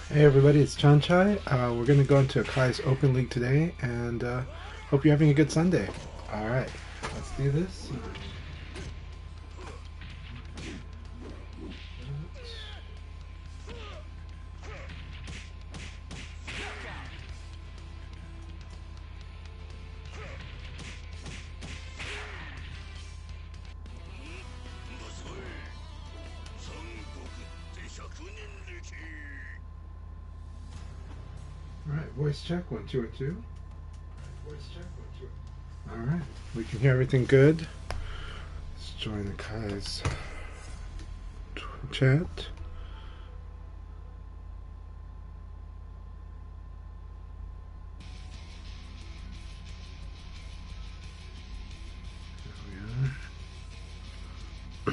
Hey everybody, it's Chanchai. We're going to go into Akai's Open League today, and hope you're having a good Sunday. Alright, let's do this. Alright, voice check, 1, 2, 2. Voice check, 1, 2. Alright, we can hear everything good. Let's join Akai's chat. There we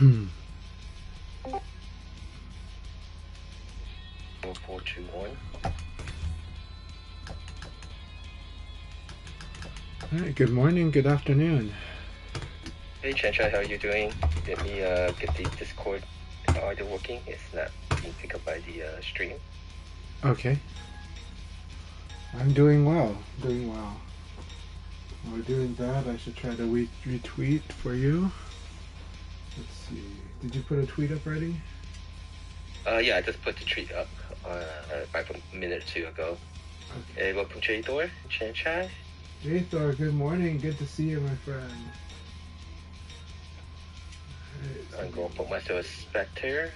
are. 421. Alright, good morning, good afternoon. Hey Chanchai, how are you doing? Let me get the Discord audio working. It's not being picked up by the stream. Okay. I'm doing well, doing well. While we're doing that, I should try to retweet for you. Let's see. Did you put a tweet up already? Yeah, I just put the tweet up about a minute or two ago. Okay. Hey, welcome J-Thor, Chanchai. J-Thor, good morning. Good to see you, my friend. Right, I'm going to put myself as spectator.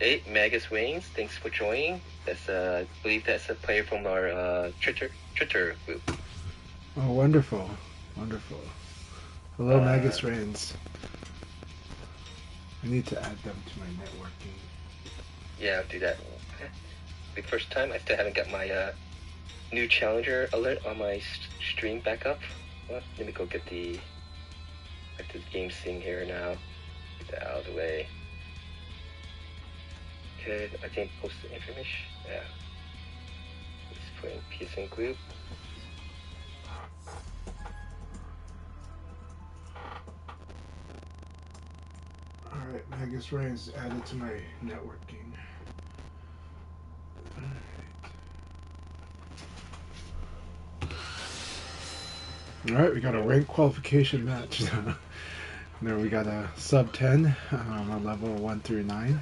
Hey, Magus Wings, thanks for joining. That's I believe that's a player from our Twitter group. Oh, wonderful. Wonderful. Hello, Magus Reigns. I need to add them to my networking. Yeah, I'll do that. The first time, I still haven't got my new challenger alert on my stream back up. Well, let me go get the game scene here now. Get that out of the way. Okay, I think post the information. Yeah. Let's put in peace and group. Alright, Magus Reigns added to my networking. Alright, we got a rank qualification match. There we got a sub 10 on level 1 through 9.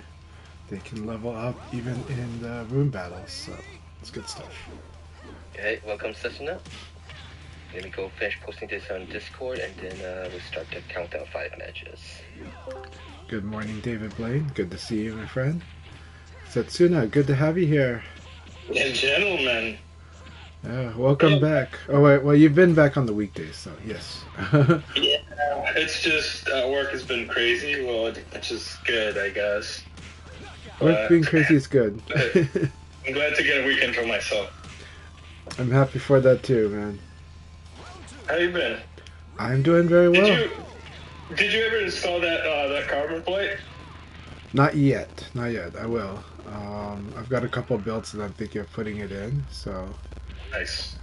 They can level up even in the room battles, so it's good stuff. Okay, welcome Sesuna. Let me go finish posting this on Discord, and then we'll start to count down 5 matches. Good morning, David Blaine. Good to see you, my friend. Setsuna, good to have you here. Yeah, gentlemen. Welcome back. Oh wait, well you've been back on the weekdays, so yes. Yeah, it's just work has been crazy. Well, which is good, I guess. Work being crazy is good. I'm glad to get a weekend for myself. I'm happy for that too, man. How you been? I'm doing very well. Did you ever install that carbon plate? Not yet. Not yet. I will. I've got a couple of builds that I'm thinking of putting it in, so. Nice.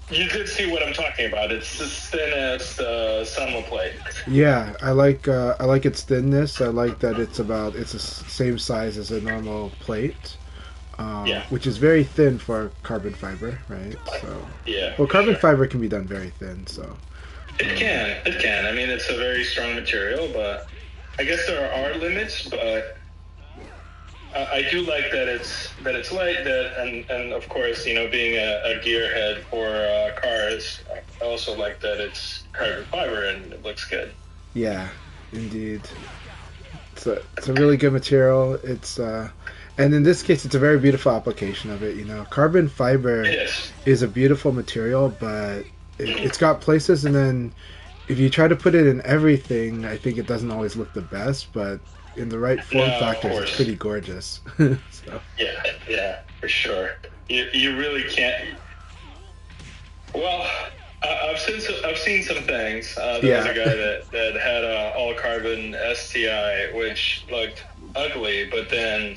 You did see what I'm talking about. It's as thin as the Sama plate. Yeah, I like its thinness. I like that it's the same size as a normal plate. Yeah. Which is very thin for carbon fiber, right? So. Yeah. Well, carbon fiber can be done very thin, so. It can. I mean, it's a very strong material, but I guess there are limits. But I do like that it's light. And of course, you know, being a gearhead for cars, I also like that it's carbon fiber and it looks good. Yeah, indeed. It's a really good material. It's and in this case, it's a very beautiful application of it. You know, carbon fiber is a beautiful material, but it's got places, and then if you try to put it in everything, I think it doesn't always look the best, but in the right form factors, it's pretty gorgeous. So. Yeah, for sure. You really can't. Well, I've seen some things. There was a guy that had a all carbon STI, which looked ugly, but then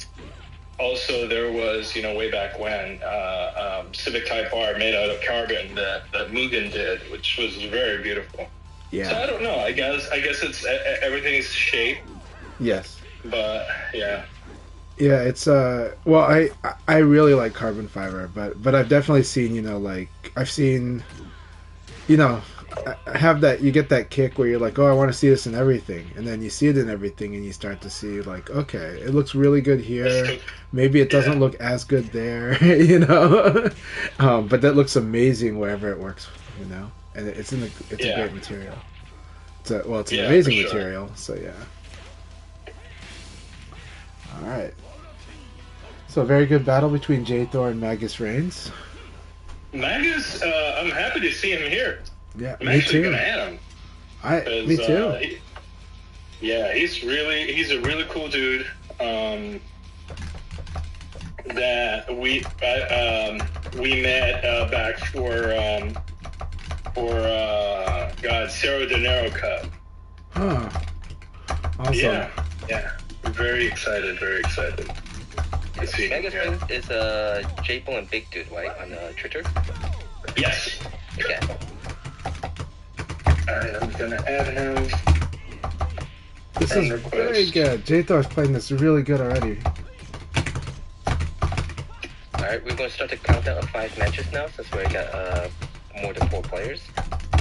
also there was, you know, way back when, Civic Type R made out of carbon that Mugen did, which was very beautiful. Yeah. So I don't know. I guess it's everything's shape, Yes. but yeah. Yeah, it's well, I really like carbon fiber, but I've definitely seen, like I've seen, you know, I have that you get that kick where you're like, "Oh, I want to see this in everything." And then you see it in everything and you start to see like, "Okay, it looks really good here. Maybe it doesn't look as good there." But that looks amazing wherever it works, And it's a great material. It's an amazing material, so yeah. All right. So, a very good battle between J-Thor and Magus Reigns. Magus, I'm happy to see him here. Yeah, I'm me actually too. gonna add him. Me too. He's a really cool dude. That we met back for Cerro de Nero Cup. Huh. Awesome. Yeah. Very excited. Magus is J-Bone and Big Dude, right, on Twitter? Yes. Okay. Alright, I'm gonna add him. This is very good. J-Thor's playing this really good already. Alright, we're going to start the countdown of 5 matches now, since we got more than 4 players.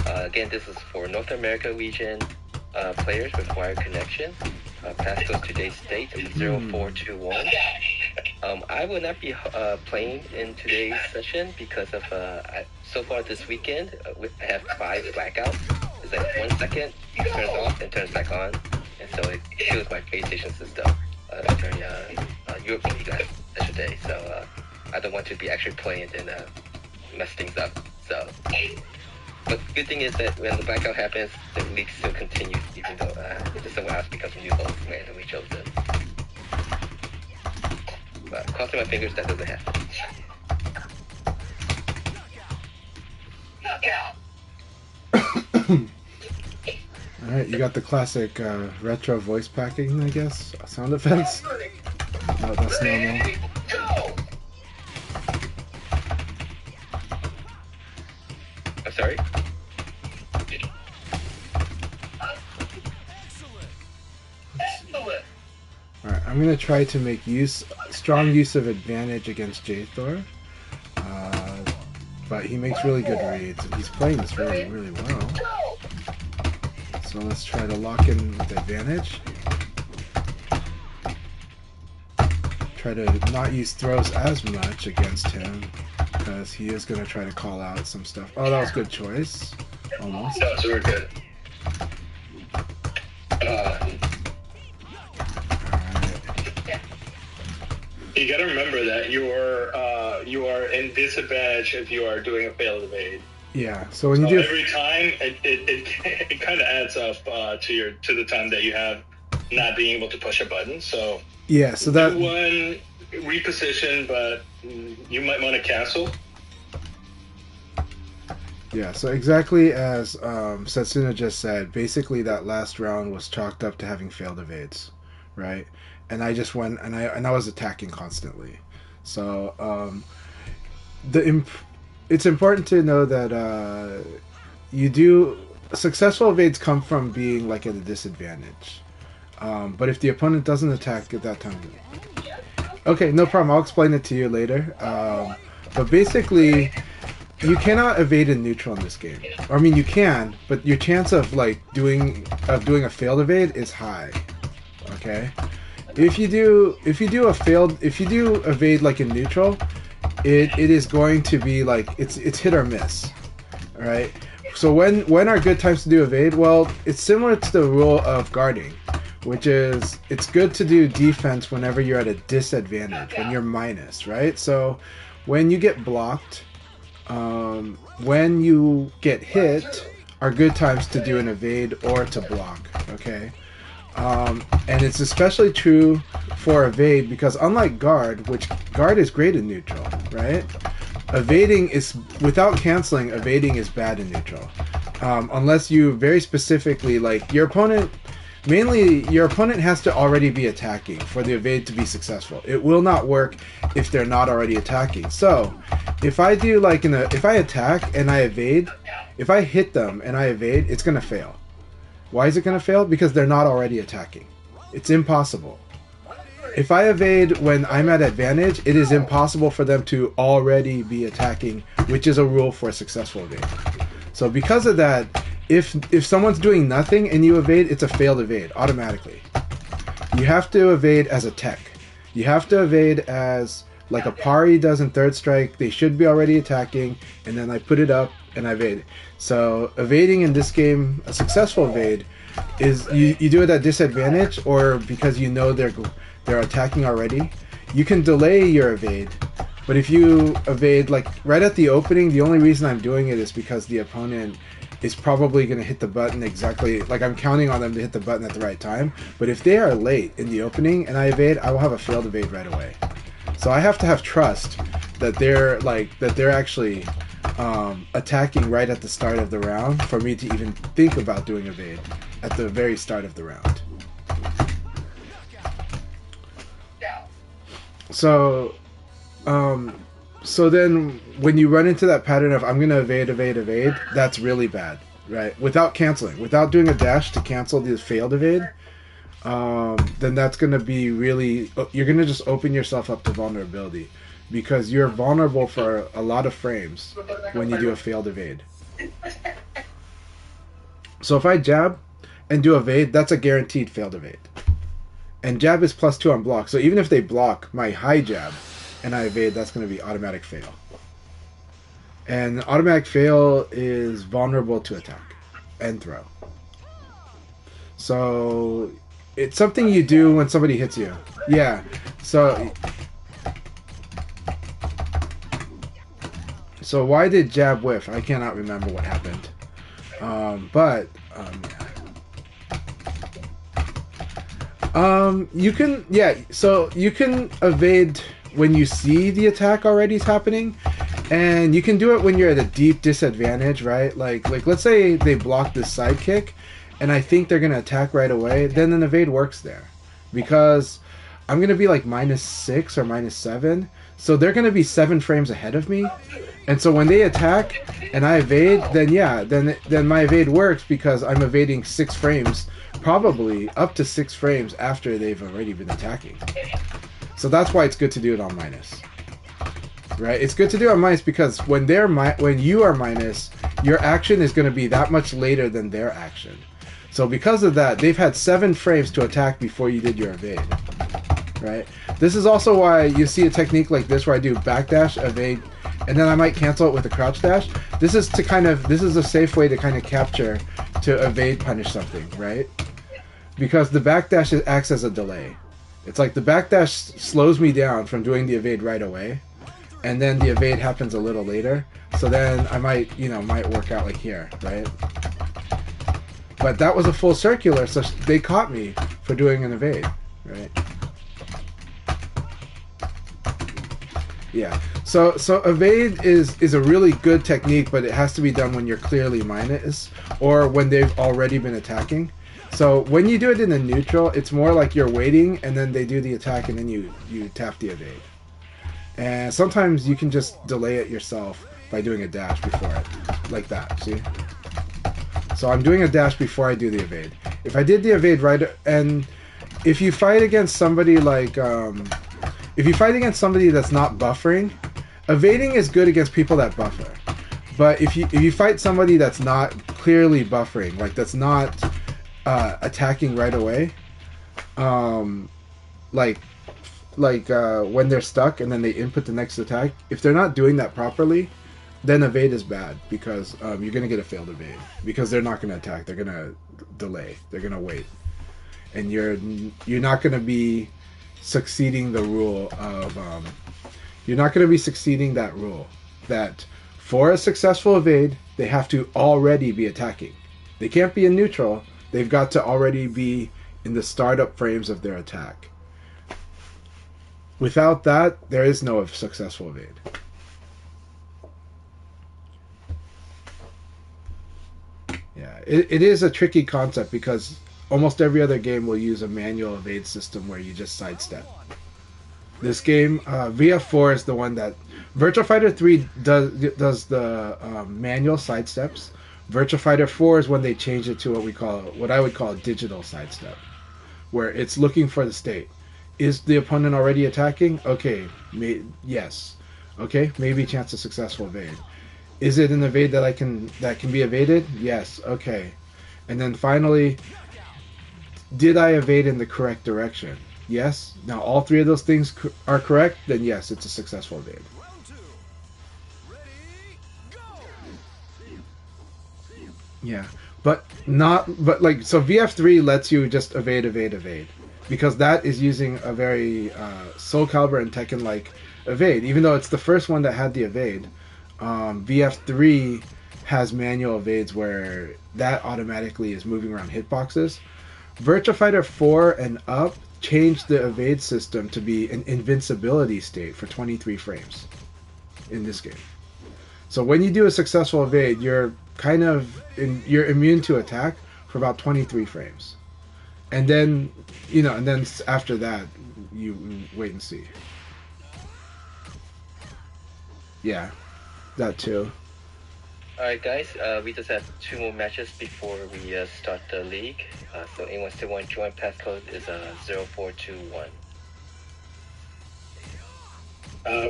Again, this is for North America region players with wired connection. Pass goes to today's state, 0421. I will not be playing in today's session because of so far this weekend I have 5 blackouts. It's like 1 second, it turns off and turns back on, and so it kills my PlayStation system during European League, I should say. So I don't want to be actually playing and mess things up. So, but the good thing is that when the blackout happens, the league still continues, even though someone else becomes a new host randomly chosen. But crossing my fingers that doesn't happen. Alright, you got the classic retro voice packing, I guess? Sound effects? No, that's normal. I'm sorry? Alright, I'm going to try to make strong use of advantage against J-Thor. But he makes really good reads, and he's playing this really, really well. So let's try to lock in with advantage. Try to not use throws as much against him, because he is going to try to call out some stuff. Oh, that was a good choice. Almost. That was really good. You gotta remember that you are in disadvantage if you are doing a failed evade. Yeah. So when you do every time, it kind of adds up to the time that you have not being able to push a button. So yeah. So that do one reposition, but you might want to cancel. Yeah. So exactly as Setsuna just said, basically that last round was chalked up to having failed evades, right? And I just went and I was attacking constantly. So it's important to know that successful evades come from being like at a disadvantage. But if the opponent doesn't attack at that time, okay, no problem. I'll explain it to you later. But basically, you cannot evade in neutral in this game. I mean, you can, but your chance of doing a failed evade is high. Okay. If you do evade like in neutral, it is going to be like it's hit or miss, right? So when are good times to do evade? Well, it's similar to the rule of guarding, which is it's good to do defense whenever you're at a disadvantage, when you're minus, right? So when you get blocked, when you get hit, are good times to do an evade or to block, okay? And it's especially true for evade because unlike guard, which guard is great in neutral, right? Evading is, without canceling, evading is bad in neutral. Unless you very specifically, like, your opponent, mainly your opponent has to already be attacking for the evade to be successful. It will not work if they're not already attacking. So if I do like if I attack and I evade, if I hit them and I evade, it's gonna fail. Why is it gonna fail? Because they're not already attacking. It's impossible. If I evade when I'm at advantage, it is impossible for them to already be attacking, which is a rule for a successful evade. So because of that, if someone's doing nothing and you evade, it's a failed evade automatically. You have to evade as a tech. You have to evade as like a pari does in third strike. They should be already attacking, and then I put it up and I evade. So evading in this game, a successful evade, is you do it at disadvantage or because you know they're attacking already. You can delay your evade, but if you evade like right at the opening, the only reason I'm doing it is because the opponent is probably going to hit the button exactly, like I'm counting on them to hit the button at the right time. But if they are late in the opening and I evade, I will have a failed evade right away. So I have to have trust that they're actually attacking right at the start of the round for me to even think about doing evade at the very start of the round. So then when you run into that pattern of I'm gonna evade, that's really bad, right? Without canceling, without doing a dash to cancel the failed evade, then that's gonna be really, you're gonna just open yourself up to vulnerability because you're vulnerable for a lot of frames when you do a failed evade. So if I jab and do evade, that's a guaranteed failed evade. And jab is +2 on block, so even if they block my high jab and I evade, that's going to be automatic fail. And automatic fail is vulnerable to attack and throw. So it's something you do when somebody hits you. Yeah, so why did jab whiff? I cannot remember what happened. You can, so you can evade when you see the attack already is happening, and you can do it when you're at a deep disadvantage, right? Like let's say they block this side kick, and I think they're gonna attack right away, then an evade works there, because I'm gonna be like -6 or -7, so they're gonna be 7 frames ahead of me, and so when they attack and I evade, then my evade works because I'm evading 6 frames. Probably up to 6 frames after they've already been attacking. So that's why it's good to do it on minus. Right? It's good to do it on minus because when you are minus, your action is going to be that much later than their action. So because of that, they've had 7 frames to attack before you did your evade. Right? This is also why you see a technique like this where I do backdash, evade, and then I might cancel it with a crouch dash. This is a safe way to kind of capture, to evade punish something, right? Because the backdash acts as a delay. It's like the backdash slows me down from doing the evade right away, and then the evade happens a little later. So then I might work out like here, right? But that was a full circular, so they caught me for doing an evade, right? Yeah. So evade is a really good technique, but it has to be done when you're clearly minus or when they've already been attacking. So when you do it in a neutral, it's more like you're waiting and then they do the attack and then you tap the evade. And sometimes you can just delay it yourself by doing a dash before it, like that, see? So I'm doing a dash before I do the evade. If I did the evade right, and if you fight against somebody like, if you fight against somebody that's not buffering, evading is good against people that buffer. But if you fight somebody that's not clearly buffering, like that's not attacking right away, like when they're stuck and then they input the next attack, if they're not doing that properly, then evade is bad because you're gonna get a failed evade because they're not gonna attack, they're gonna delay, they're gonna wait, and you're not gonna be succeeding the rule of you're not gonna be succeeding that rule that for a successful evade they have to already be attacking. They can't be in neutral. They've got to already be in the startup frames of their attack. Without that, there is no successful evade. Yeah, it is a tricky concept because almost every other game will use a manual evade system where you just sidestep. This game, VF4 is the one that Virtua Fighter 3 does the manual sidesteps. Virtua Fighter 4 is when they changed it to what I would call a digital sidestep, where it's looking for the state. Is the opponent already attacking? Okay, yes. Okay, maybe chance of successful evade. Is it an evade that can be evaded? Yes. Okay, and then finally, did I evade in the correct direction? Yes. Now all three of those things are correct. Then yes, it's a successful evade. Yeah, but so VF3 lets you just evade, because that is using a very Soul Calibur and Tekken like evade. Even though it's the first one that had the evade, VF3 has manual evades where that automatically is moving around hitboxes. Virtua Fighter 4 and up changed the evade system to be an invincibility state for 23 frames in this game. So when you do a successful evade, you're immune to attack for about 23 frames. And then, after that, you wait and see. Yeah, that too. Alright guys, we just have 2 more matches before we start the league. So anyone still want to join, passcode is 0421.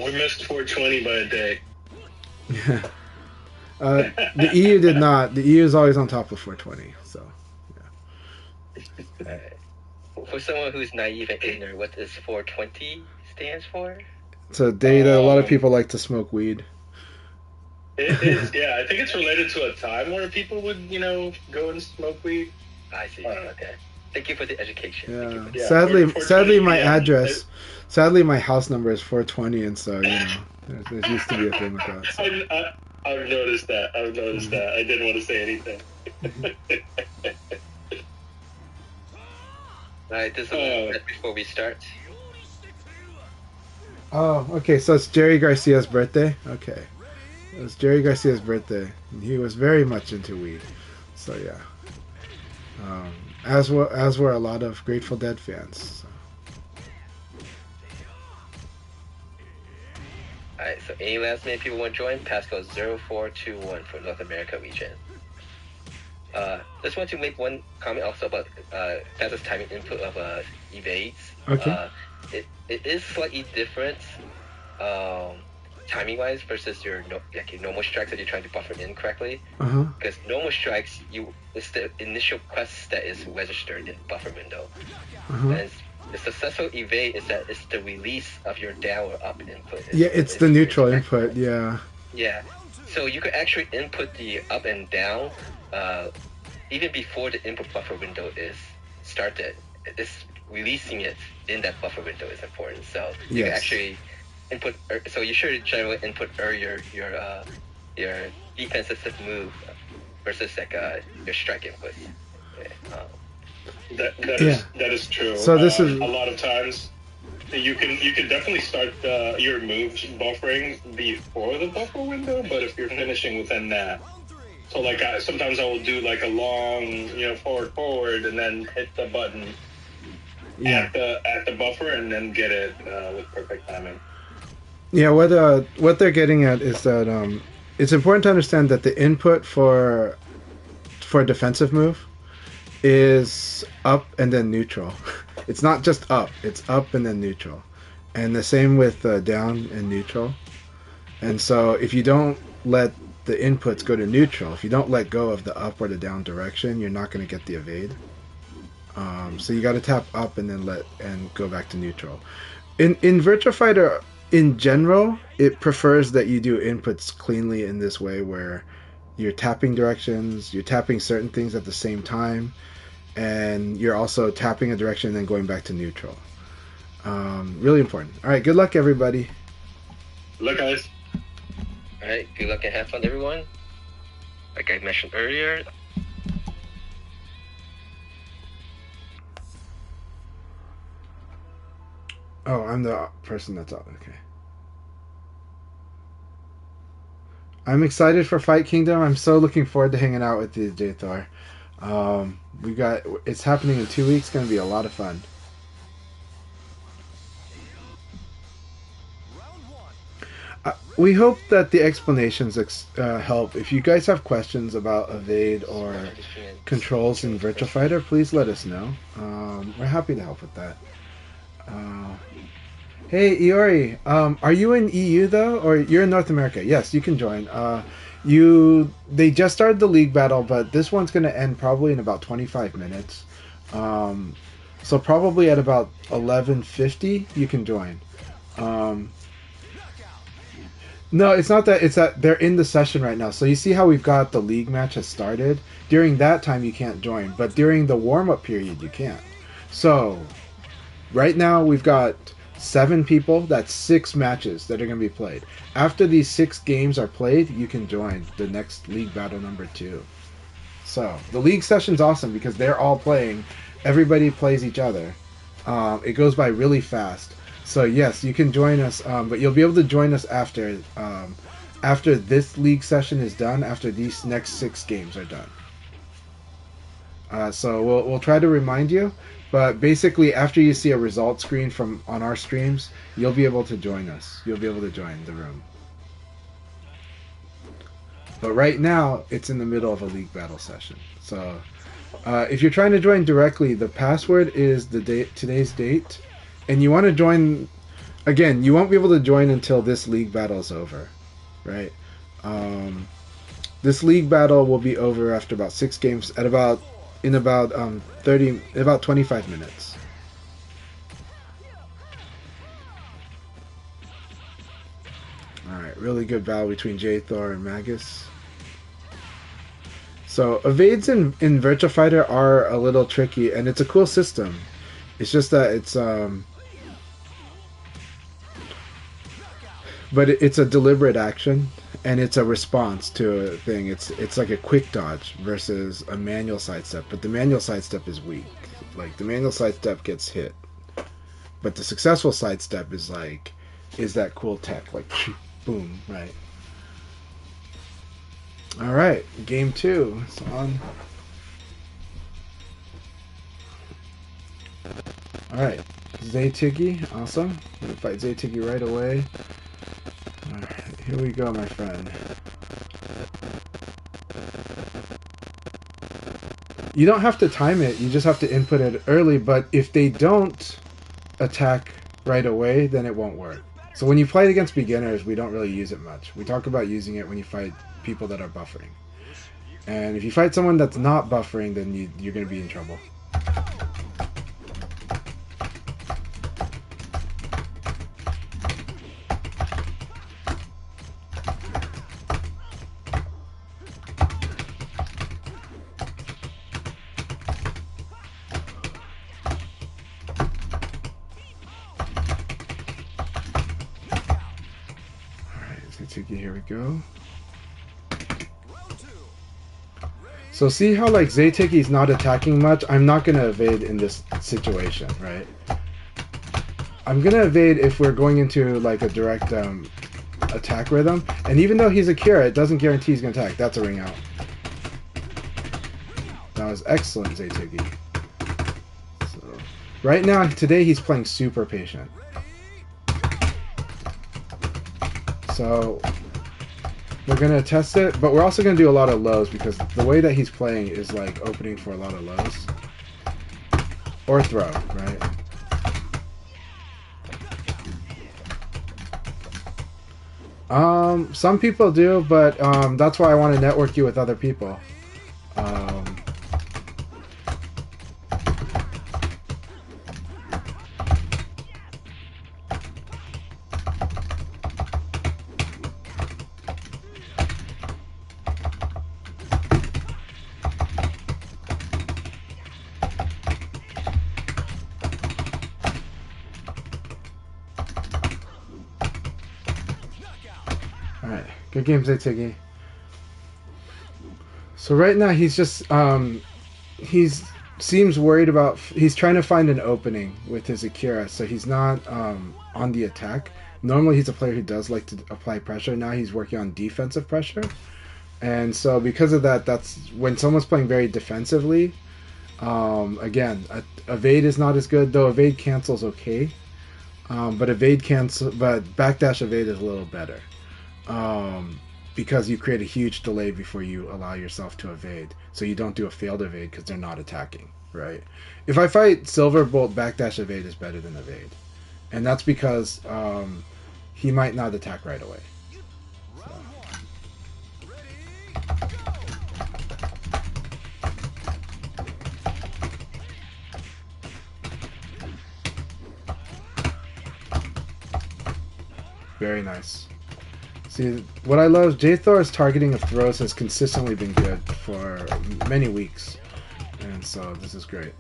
We missed 420 by a day. The EU did not. The EU is always on top of 420, so yeah. For someone who's naive and ignorant, what does 420 stands for? It's a day that a lot of people like to smoke weed. It is, yeah. I think it's related to a time where people would, go and smoke weed. I see. Okay. Thank you for the education. Yeah. Sadly, my address, my house number is 420, and so there used to be a thing with that. So. I've noticed that. I didn't want to say anything. Alright, this is before we start. Oh, okay. So it's Jerry Garcia's birthday. Okay. It was Jerry Garcia's birthday, and he was very much into weed. So yeah, as were a lot of Grateful Dead fans. So. Alright, so any last minute people want to join, passcode 0421 for North America region. Just want to make one comment also about fastest timing input of evades. Okay. It is slightly different. Timing-wise versus your normal strikes that you're trying to buffer in correctly. Because normal strikes, it's the initial quest that is registered in buffer window. And the successful evade is that it's the release of your down or up input. It's the neutral input. Yeah. Yeah. So you could actually input the up and down even before the input buffer window is started. It's releasing it in that buffer window is important. So you can actually input, so you should generally input your defensive move versus your strike input. That is true. So this is a lot of times you can definitely start your moves buffering before the buffer window, but if you're finishing within that, so like sometimes I will do like a long forward and then hit the button at the buffer and then get it with perfect timing. Yeah, what they're getting at is that it's important to understand that the input for a defensive move is up and then neutral. It's not just up; it's up and then neutral, and the same with down and neutral. And so, if you don't let the inputs go to neutral, if you don't let go of the up or the down direction, you're not going to get the evade. So you got to tap up and then go back to neutral. In Virtua Fighter, in general, it prefers that you do inputs cleanly in this way, where you're tapping directions, you're tapping certain things at the same time, and you're also tapping a direction and then going back to neutral. Really important. All right, good luck, everybody. Good luck, guys. All right, good luck and have fun, everyone. Like I mentioned earlier. Oh, I'm the person that's out. Okay. I'm excited for Fight Kingdom. I'm so looking forward to hanging out with you, J-Thor. It's happening in 2 weeks. It's gonna be a lot of fun. We hope that the explanations help. If you guys have questions about Evade or controls in Virtua Fighter, please let us know. We're happy to help with that. Hey Iori, are you in EU though, or you're in North America? Yes, you can join. They just started the league battle, but this one's going to end probably in about 25 minutes. So probably at about 11:50 you can join. No, it's not that. It's that they're in the session right now. So you see how we've got the league match has started. During that time you can't join, but during the warm up period you can. So right now we've got 7 people. That's 6 matches that are going to be played. After these 6 games are played, you can join the next league battle number 2. So the league session's awesome because they're all playing. Everybody plays each other. It goes by really fast. So yes, you can join us, but you'll be able to join us after this league session is done. After these next 6 games are done. So we'll try to remind you, but basically after you see a result screen from on our streams, you'll be able to join us. You'll be able to join the room. But right now it's in the middle of a league battle session. So if you're trying to join directly, the password is today's date. And you want to join, again, you won't be able to join until this league battle is over, right? This league battle will be over after about 6 games at about 25 minutes. All right, really good battle between J-Thor and Magus. So evades in Virtua Fighter are a little tricky, and it's a cool system. It's just that it's a deliberate action, and it's a response to a thing. It's like a quick dodge versus a manual sidestep, but the manual sidestep is weak. Like the manual sidestep gets hit, but the successful sidestep is that cool tech, like boom, right? All right, game 2 is on. All right, Zaytigi, awesome. I'm gonna fight Zaytigi right away. Alright, here we go, my friend. You don't have to time it, you just have to input it early, but if they don't attack right away, then it won't work. So when you fight against beginners, we don't really use it much. We talk about using it when you fight people that are buffering. And if you fight someone that's not buffering, then you're going to be in trouble. Here we go. So see how like Zaytiki's not attacking much? I'm not going to evade in this situation, right? I'm going to evade if we're going into like a direct attack rhythm. And even though he's a Kira, it doesn't guarantee he's going to attack. That's a ring out. That was excellent, Zaytiki. So, right now, today he's playing super patient. So we're going to test it, but we're also going to do a lot of lows because the way that he's playing is like opening for a lot of lows. Or throw, right? Some people do, but that's why I want to network you with other people. Alright, good game, Zaytigi. So right now he's just, seems worried about, he's trying to find an opening with his Akira, so he's not on the attack. Normally he's a player who does like to apply pressure. Now he's working on defensive pressure. And so because of that, that's when someone's playing very defensively. Again, evade is not as good, though evade cancels okay. But backdash evade is a little better. Because you create a huge delay before you allow yourself to evade. So you don't do a failed evade because they're not attacking, right? If I fight Silverbolt, backdash evade is better than evade. And that's because he might not attack right away. So. Very nice. See, what I love, Jthor's targeting of throws has consistently been good for many weeks. And so this is great.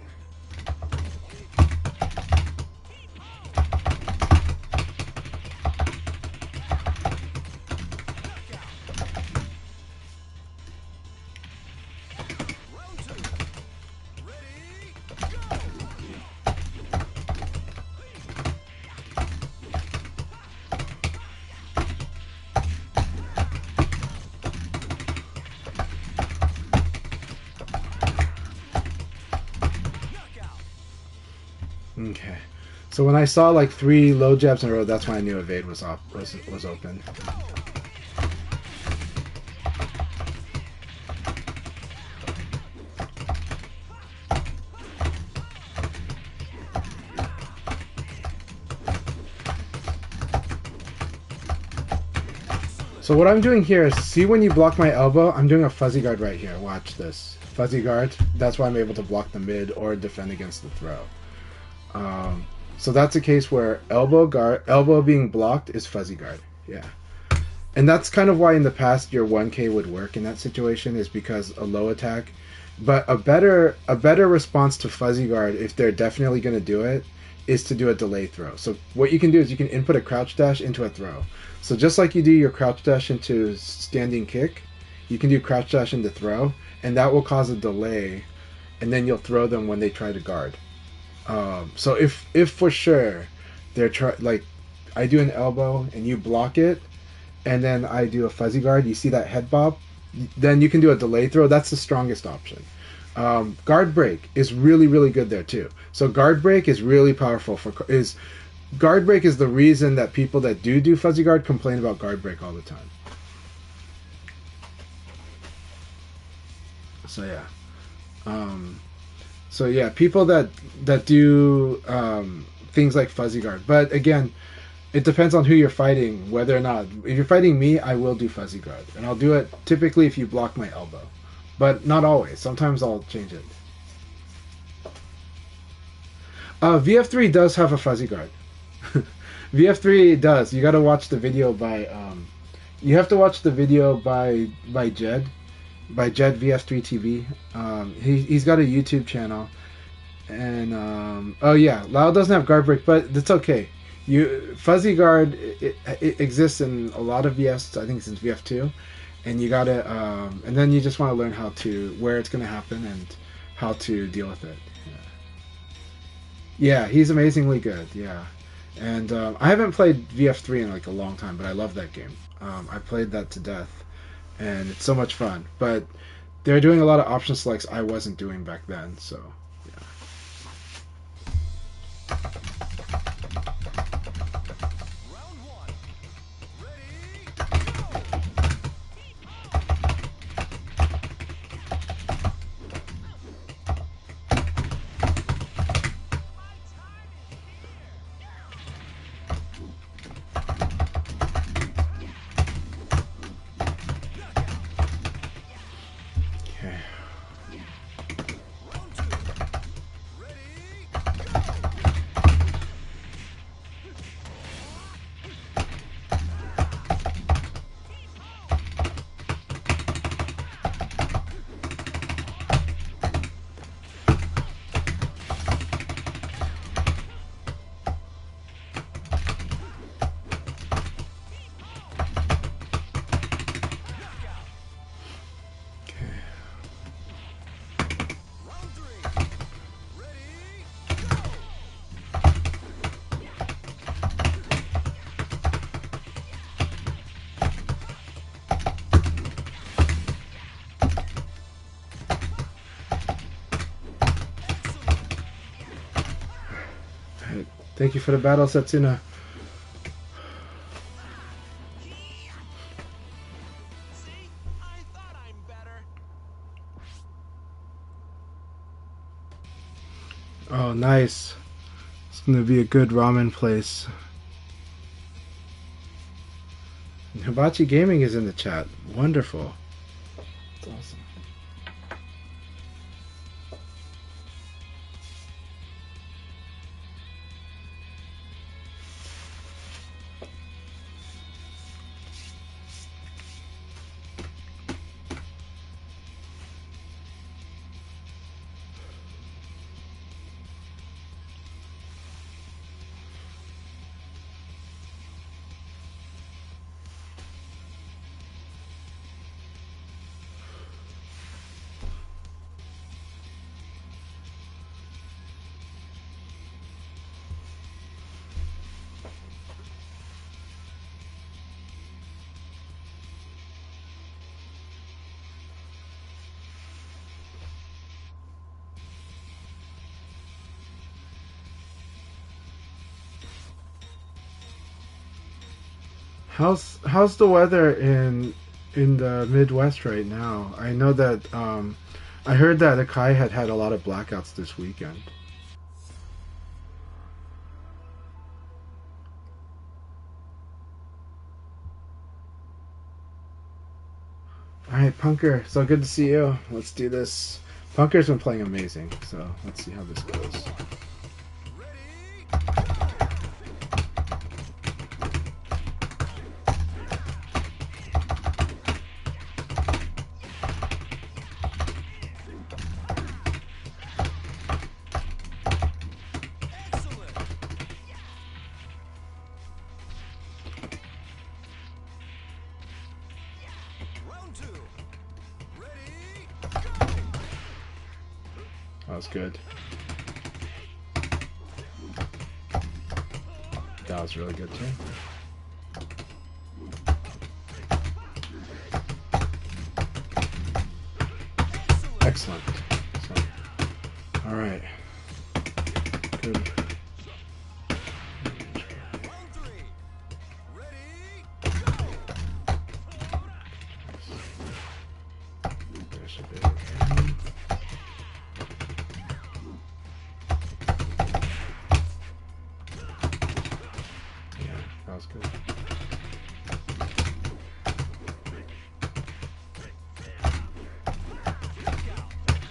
Okay, so when I saw like 3 low jabs in a row, that's when I knew evade was open. So what I'm doing here is, see when you block my elbow, I'm doing a fuzzy guard right here. Watch this. Fuzzy guard, that's why I'm able to block the mid or defend against the throw. So that's a case where elbow being blocked is fuzzy guard. Yeah. And that's kind of why in the past your 1K would work in that situation, is because a low attack. But a better response to fuzzy guard, if they're definitely going to do it, is to do a delay throw. So what you can do is you can input a crouch dash into a throw. So just like you do your crouch dash into standing kick, you can do crouch dash into throw, and that will cause a delay, and then you'll throw them when they try to guard. So if for sure they're like I do an elbow and you block it, and then I do a fuzzy guard, you see that head bob, then you can do a delay throw. That's the strongest option. Guard break is really good there too. So guard break is really powerful guard break is the reason that people that do fuzzy guard complain about guard break all the time. So yeah. So yeah, people that do things like fuzzy guard. But again, it depends on who you're fighting, whether or not. If you're fighting me, I will do fuzzy guard. And I'll do it typically if you block my elbow. But not always. Sometimes I'll change it. VF3 does have a fuzzy guard. VF3 does. You gotta watch the video by... you have to watch the video by Jed. By Jed VF3 TV. He's got a YouTube channel, and oh yeah, Lao doesn't have guard break, but that's okay. Fuzzy guard it exists in a lot of VFs. I think since VF2, and you gotta and then you just want to learn where it's gonna happen and how to deal with it. Yeah, he's amazingly good. Yeah, and I haven't played VF3 in like a long time, but I love that game. I played that to death. And it's so much fun, but they're doing a lot of option selects I wasn't doing back then, so yeah. Thank you for the battle, Setsuna. Oh, nice. It's gonna be a good ramen place. Hibachi Gaming is in the chat. Wonderful. That's awesome. How's the weather in the Midwest right now? I know that I heard that Akai had a lot of blackouts this weekend. Alright, Punker, so good to see you. Let's do this. Punker's been playing amazing, so let's see how this goes. That was good. That was really good too. Excellent. Excellent. All right. Good.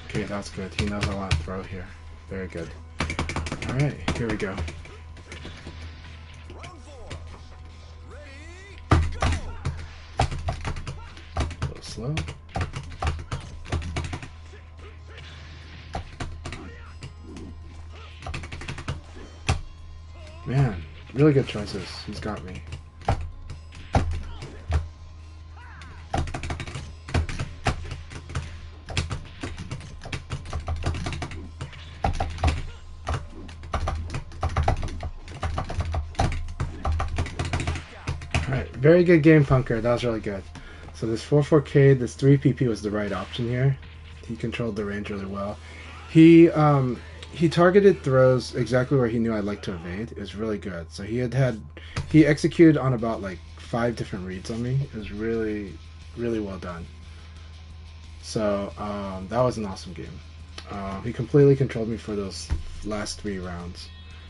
Okay, that's good. He knows I want to throw here. Very good. Alright, here we go. A little slow. Man, really good choices. He's got me. Alright, very good game, Punker. That was really good. So this 4-4K, this 3 PP was the right option here. He controlled the range really well. He targeted throws exactly where he knew I'd like to evade. It was really good. So he executed on about like 5 different reads on me. It was really, really well done. So that was an awesome game. He completely controlled me for those last 3 rounds.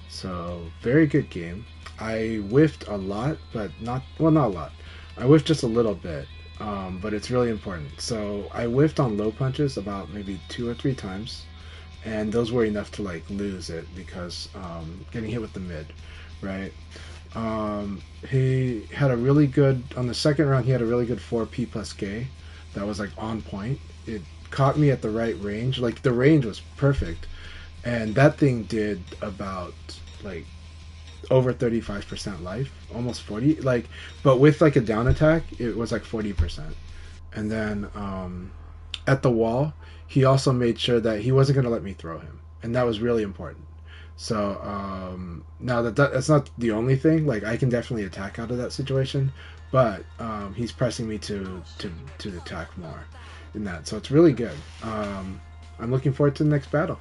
So very good game. I whiffed a lot, but not a lot. I whiffed just a little bit, but it's really important. So I whiffed on low punches about maybe 2 or 3 times, and those were enough to like lose it because getting hit with the mid, right? He had a really good, on the second round, he had a really good 4P plus K that was like on point. It caught me at the right range. Like the range was perfect, and that thing did about like over 35% life, almost 40, like, but with like a down attack it was like 40%. And then at the wall he also made sure that he wasn't going to let me throw him, and that was really important. So now that's not the only thing, like I can definitely attack out of that situation, but he's pressing me to attack more in that, so it's really good. I'm looking forward to the next battle.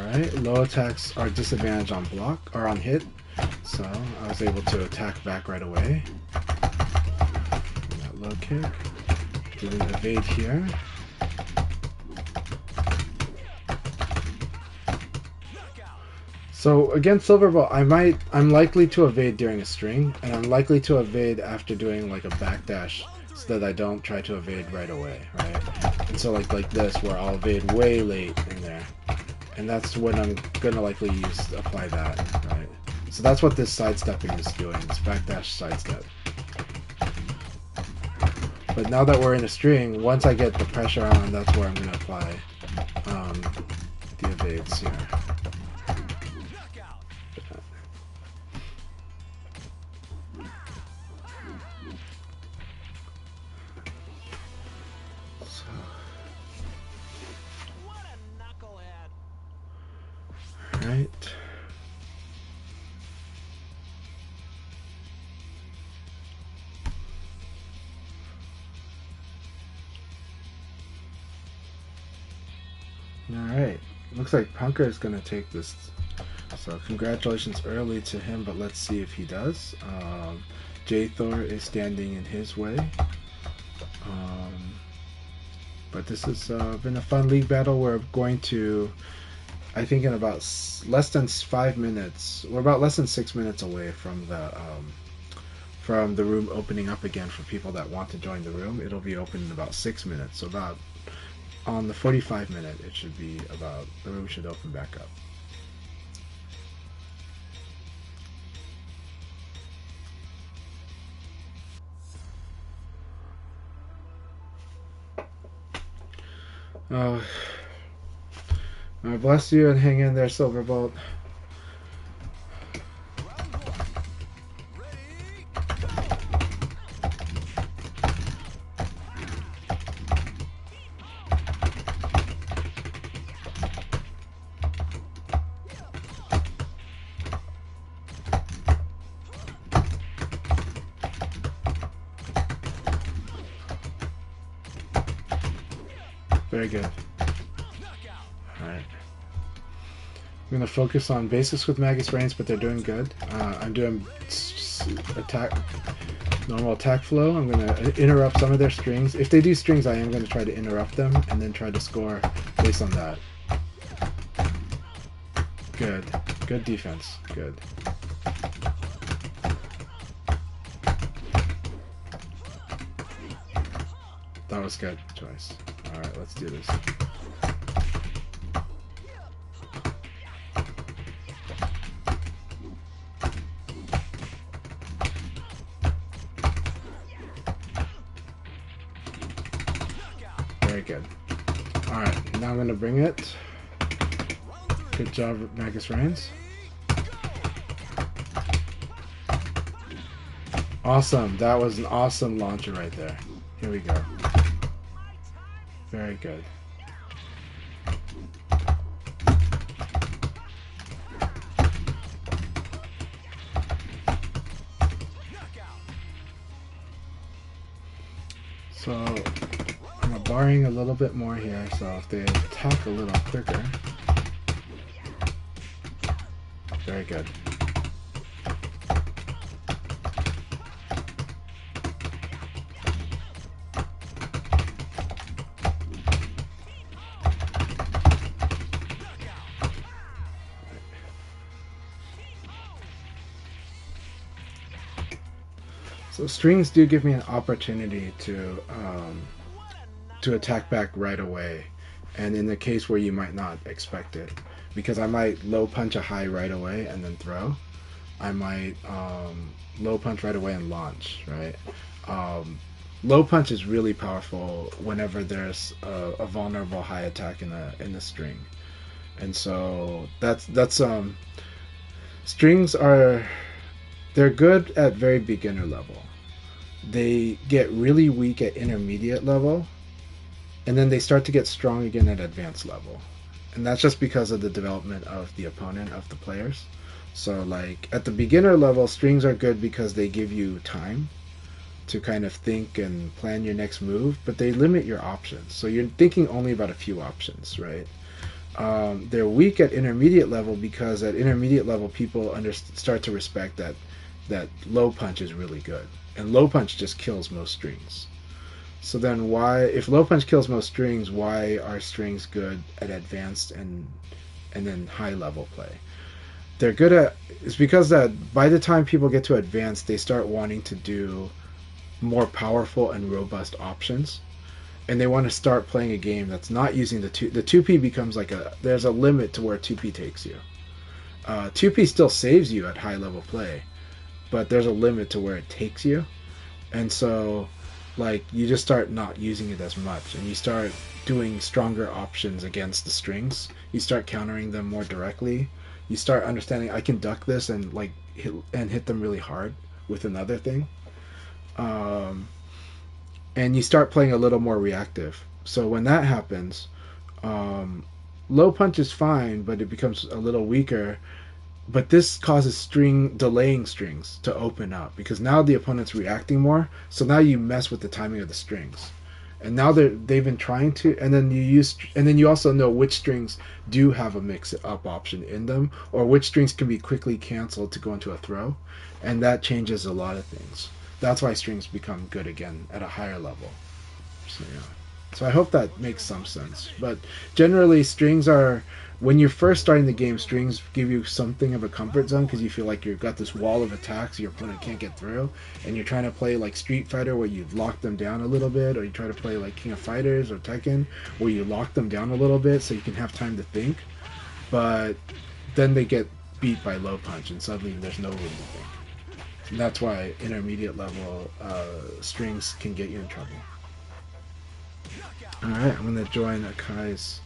Alright, low attacks are disadvantaged on block, or on hit, so I was able to attack back right away. That low kick. Didn't evade here. So against Silverbolt, I'm likely to evade during a string, and I'm likely to evade after doing like a backdash, so that I don't try to evade right away, right? And so like this, where I'll evade way late in there, and that's when I'm gonna likely apply that, right? So that's what this sidestepping is doing. It's backdash sidestep. But now that we're in a string, once I get the pressure on, that's where I'm gonna apply the evades here. Right. Alright. Looks like Punker is going to take this. So congratulations early to him, but let's see if he does. J-Thor is standing in his way. But this has been a fun league battle. We're going to, I think in about less than 5 minutes, we're about less than 6 minutes away from the room opening up again for people that want to join the room. It'll be open in about 6 minutes, so about on the 45 minute, it should be about, the room should open back up. Bless you and hang in there, Silverbolt. Very good. Alright. I'm going to focus on basics with Magus Reigns, but they're doing good. I'm doing normal attack flow. I'm going to interrupt some of their strings. If they do strings, I am going to try to interrupt them and then try to score based on that. Good. Good defense. Good. That was good choice. Alright, let's do this. Very good. Alright, now I'm going to bring it. Good job, Magus Reigns. Awesome. That was an awesome launcher right there. Here we go. Very good. So I'm barring a little bit more here, so if they attack a little quicker. Very good. So strings do give me an opportunity to attack back right away, and in the case where you might not expect it, because I might low punch a high right away and then throw. I might low punch right away and launch, right? Low punch is really powerful whenever there's a vulnerable high attack in a string, and so that's strings they're good at very beginner level. They get really weak at intermediate level, and then they start to get strong again at advanced level. And that's just because of the development of the opponent, of the players. So like at the beginner level, strings are good because they give you time to kind of think and plan your next move, but they limit your options. So you're thinking only about a few options, right? They're weak at intermediate level because at intermediate level people start to respect that low punch is really good, and low punch just kills most strings. So then if low punch kills most strings, why are strings good at advanced and then high level play? They're good at, it's because that by the time people get to advanced, they start wanting to do more powerful and robust options, and they want to start playing a game that's not using the 2P becomes like there's a limit to where 2P takes you. 2P still saves you at high level play, but there's a limit to where it takes you, and so like you just start not using it as much, and you start doing stronger options against the strings. You start countering them more directly. You start understanding I can duck this and like hit them really hard with another thing. And you start playing a little more reactive. So when that happens, low punch is fine, but it becomes a little weaker. But this causes delaying strings to open up because now the opponent's reacting more. So now you mess with the timing of the strings, and now they've been trying to. And then you also know which strings do have a mix-up option in them, or which strings can be quickly canceled to go into a throw, and that changes a lot of things. That's why strings become good again at a higher level. So yeah. So I hope that makes some sense. But generally, strings are, when you're first starting the game, strings give you something of a comfort zone because you feel like you've got this wall of attacks your opponent can't get through, and you're trying to play like Street Fighter where you lock them down a little bit, or you try to play like King of Fighters or Tekken where you lock them down a little bit so you can have time to think. But then they get beat by low punch, and suddenly there's no room to think. And that's why intermediate level strings can get you in trouble. Alright, I'm going to join Akai's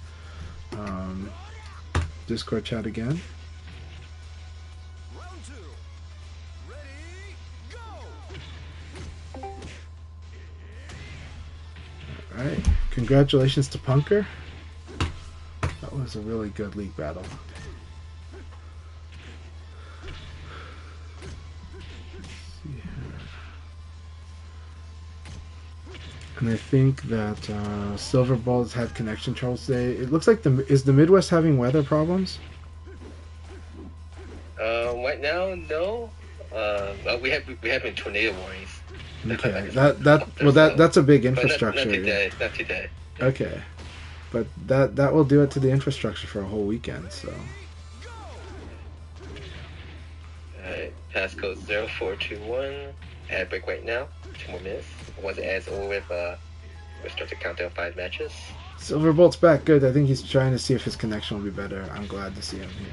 Discord chat again. Round 2. Ready, go! Alright, congratulations to Punker. That was a really good league battle. And I think that Silverbolt had connection troubles today. It looks like is the Midwest having weather problems? Right now, no. We have been tornado warnings. Okay, that's a big infrastructure. Not today. Okay, but that will do it to the infrastructure for a whole weekend. So. Alright, passcode 0421. Ad break right now. 2 more minutes. Once it adds over with, we'll start to count down 5 matches. Silverbolt's back. Good. I think he's trying to see if his connection will be better. I'm glad to see him here.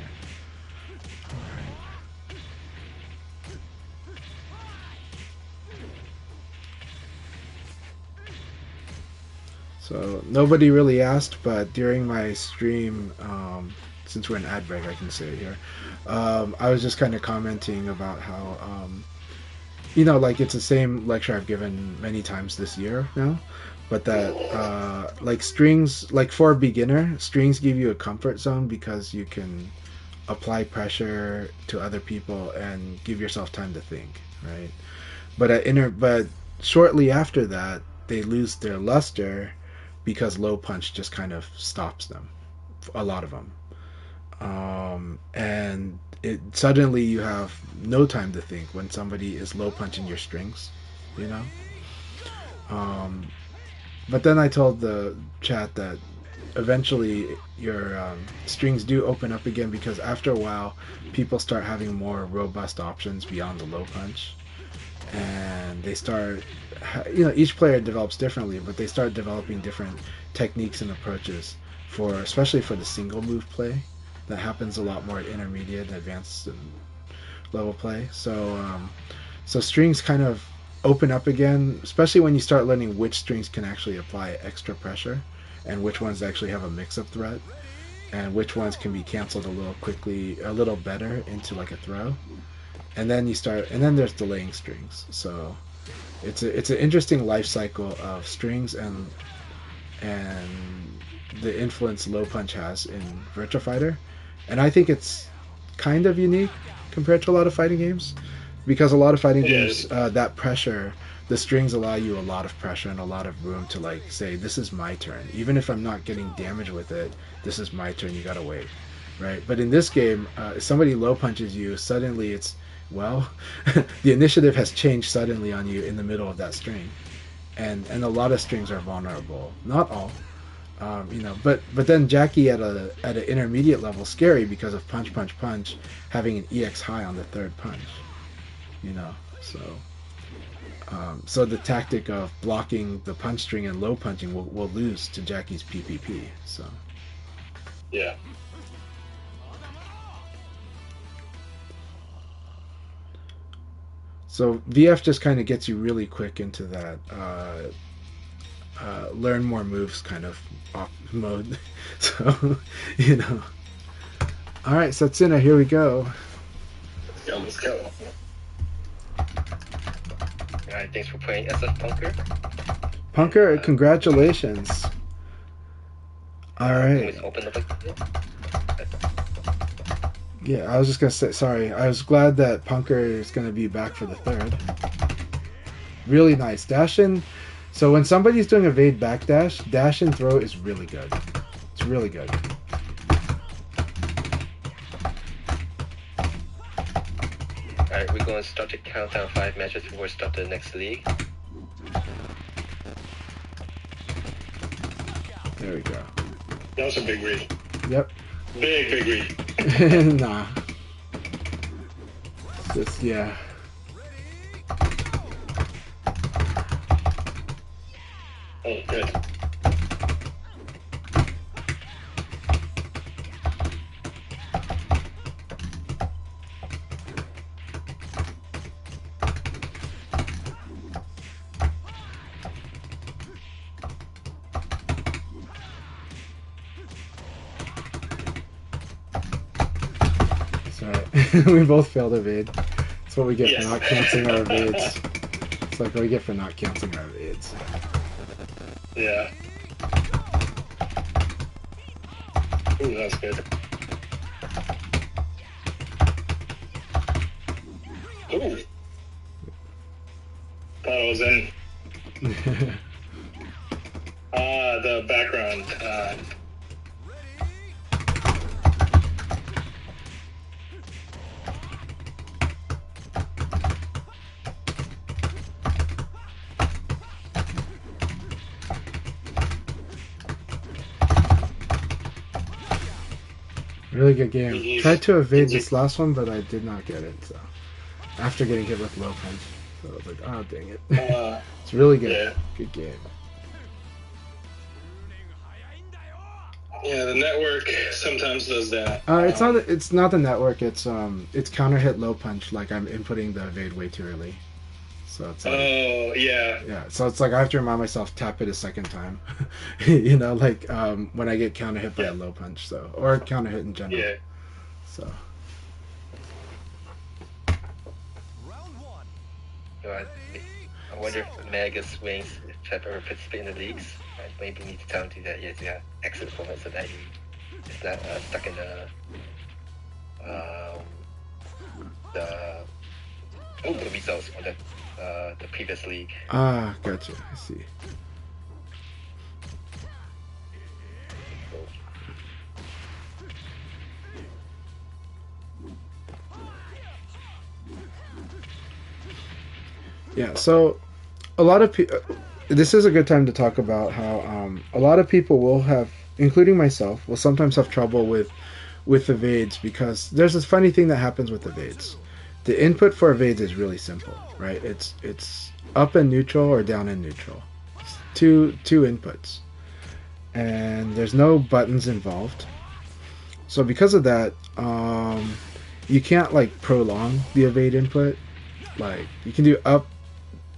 Alright. So, nobody really asked, but during my stream, since we're in ad break, I can say it here, I was just kind of commenting about how, like it's the same lecture I've given many times this year now, but that like strings, like for a beginner, strings give you a comfort zone because you can apply pressure to other people and give yourself time to think, right? But shortly after that, they lose their luster because low punch just kind of stops them, a lot of them, and suddenly you have no time to think when somebody is low punching your strings, But then I told the chat that eventually your strings do open up again because after a while people start having more robust options beyond the low punch, and they start, each player develops differently, but they start developing different techniques and approaches especially for the single move play. That happens a lot more at intermediate and advanced level play. So strings kind of open up again, especially when you start learning which strings can actually apply extra pressure and which ones actually have a mix-up threat and which ones can be canceled a little better into like a throw. And then there's delaying strings. So it's an interesting life cycle of strings and the influence low punch has in Virtua Fighter. And I think it's kind of unique compared to a lot of fighting games, because a lot of fighting games, that pressure the strings allow you a lot of pressure and a lot of room to like say, this is my turn. Even if I'm not getting damage with it, this is my turn. You gotta wait, right? But in this game, if somebody low punches you, suddenly it's, well, the initiative has changed suddenly on you in the middle of that string, and a lot of strings are vulnerable. Not all, but then Jackie at an intermediate level scary because of punch punch punch having an EX high on the third punch, so. So the tactic of blocking the punch string and low punching will lose to Jackie's PPP. So yeah. So VF just kind of gets you really quick into that learn more moves kind of off mode. So All right, Satsuna, here we go. Yeah, let's go. Alright, thanks for playing SF Punker. Punker, congratulations. All right. Open up Yeah, I was just going to say, sorry, I was glad that Punker is going to be back for the third. Really nice. Dash in. So when somebody's doing evade backdash, dash and throw is really good. It's really good. Alright, we're going to start to count down 5 matches before we start the next league. There we go. That was a big read. Yep. Big read. Nah. Just, yeah. Oh, good. We both failed evade. That's what we get Yes. for not canceling our evades. It's like what we get for not canceling our evades. Yeah. Ooh, that's good. Ooh. Thought I was in. The background. Really good game. Tried to evade this last one, but I did not get it. So after getting hit with low punch, so I was like, oh dang it. It's really good. Yeah. Good game. Yeah, the network sometimes does that. It's not the network. It's counter hit low punch. Like I'm inputting the evade way too early. So it's like, Oh, yeah. yeah. So it's like I have to remind myself tap it a second time. When I get counter hit by a low punch, so or counter hit in general. Yeah. So. I wonder if Magus wins if ever participate in the leagues. I maybe need to tell him to that he has to exit from it so that he is not stuck in the results on the previous league. Ah, gotcha. I see. Yeah, so a lot of people. This is a good time to talk about how a lot of people will have, including myself, will sometimes have trouble with evades because there's this funny thing that happens with evades. The input for evades is really simple, right? It's up and neutral or down and neutral. It's two inputs, and there's no buttons involved. So because of that, you can't like prolong the evade input. Like you can do up,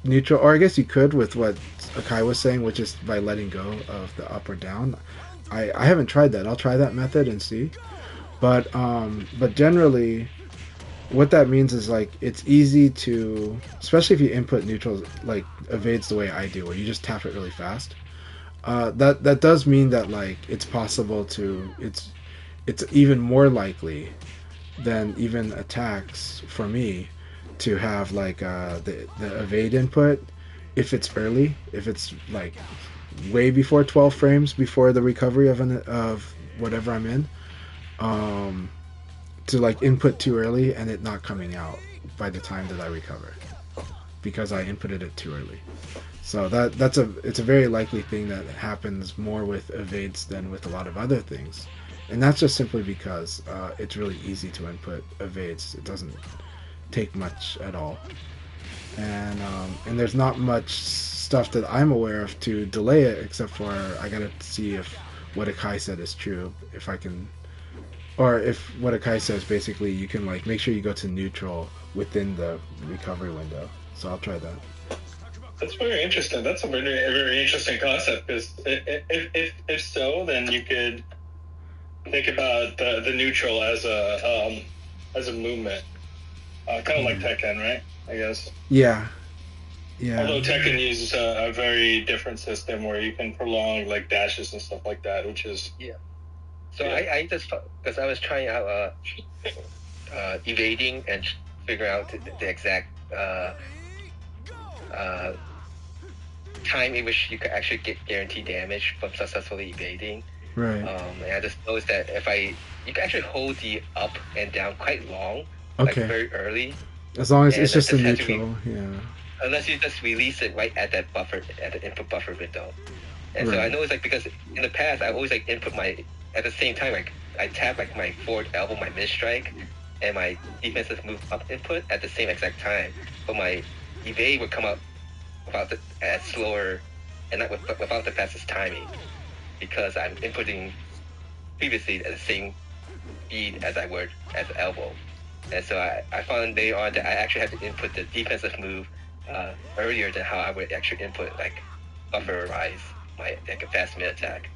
neutral, or I guess you could with what Akai was saying, which is by letting go of the up or down. I haven't tried that. I'll try that method and see. But generally, what that means is like it's easy to, especially if you input neutral, like evades the way I do, where you just tap it really fast. That does mean that like it's possible to, it's even more likely than even attacks for me to have like the evade input if it's early, if it's like way before 12 frames before the recovery of whatever I'm in, to like input too early and it not coming out by the time that I recover because I inputted it too early. So it's a very likely thing that happens more with evades than with a lot of other things, and that's just simply because it's really easy to input evades. It doesn't take much at all, and there's not much stuff that I'm aware of to delay it, except for I gotta see if what Akai said is true. If I can, or if what Akai says basically you can like make sure you go to neutral within the recovery window. So I'll try that. That's very interesting. That's a very interesting concept. Because if so, then you could think about the neutral as a movement, kind of like Tekken, right? I guess. Yeah. Although Tekken uses a very different system where you can prolong like dashes and stuff like that, which is So I just because I was trying out evading and figure out the exact time in which you could actually get guaranteed damage from successfully evading. Right. And I just noticed that you can actually hold the up and down quite long, okay, like very early. As long as it's just a neutral, Unless you just release it right at that buffer, at the input buffer window. And right. so I know it's like because in the past I always like input at the same time like I tap like my forward elbow, my mid strike, and my defensive move up input at the same exact time, but my evade would come up at slower and not without the fastest timing because I'm inputting previously at the same speed as I would at the elbow. And so I found later on that I actually had to input the defensive move earlier than how I would actually input like bufferize my like a fast mid attack.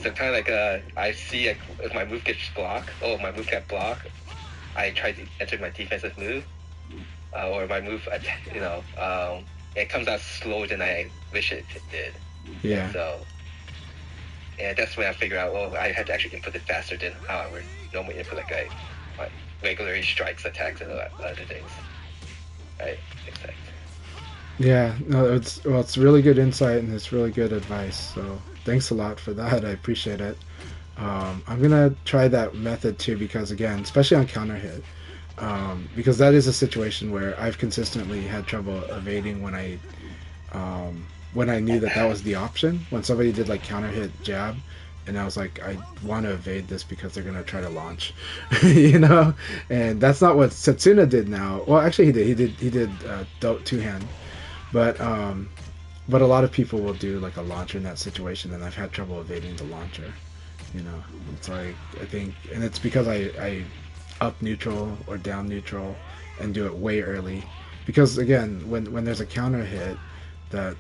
So kind of like I see like if my move gets blocked, my move got blocked, I try to enter my defensive move, or my move, it comes out slower than I wish it did. Yeah. And that's when I figure out, I had to actually input it faster than how I would normally input like regular strikes, attacks, and other things. I expect. Yeah, no, it's really good insight and it's really good advice. So thanks a lot for that. I appreciate it. I'm gonna try that method too because again, especially on counter hit, because that is a situation where I've consistently had trouble evading when I knew that was the option. When somebody did like counter hit jab, and I was like, I want to evade this because they're gonna try to launch, and that's not what Setsuna did now. Well, actually, he did two hand, but a lot of people will do like a launcher in that situation, and I've had trouble evading the launcher. It's like I think, and it's because I up neutral or down neutral and do it way early, because again, when there's a counter hit, that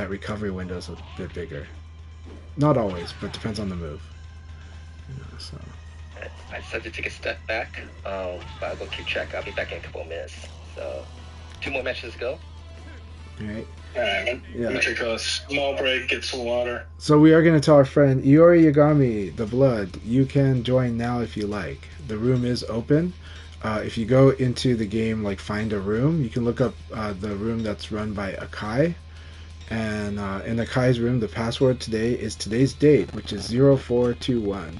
recovery window is a bit bigger. Not always, but depends on the move. So. I decided to take a step back, but I'll go keep track. I'll be back in a couple of minutes. So, 2 more matches to go. All right. Let me take a small break, get some water. So we are going to tell our friend Iori Yagami, the Blood, you can join now if you like. The room is open. If you go into the game, like find a room, you can look up the room that's run by Akai. And in Akai's room, the password today is today's date, which is 0421.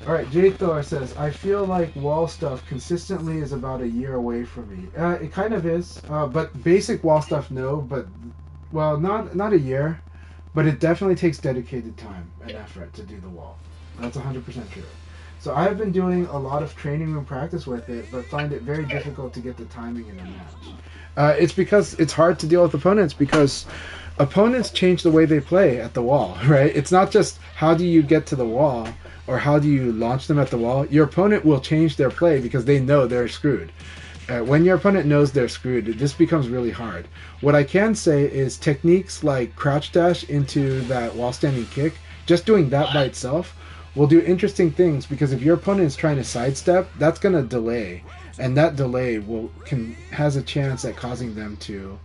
Alright, Jade Thor says, I feel like wall stuff consistently is about a year away from me. It kind of is, but basic wall stuff, no, but, well, not a year, but it definitely takes dedicated time and effort to do the wall. That's 100% true. So I have been doing a lot of training room practice with it, but find it very difficult to get the timing in a match. It's because it's hard to deal with opponents, because opponents change the way they play at the wall, right? It's not just how do you get to the wall or how do you launch them at the wall. Your opponent will change their play because they know they're screwed. When your opponent knows they're screwed, this becomes really hard. What I can say is techniques like crouch dash into that wall standing kick, just doing that by itself will do interesting things, because if your opponent is trying to sidestep, that's going to delay, and that delay has a chance at causing them to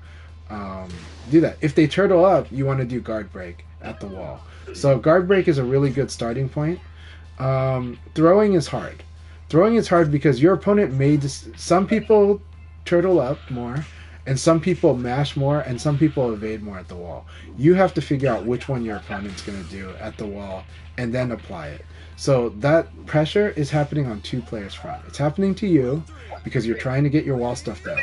do that. If they turtle up, you want to do guard break at the wall. So guard break is a really good starting point. Throwing is hard. Throwing is hard because your opponent may some people turtle up more, and some people mash more, and some people evade more at the wall. You have to figure out which one your opponent's going to do at the wall and then apply it. So that pressure is happening on two players' front. It's happening to you because you're trying to get your wall stuff down.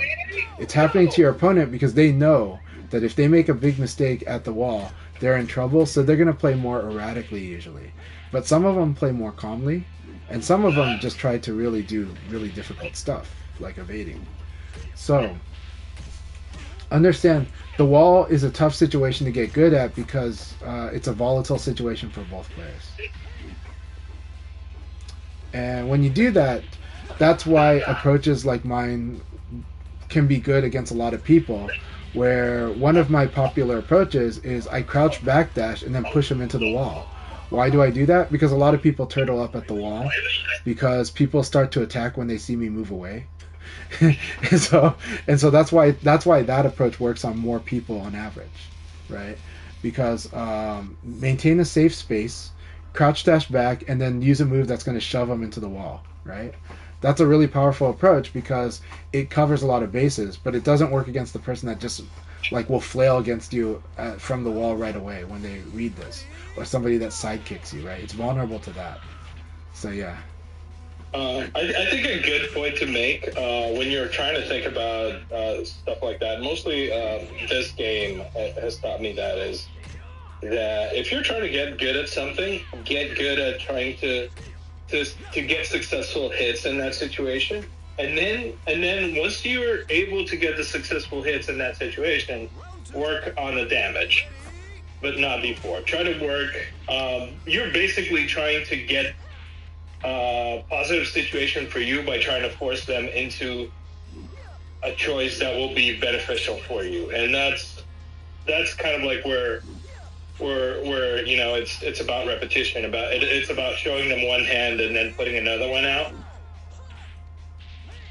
It's happening to your opponent because they know that if they make a big mistake at the wall, they're in trouble, so they're going to play more erratically usually. But some of them play more calmly, and some of them just try to really do really difficult stuff, like evading. So, understand, the wall is a tough situation to get good at because it's a volatile situation for both players. And when you do that, that's why approaches like mine can be good against a lot of people, where one of my popular approaches is I crouch backdash and then push them into the wall. Why do I do that? Because a lot of people turtle up at the wall because people start to attack when they see me move away. and so that's why that approach works on more people on average, right? Because maintain a safe space, crouch dash back, and then use a move that's going to shove them into the wall, right? That's a really powerful approach because it covers a lot of bases, but it doesn't work against the person that just like will flail against you from the wall right away when they read this, or somebody that sidekicks you, right? It's vulnerable to that. So yeah. I think a good point to make when you're trying to think about stuff like that, mostly this game has taught me that is that if you're trying to get good at something, get good at trying to get successful hits in that situation. And then once you're able to get the successful hits in that situation, work on the damage, but not before. Try to work. You're basically trying to get a positive situation for you by trying to force them into a choice that will be beneficial for you. And that's kind of like where you know it's about repetition. It's about showing them one hand and then putting another one out,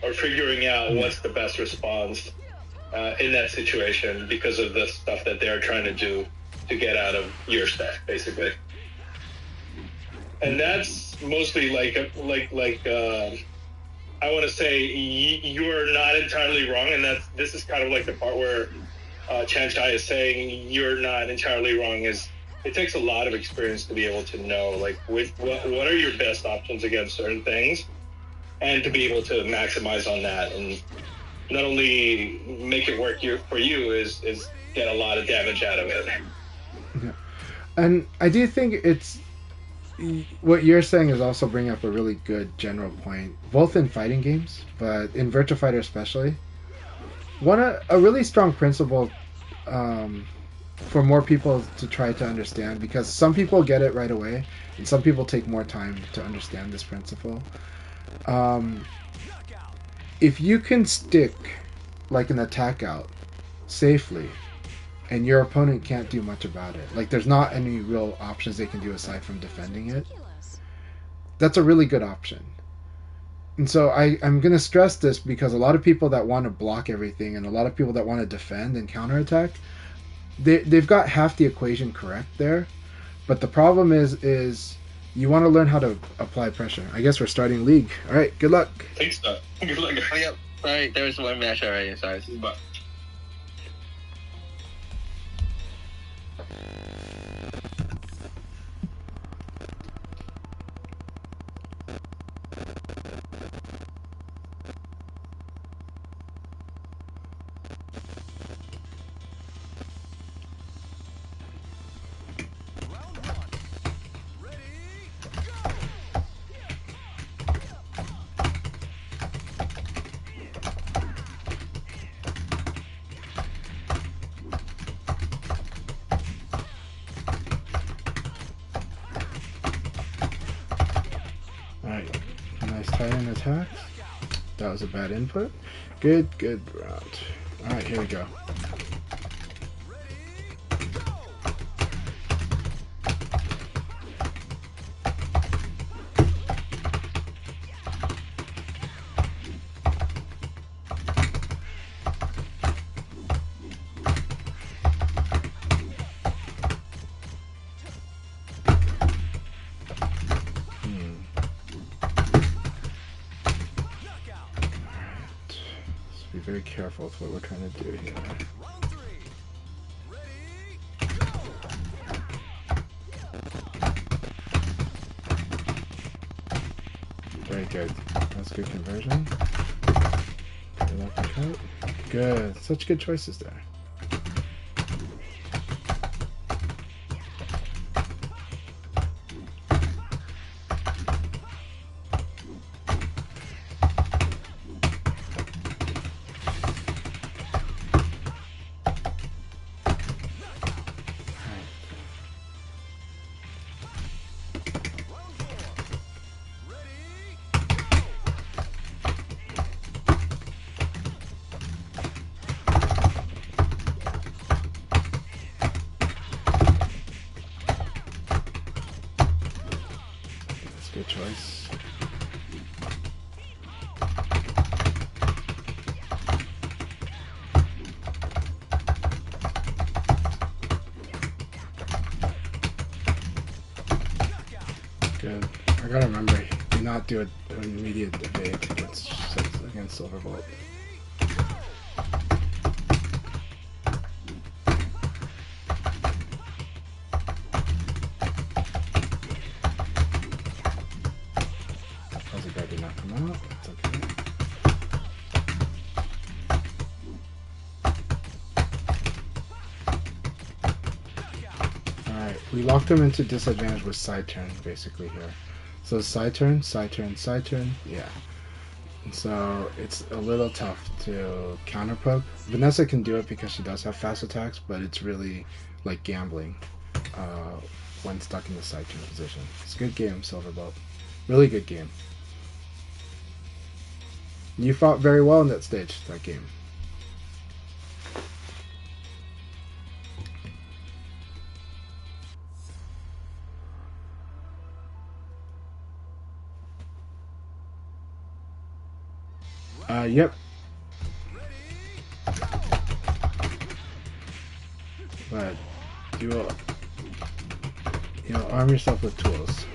or figuring out what's the best response in that situation because of the stuff that they're trying to do to get out of your stuff, basically. And that's mostly like I want to say you're not entirely wrong, and this is kind of like the part where Chanchai is saying you're not entirely wrong. Is it takes a lot of experience to be able to know like what are your best options against certain things, and to be able to maximize on that, and not only make it work for you is get a lot of damage out of it. Yeah. And I do think it's what you're saying is also bringing up a really good general point, both in fighting games, but in Virtua Fighter especially. A really strong principle for more people to try to understand, because some people get it right away, and some people take more time to understand this principle. If you can stick like an attack out safely, and your opponent can't do much about it, like there's not any real options they can do aside from defending it, that's a really good option. And so I'm going to stress this because a lot of people that want to block everything and a lot of people that want to defend and counterattack, they've got half the equation correct there. But the problem is you want to learn how to apply pressure. I guess we're starting League. All right, good luck. Thanks, so. Good luck. Oh, yep. Sorry, there was one match already. Sorry. But Round one. Ready, go! Alright, nice tight end attack. That was a bad input. Good round. Alright, here we go. very careful with what we're trying to do here. Round 3. Ready, go! Very good. That's good conversion. Good uppercut. Good. Such good choices there. Round 4. Ready, That's a good choice. Good. I gotta remember, do not do an immediate evade against Silverbolt. Fuzzy guy did not come out. That's okay. Alright, we locked him into disadvantage with side turn, basically, here. So side turn, side turn, side turn, yeah. And so it's a little tough to counter poke. Vanessa can do it because she does have fast attacks, but it's really like gambling when stuck in the side turn position. It's a good game, Silverbolt. Really good game. You fought very well in that stage, that game. Yep. But you will, arm yourself with tools.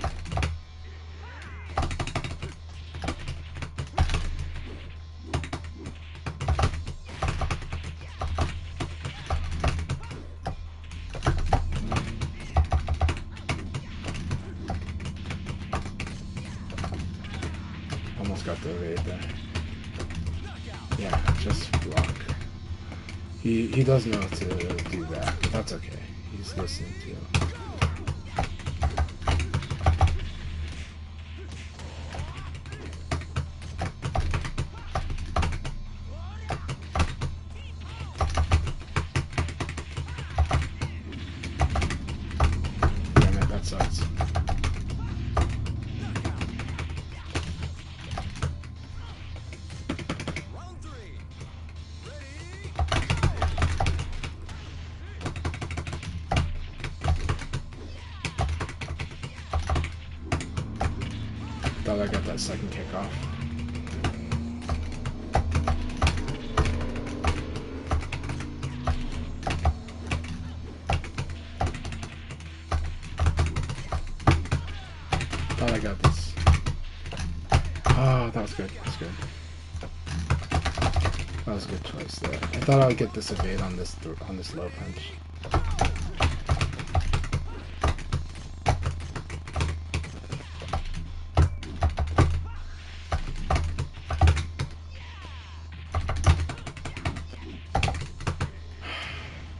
Almost got the evade there. Yeah, just block. He does know to do that, but that's okay. He's listening to you. Damn it, that sucks. round 3. Ready, Thought I got that second kick off. Thought I got this. Oh, that was good. That was good. That was a good choice there. I thought I would get this evade on this low punch.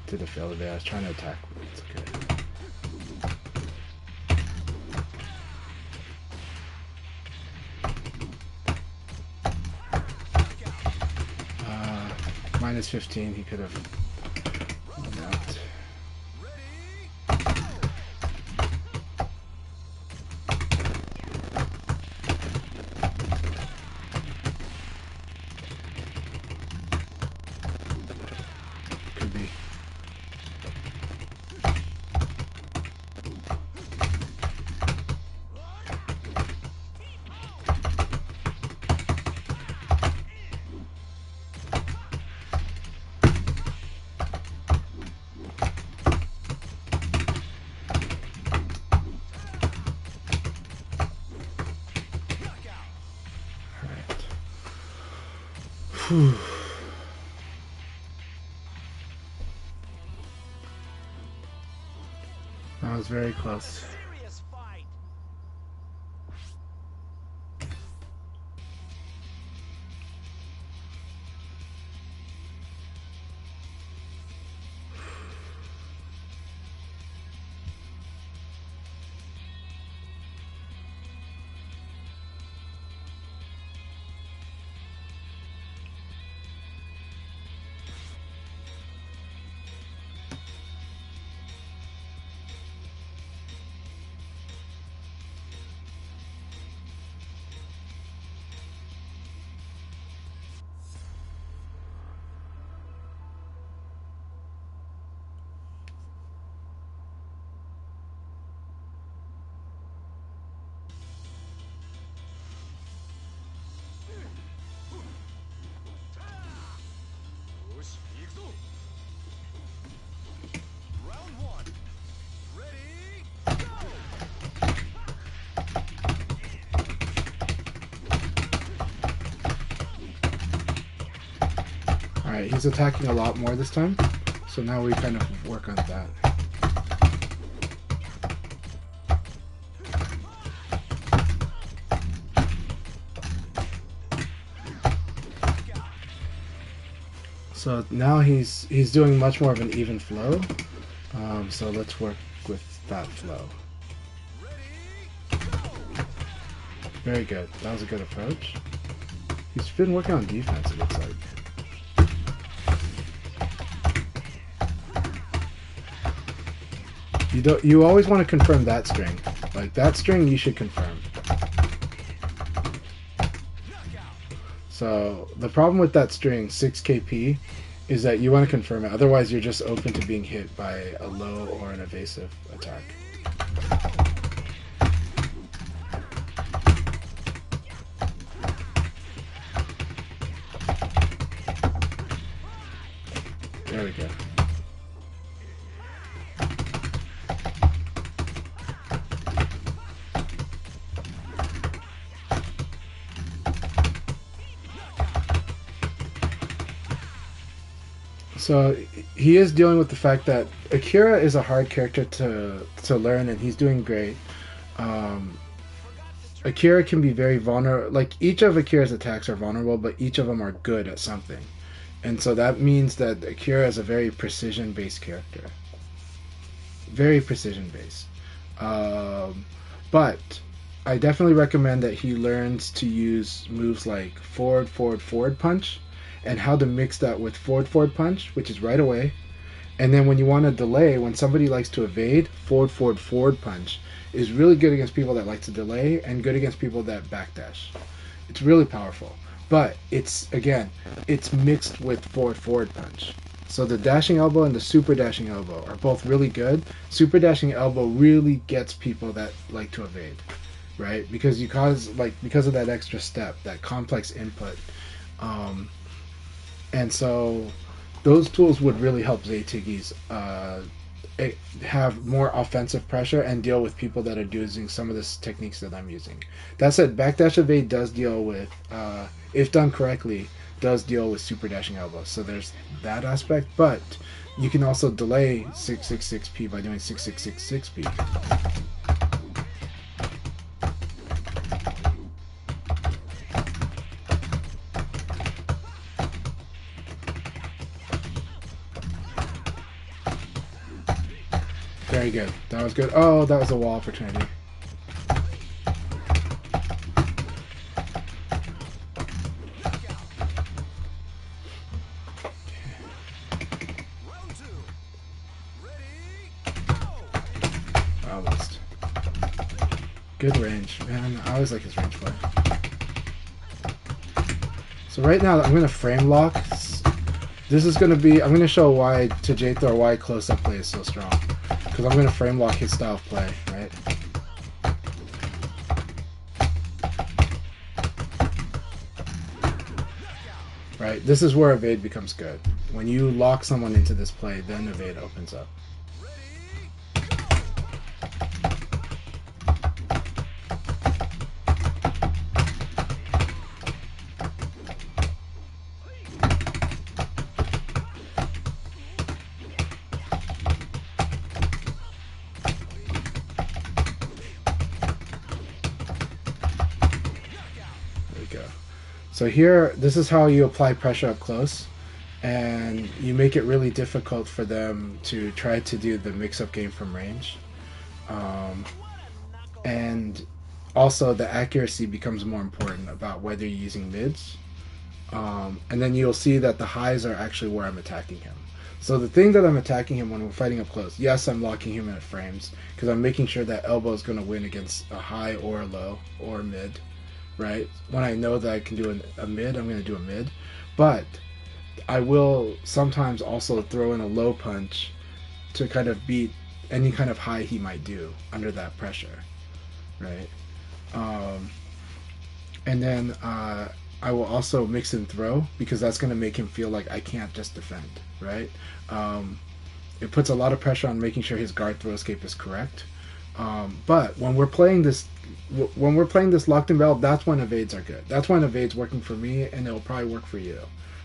Did a fail there. I was trying to attack, but it's okay. Minus 15, he could have won out. Could be. Whew. That was very close. Serious fight. Round one. Ready, go! Alright, he's attacking a lot more this time. So now we kind of work on that. So now he's doing much more of an even flow. So let's work with that flow. Ready, go! Very good. That was a good approach. He's been working on defense, it looks like. You always want to confirm that string. Like that string you should confirm. So the problem with that string, 6kp, is that you want to confirm it. Otherwise you're just open to being hit by a low or an evasive attack. There we go. So he is dealing with the fact that Akira is a hard character to learn, and he's doing great. Akira can be very vulnerable. Like each of Akira's attacks are vulnerable, but each of them are good at something, and so that means that Akira is a very precision-based character. Very precision-based. But I definitely recommend that he learns to use moves like forward, forward, forward punch, and how to mix that with forward, forward punch, which is right away. And then when you want to delay, when somebody likes to evade, forward, forward, forward punch is really good against people that like to delay and good against people that backdash. It's really powerful. But it's, again, it's mixed with forward, forward punch. So the dashing elbow and the super dashing elbow are both really good. Super dashing elbow really gets people that like to evade, right? Because because of that extra step, that complex input. And so those tools would really help Zaytigis have more offensive pressure and deal with people that are using some of the techniques that I'm using. That said, backdash evade does deal with, if done correctly, does deal with super dashing elbows. So there's that aspect, but you can also delay 666p by doing 6666p. Very good. That was good. Oh, that was a wall opportunity. Round two. Ready, go! Almost. Good range. Man, I always like his range play. So right now, I'm going to frame lock. This is going to be... I'm going to show why to J-Thor why close-up play is so strong. Because I'm going to frame lock his style of play, right? Right, this is where evade becomes good. When you lock someone into this play, then evade opens up. So here, this is how you apply pressure up close, and you make it really difficult for them to try to do the mix-up game from range. And also the accuracy becomes more important about whether you're using mids. And then you'll see that the highs are actually where I'm attacking him. So the thing that I'm attacking him when we're fighting up close, yes, I'm locking him in at frames because I'm making sure that elbow is going to win against a high or a low or mid, right? When I know that I can do a mid, I'm going to do a mid. But I will sometimes also throw in a low punch to kind of beat any kind of high he might do under that pressure, right? And then I will also mix and throw because that's going to make him feel like I can't just defend, right? It puts a lot of pressure on making sure his guard throw escape is correct. But when we're playing this locked in battle, that's when evades are good. That's when evades working for me, and it'll probably work for you,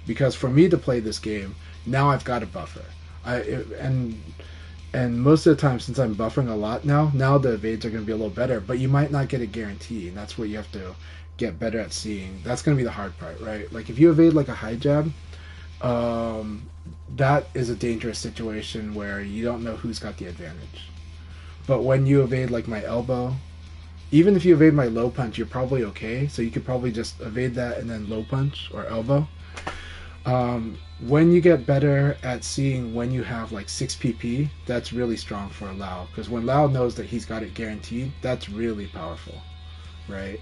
because for me to play this game, now I've got a buffer. And most of the time, since I'm buffering a lot now the evades are going to be a little better, but you might not get a guarantee, and that's what you have to get better at seeing. That's going to be the hard part, right? Like if you evade like a high jab, that is a dangerous situation where you don't know who's got the advantage. But when you evade like my elbow, even if you evade my low punch, you're probably okay. So you could probably just evade that and then low punch or elbow. When you get better at seeing when you have like 6 PP, that's really strong for Lau, because when Lau knows that he's got it guaranteed, that's really powerful, right?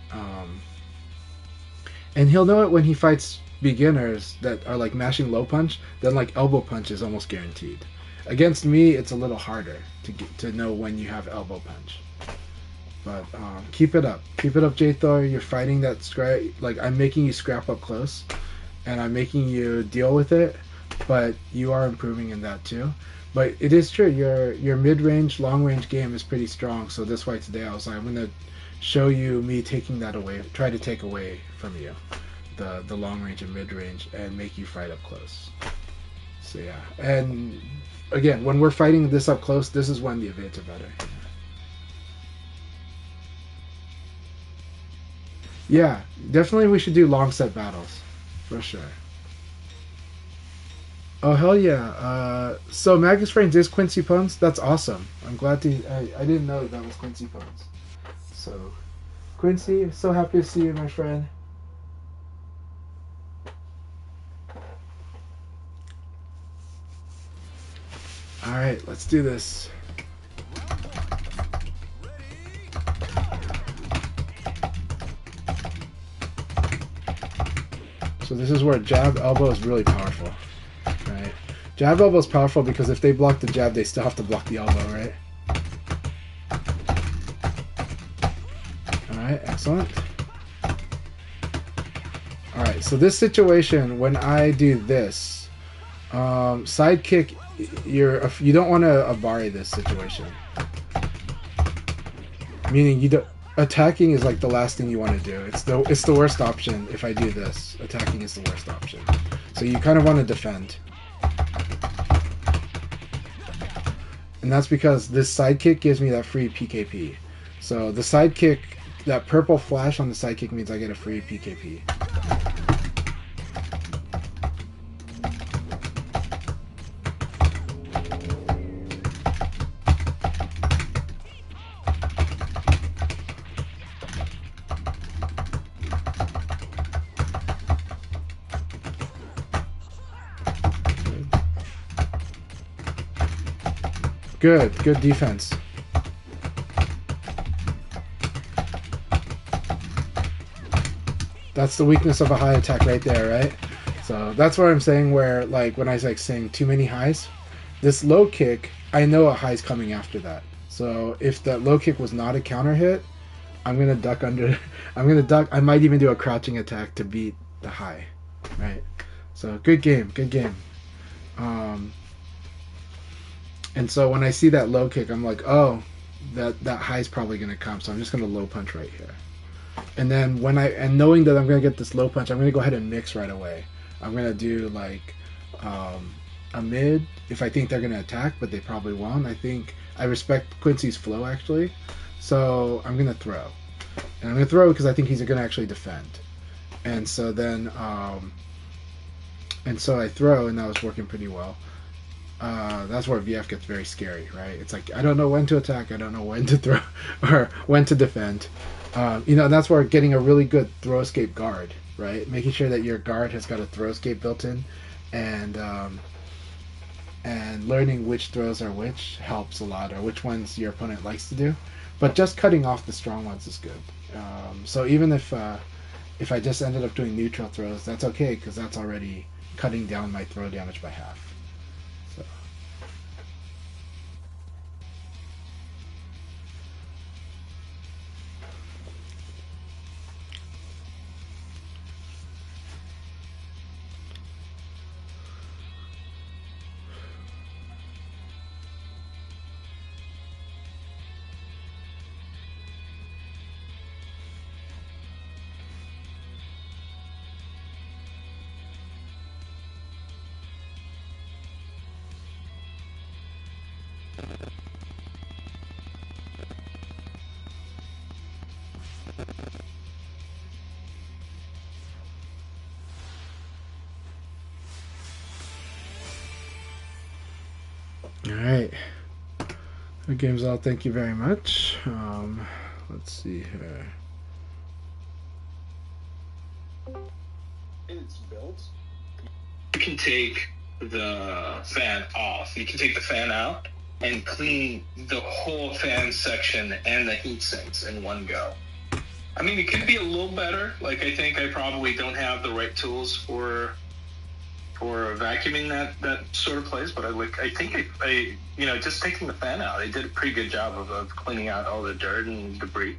And he'll know it when he fights beginners that are like mashing low punch, then like elbow punch is almost guaranteed. Against me, it's a little harder to know when you have elbow punch. But keep it up, J Thor. You're fighting that scrap. Like I'm making you scrap up close, and I'm making you deal with it, but you are improving in that too. But it is true, your mid-range, long-range game is pretty strong, so that's why today I was like, I'm going to show you me taking that away, try to take away from you, the long-range and mid-range, and make you fight up close. So yeah, and again, when we're fighting this up close, this is when the evades are better. Yeah, definitely we should do long set battles. For sure. Oh, hell yeah. So Magus Frames is Quincy Pons? That's awesome. I'm glad to... I didn't know that was Quincy Pons. So, Quincy, so happy to see you, my friend. Alright, let's do this. So this is where jab elbow is really powerful, right? Jab elbow is powerful because if they block the jab, they still have to block the elbow, right? Alright, excellent. Alright, so this situation, when I do this, side kick, you don't want to abari this situation. Meaning you don't... Attacking is like the last thing you want to do. It's the worst option if I do this. Attacking is the worst option. So you kind of want to defend. And that's because this side kick gives me that free PKP. So the side kick, that purple flash on the side kick means I get a free PKP. Good defense. That's the weakness of a high attack right there, right? So that's what I'm saying, where like when I was like saying too many highs, this low kick, I know a high's coming after that. So if that low kick was not a counter hit, I'm gonna duck under. I'm gonna duck. I might even do a crouching attack to beat the high, right? So good game. And so when I see that low kick, I'm like, oh, that high's probably going to come, so I'm just going to low punch right here. And then knowing that I'm going to get this low punch, I'm going to go ahead and mix right away. I'm going to do like a mid if I think they're going to attack, but they probably won't. I respect Quincy's flow actually, so I'm going to throw. And I'm going to throw because I think he's going to actually defend. and so then and so I throw, and that was working pretty well. That's where VF gets very scary, right? It's like I don't know when to attack, I don't know when to throw, or when to defend. That's where getting a really good throw escape guard, right? Making sure that your guard has got a throw escape built in, and learning which throws are which helps a lot, or which ones your opponent likes to do. But just cutting off the strong ones is good. So even if I just ended up doing neutral throws, that's okay because that's already cutting down my throw damage by half. So. All right. The game's all. Thank you very much. Let's see here. It's built. You can take the fan off. You can take the fan out and clean the whole fan section and the heat sinks in one go. I mean, it could be a little better. Like, I think I probably don't have the right tools for vacuuming that sort of place, but I think just taking the fan out, I did a pretty good job of cleaning out all the dirt and debris,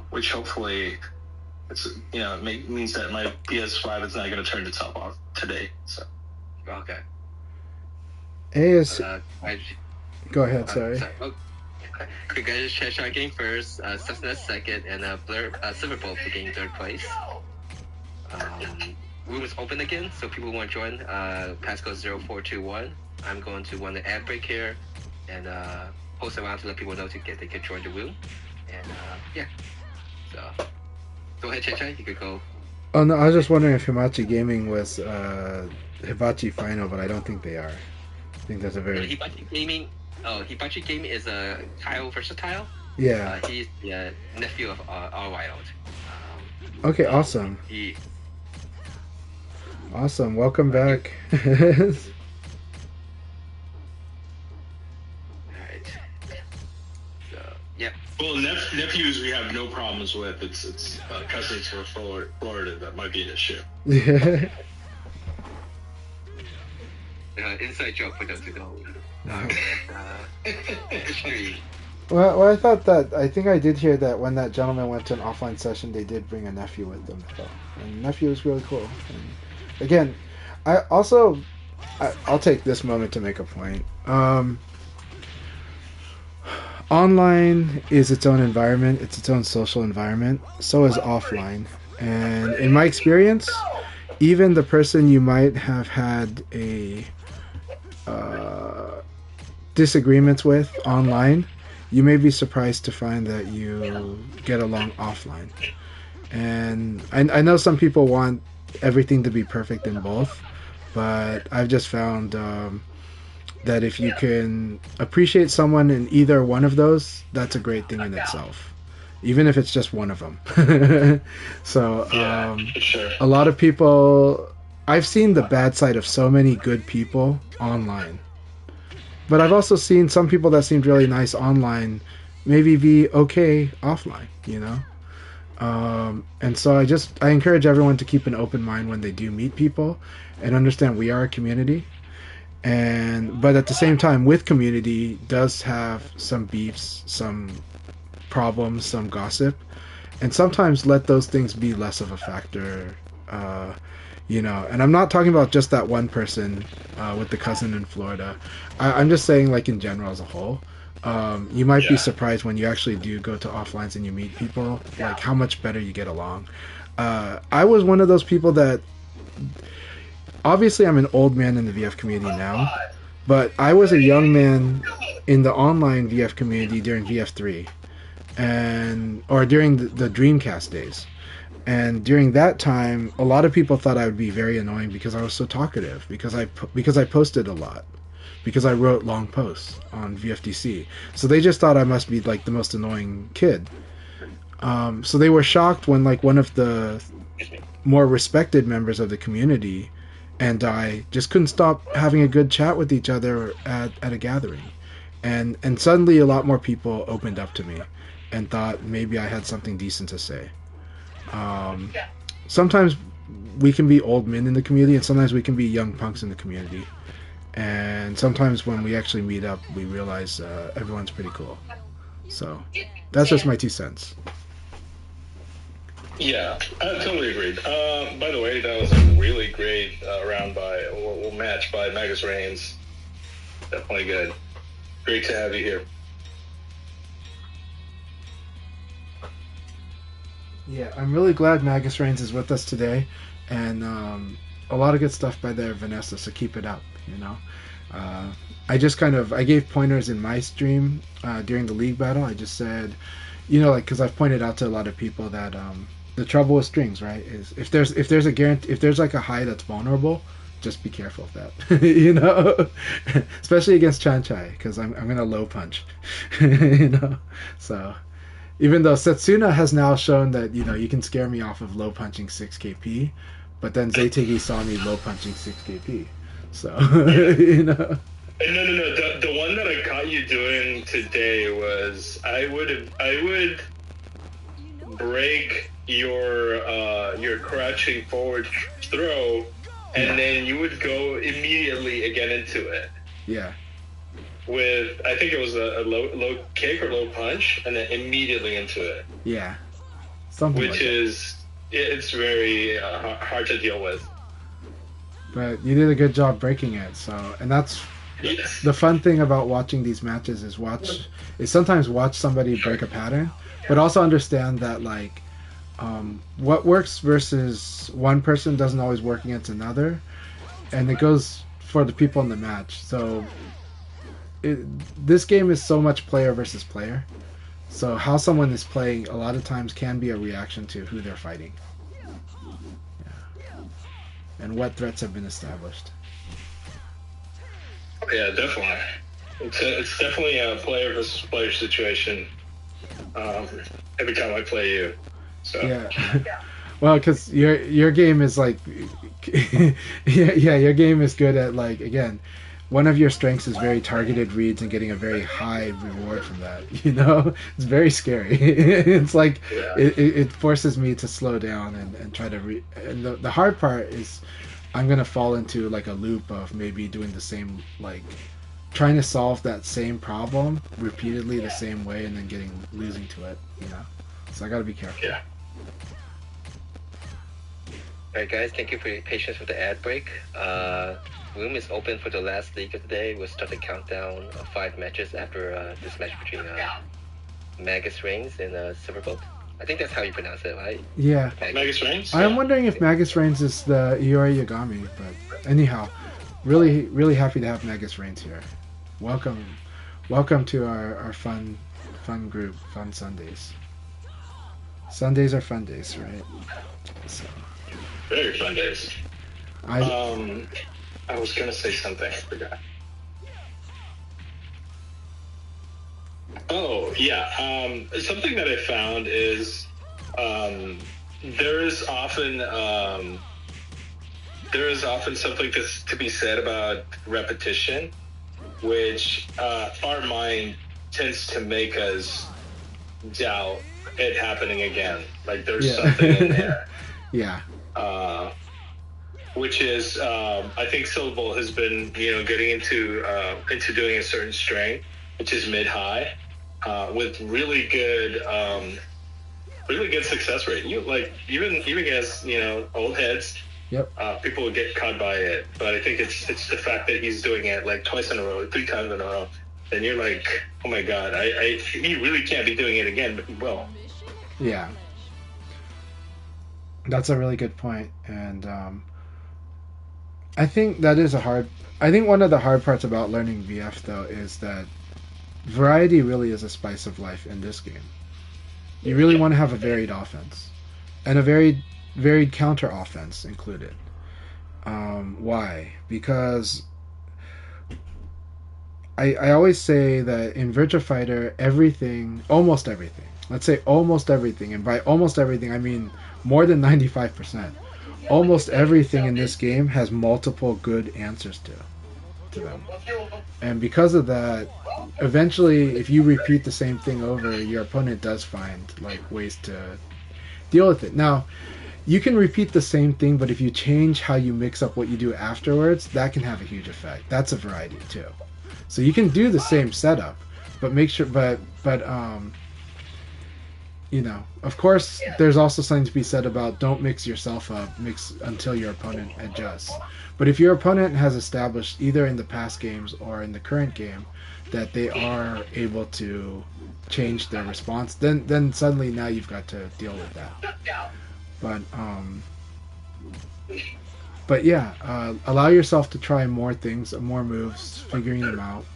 which hopefully means that my PS5 is not going to turn itself off today. So Okay. Go ahead. Sorry. Oh, okay. Congratulations, Cheshire getting first, Cessna second, and Silverbolt for getting third place. Room is open again, so people want to join. Passcode 0421. I'm going to run the ad break here and post around to let people know they can join the room. And yeah, so go ahead, Cheshire. You could go. Oh no, I was just wondering if Hibachi Gaming was Hibachi Final, but I don't think they are. I think that's a very Hibachi Gaming. Oh, Hibachi Gaming is a Kyle Versatile. Yeah. He's the nephew of R Wild. Okay, awesome. Awesome. Welcome back. Alright. So, yeah. Well, nephews we have no problems with. It's cousins from Florida that might be an issue. Yeah. Inside joke for those who don't. History. Well, I think I did hear that when that gentleman went to an offline session, they did bring a nephew with them. So, and nephew was really cool. And again, I'll take this moment to make a point. Online is its own environment. It's its own social environment. So is offline. And in my experience, even the person you might have had a disagreements with online, you may be surprised to find that you get along offline. And I know some people want everything to be perfect in both, but I've just found that if you can appreciate someone in either one of those, that's a great thing in itself, even if it's just one of them. So sure. A lot of people, I've seen the bad side of so many good people online, but I've also seen some people that seemed really nice online maybe be okay offline, and so I encourage everyone to keep an open mind when they do meet people and understand we are a community, but at the same time, with community does have some beefs, some problems, some gossip, and sometimes let those things be less of a factor. And I'm not talking about just that one person with the cousin in Florida. I'm just saying, like, in general as a whole. You might be surprised when you actually do go to offlines and you meet people, like how much better you get along. I was one of those people that, obviously I'm an old man in the VF community now, but I was a young man in the online VF community during VF3 or during the Dreamcast days. And during that time, a lot of people thought I would be very annoying because I was so talkative, because I posted a lot, because I wrote long posts on VFDC. So they just thought I must be like the most annoying kid. So they were shocked when like one of the more respected members of the community and I just couldn't stop having a good chat with each other at a gathering. And suddenly a lot more people opened up to me and thought maybe I had something decent to say. Sometimes we can be old men in the community, and sometimes we can be young punks in the community. And sometimes when we actually meet up, we realize everyone's pretty cool. So that's just my 2 cents. Yeah, I totally agreed. By the way, that was a really great match by Magus Reigns. Definitely good. Great to have you here. Yeah, I'm really glad Magus Reigns is with us today, and a lot of good stuff by there, Vanessa. So keep it up. I gave pointers in my stream during the league battle. I just said, because I've pointed out to a lot of people that the trouble with strings, right, is if there's like a high that's vulnerable, just be careful of that, especially against Chanchai, because I'm gonna low punch, So even though Setsuna has now shown that you can scare me off of low punching 6 KP, but then Zaytigi saw me low punching 6 KP, so No. The one that I caught you doing today was I would break your crouching forward throw, and then you would go immediately again into it. Yeah. With, I think it was a low kick or low punch, and then immediately into it. Yeah. It's very hard to deal with. But you did a good job breaking it. So, and that's the fun thing about watching these matches is sometimes watch somebody break a pattern, but also understand that like what works versus one person doesn't always work against another, and it goes for the people in the match. So this game is so much player versus player. So how someone is playing a lot of times can be a reaction to who they're fighting. Yeah. And what threats have been established. Yeah, definitely. It's definitely a player versus player situation every time I play you. So. Yeah. Well, because your game is like, your game is good at like, again, one of your strengths is very targeted reads and getting a very high reward from that. It's very scary. It's like it forces me to slow down and try to and the hard part is I'm gonna fall into like a loop of maybe doing the same, like trying to solve that same problem repeatedly the same way and then losing to it. So I gotta be careful. Yeah. Alright guys, thank you for your patience with the ad break. Room is open for the last league of the day. We'll start the countdown of 5 matches after this match between Magus Reigns and Silverbolt. I think that's how you pronounce it, right? Yeah. Magus Reigns? I'm wondering if Magus Reigns is the Iori Yagami, but anyhow, really, really happy to have Magus Reigns here. Welcome to our fun group, Fun Sundays. Sundays are fun days, right? So. Very fun days. I was gonna say something, I forgot. Oh yeah, something that I found is there is often something to be said about repetition, which our mind tends to make us doubt it happening again. Like there's something in there. Yeah. Which is, I think Silverbolt has been, getting into doing a certain string, which is mid-high, with really good success rate. Even against old heads, yep. People would get caught by it. But I think it's the fact that he's doing it like twice in a row, 3 times in a row. Then you're like, oh my god, he really can't be doing it again, but he will. Yeah. That's a really good point, and I think one of the hard parts about learning VF though is that variety really is a spice of life in this game. You really want to have a varied offense, and a very varied counter offense included. Why? Because I always say that in Virtua Fighter, everything, almost everything, let's say almost everything, and by almost everything I mean more than 95%, almost everything in this game has multiple good answers to them. And because of that, eventually, if you repeat the same thing over, your opponent does find like ways to deal with it. Now, you can repeat the same thing, but if you change how you mix up what you do afterwards, that can have a huge effect. That's a variety too. So you can do the same setup, but make sure, you know, of course, there's also something to be said about don't mix yourself up, mix until your opponent adjusts. But if your opponent has established either in the past games or in the current game that they are able to change their response, then suddenly now you've got to deal with that. But yeah, allow yourself to try more things, more moves, figuring them out.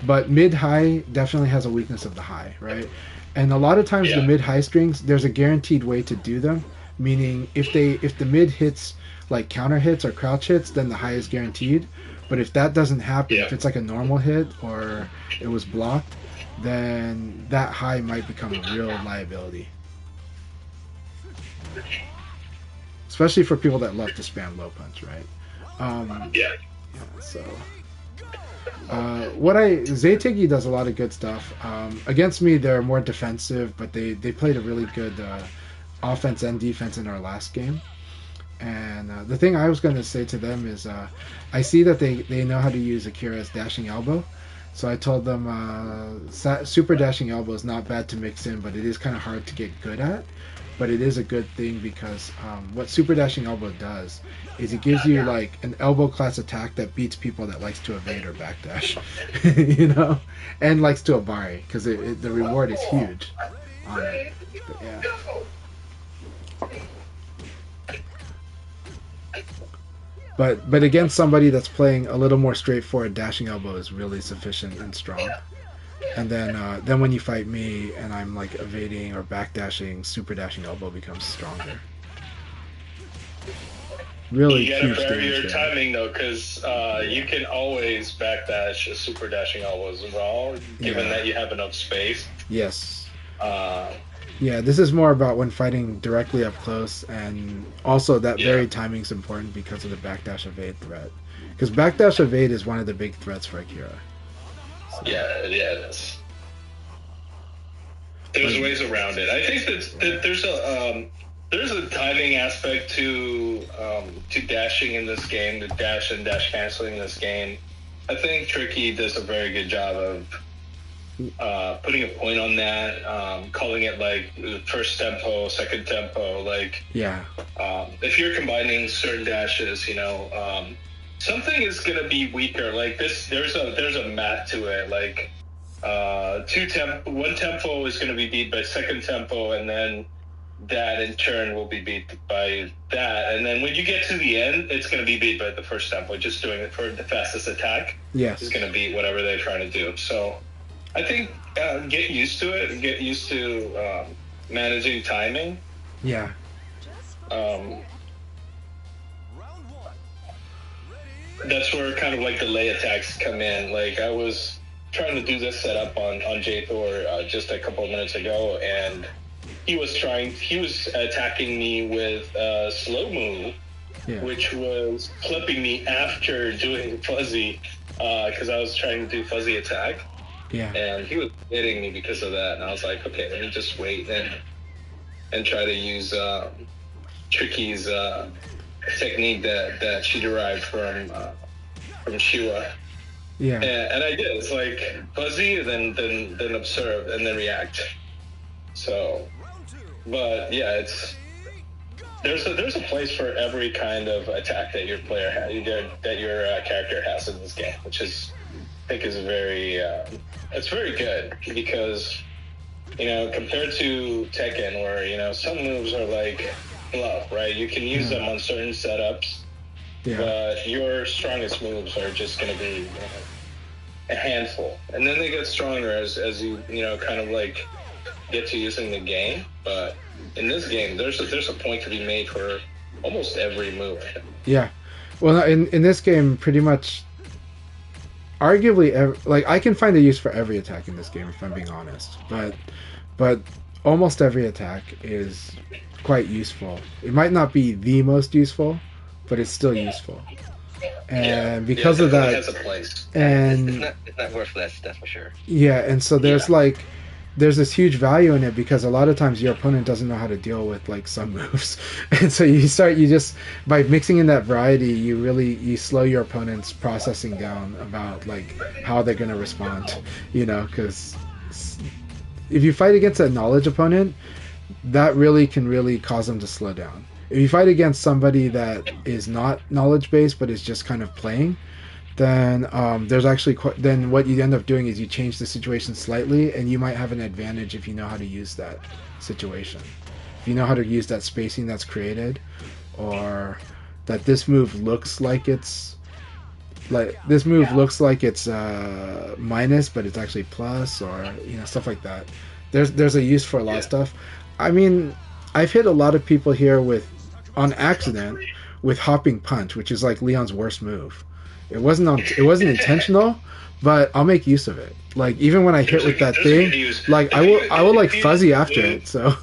But mid-high definitely has a weakness of the high, right? And a lot of times the mid-high strings, there's a guaranteed way to do them. Meaning, if the mid hits like counter hits or crouch hits, then the high is guaranteed. But if that doesn't happen, if it's like a normal hit or it was blocked, then that high might become a real liability. Especially for people that love to spam low punch, right? So, Zaytigi does a lot of good stuff. Against me, they're more defensive, but they played a really good offense and defense in our last game. And the thing I was going to say to them is, I see that they know how to use Akira's dashing elbow. So I told them super dashing elbow is not bad to mix in, but it is kind of hard to get good at. But it is a good thing because what super dashing elbow does is it gives you like an elbow class attack that beats people that likes to evade or backdash, you know, and likes to abari because the reward is huge on it. But, yeah. But against somebody that's playing a little more straightforward, dashing elbow is really sufficient and strong. And then when you fight me and I'm like evading or backdashing, super dashing elbow becomes stronger. Really you gotta huge vary damage your there. timing though, because you can always backdash a super dashing elbow as well, given that you have enough space. Yes. Uh, Yeah, this is more about when fighting directly up close, and also that very timing is important because of the backdash evade threat. Because backdash evade is one of the big threats for Akira. So. Yeah, it is. There's ways around it. I think that there's a timing aspect to dashing in this game, the dash and dash canceling in this game. I think Tricky does a very good job of putting a point on that, calling it like first tempo, second tempo. Like, if you're combining certain dashes, you know, something is gonna be weaker. Like this, there's a math to it. Like, one tempo is gonna be beat by second tempo, and then that in turn will be beat by that. And then when you get to the end, it's gonna be beat by the first tempo. Just doing it for the fastest attack is gonna beat whatever they're trying to do. So. I think get used to it and get used to managing timing. Yeah. That's where kind of like delay attacks come in. Like I was trying to do this setup on J-Thor just a couple of minutes ago, and he was attacking me with a slow move, which was clipping me after doing fuzzy, because I was trying to do fuzzy attack. Yeah. And he was hitting me because of that, and I was like, okay, let me just wait and try to use Tricky's technique that she derived from Shiwa. Yeah. And I did. It's like fuzzy, then observe, and then react. So, but yeah, there's a place for every kind of attack that your player has, that your character has in this game, which is. I think is it's very good because, you know, compared to Tekken where, you know, some moves are like bluff, right? You can use them on certain setups, but your strongest moves are just going to be, you know, a handful. And then they get stronger as you know, kind of like get to use in the game, but in this game, there's a point to be made for almost every move. Yeah. Well, in this game, pretty much, arguably, like I can find a use for every attack in this game, if I'm being honest. But almost every attack is quite useful. It might not be the most useful, but it's still useful. And because of that, it has a place. and it's not worthless, that's for sure. yeah, and so there's this huge value in it because a lot of times your opponent doesn't know how to deal with like some moves, and so you just by mixing in that variety, you slow your opponent's processing down about like how they're going to respond, because if you fight against a knowledge opponent, that really can really cause them to slow down. If you fight against somebody that is not knowledge based but is just kind of playing, then there's actually then what you end up doing is you change the situation slightly, and you might have an advantage if you know how to use that situation. If you know how to use that spacing that's created, or that this move looks like it's minus, but it's actually plus, or stuff like that. There's a use for a lot of stuff. I mean, I've hit a lot of people here on accident with hopping punch, which is like Leon's worst move. It wasn't intentional, but I'll make use of it. Like even when I hit with that thing, like I will like fuzzy after it. So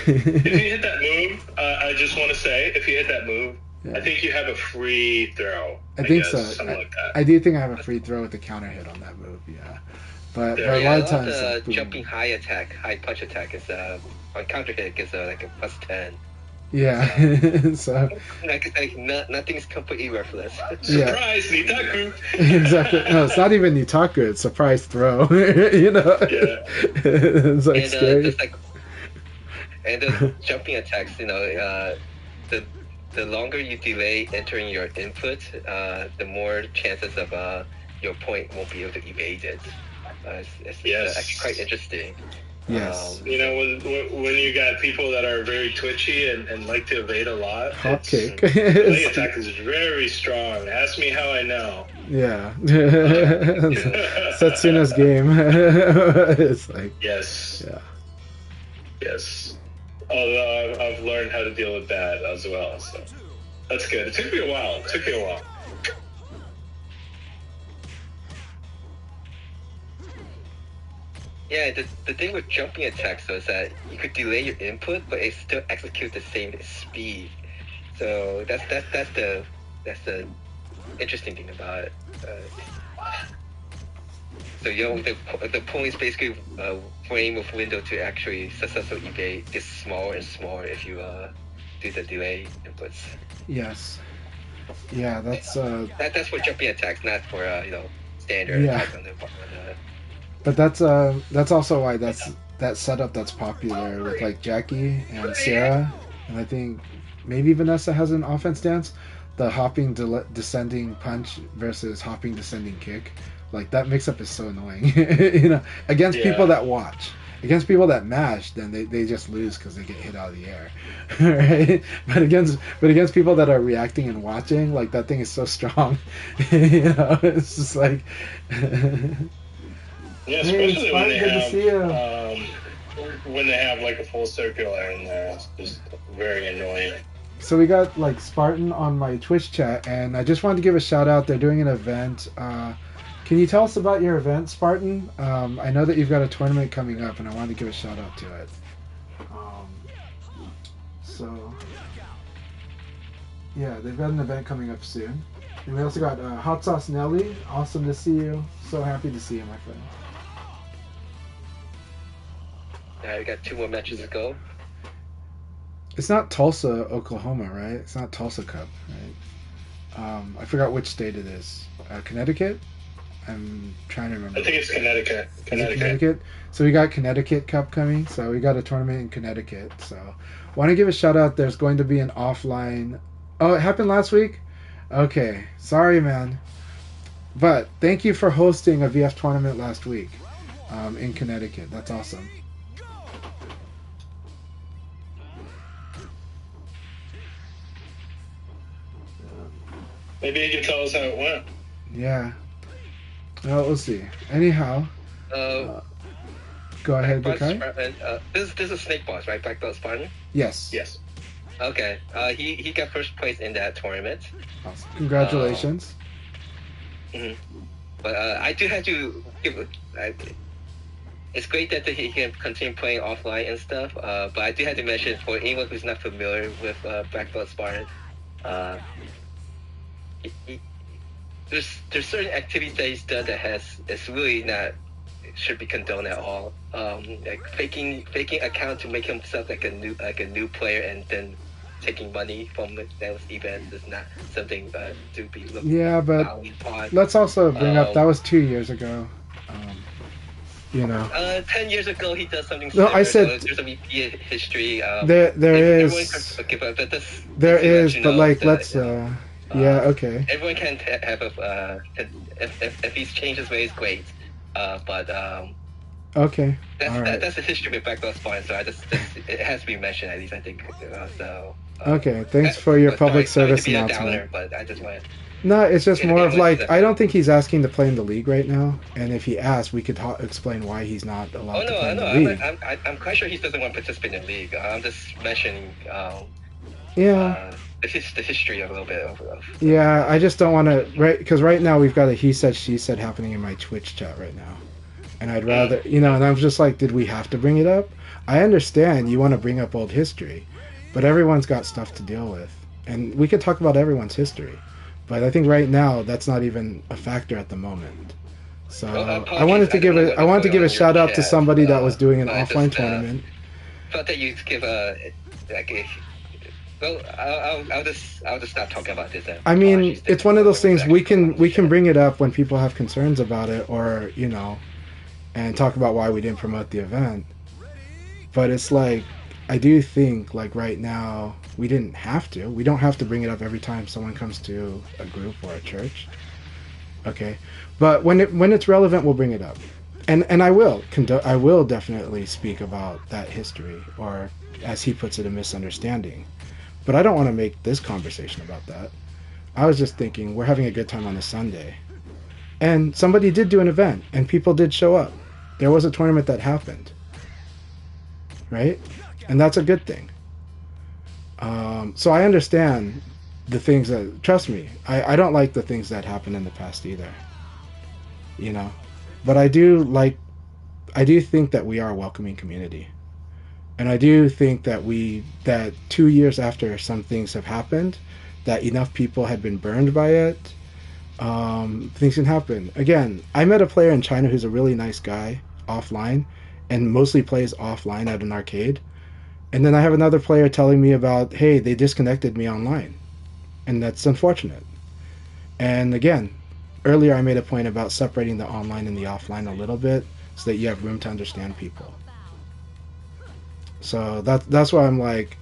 if you hit that move, I just want to say, if you hit that move, I think you have a free throw. I think so. Something like that. I do think I have a free throw with the counter hit on that move. Yeah, but a lot of times the jumping high punch attack is on counter hit gives like a +10. Yeah, so like nothing's completely worthless. Surprise, Nitaku. Exactly. No, it's not even Nitaku. It's surprise throw. Yeah. It's like scary. And the jumping attacks, the longer you delay entering your input, the more chances of your point won't be able to evade it. It's actually quite interesting. Yes. When you got people that are very twitchy and like to evade a lot, Hotcake. Delay attack is very strong. Ask me how I know. Yeah. Setsuna's game. It's like yes. Yeah. Yes. Although I've learned how to deal with that as well, so that's good. It took me a while. Yeah, the thing with jumping attacks though is that you could delay your input, but it still executes the same speed. So that's the interesting thing about it. So the points basically frame of window to actually successfully evade is smaller and smaller if you do the delay inputs. Yes. Yeah, that's that's for jumping attacks, not for standard attacks on the But that's also why that setup that's popular with like Jackie and Sarah, and I think maybe Vanessa has an offense stance, the hopping descending punch versus hopping descending kick. Like that mix-up is so annoying. Against people that watch. Against people that mash, then they just lose because they get hit out of the air, right? But against people that are reacting and watching, like that thing is so strong. It's just like. Yeah, especially when they have like a full circular in there, it's just very annoying. So we got like Spartan on my Twitch chat, and I just wanted to give a shout out. They're doing an event. Can you tell us about your event, Spartan? I know that you've got a tournament coming up, and I wanted to give a shout out to it. So yeah, they've got an event coming up soon. And we also got Hot Sauce Nelly. Awesome to see you. So happy to see you, my friend. Yeah, we got 2 more matches to go. It's not Tulsa, Oklahoma, right? It's not Tulsa Cup, right? I forgot which state it is. Connecticut? I'm trying to remember. I think it's Connecticut. Connecticut. So we got Connecticut Cup coming. So we got a tournament in Connecticut. So want to give a shout out. There's going to be an offline. Oh, it happened last week? Okay. Sorry, man. But thank you for hosting a VF tournament last week in Connecticut. That's awesome. Maybe you can tell us how it went. Yeah. Well, we'll see. Anyhow. Go ahead, Black Belt Akai. Spartan, this is Snake Boss, right? Black Belt Spartan. Yes. Yes. Okay. He got first place in that tournament. Awesome. Congratulations. Mhm. But I do have to give. It's great that he can continue playing offline and stuff. But I do have to mention for anyone who's not familiar with Black Belt Spartan, there's certain activities that he's done that it's really not should be condoned at all. Like faking account to make himself like a new player and then taking money from those events is not something to be looked Yeah, but upon. let's also bring up that was 2 years ago. You know. 10 years ago he does something No, similar. I said so there's a VP history. there is. Okay, but that's, There is, you but know, like that, let's. Yeah. Okay. Everyone can have a if he's changed his ways, great. But Okay. All right. that's the history of Black Belt Spartan. So it has to be mentioned at least. I think so. Okay. Thanks for your public sorry service to be a announcement. downer, but I just want. No, it's just Yeah, more of yeah, like what's I don't think he's asking to play in the league right now, and if he asked, we could explain why he's not allowed Oh to play in the no, league. I'm quite sure he doesn't want to participate in the league. I'm just mentioning. Yeah. The history of a little bit of. Yeah, I just don't want to, right? Because right now we've got a he said she said happening in my Twitch chat right now, and I'd rather, and I'm just like, did we have to bring it up? I understand you want to bring up old history, but everyone's got stuff to deal with, and we could talk about everyone's history, but I think right now that's not even a factor at the moment. So I wanted to give a shout out to somebody that was doing an offline tournament. Thought that you'd give well, I'll just stop talking about this. I mean, it's one of those things we can bring it up when people have concerns about it, or and talk about why we didn't promote the event. But it's like, I do think like right now we didn't have to. We don't have to bring it up every time someone comes to a group or a church. Okay, but when it's relevant, we'll bring it up, and I will definitely speak about that history, or as he puts it, a misunderstanding. But I don't want to make this conversation about that. I was just thinking we're having a good time on a Sunday. And somebody did do an event, and people did show up. There was a tournament that happened. Right? And that's a good thing. So I understand the things that, trust me, I don't like the things that happened in the past either. But I do think that we are a welcoming community. And I do think that that 2 years after some things have happened, that enough people had been burned by it, things can happen. Again, I met a player in China who's a really nice guy offline, and mostly plays offline at an arcade. And then I have another player telling me about, hey, they disconnected me online. And that's unfortunate. And again, earlier I made a point about separating the online and the offline a little bit so that you have room to understand people. So that's why I'm like,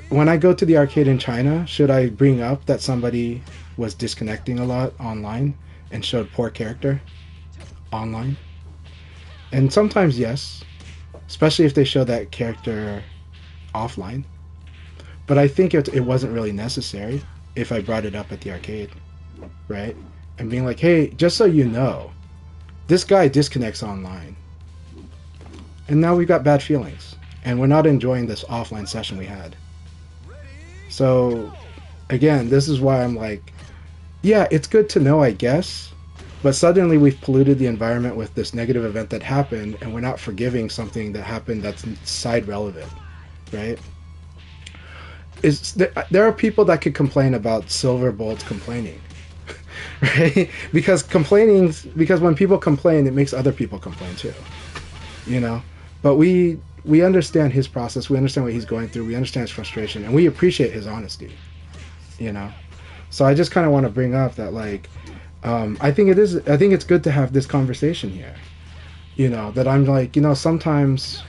when I go to the arcade in China, should I bring up that somebody was disconnecting a lot online and showed poor character online? And sometimes yes, especially if they show that character offline. But I think it wasn't really necessary if I brought it up at the arcade, right? And being like, hey, just so you know, this guy disconnects online. And now we've got bad feelings, and we're not enjoying this offline session we had. So, again, this is why I'm like, yeah, it's good to know, I guess, but suddenly we've polluted the environment with this negative event that happened, and we're not forgiving something that happened that's side relevant, right? There are people that could complain about Silver Bolt complaining, right? Because when people complain, it makes other people complain too, But we understand his process. We understand what he's going through. We understand his frustration, and we appreciate his honesty. So I just kind of want to bring up that, like, I think it's good to have this conversation here. That I'm like, sometimes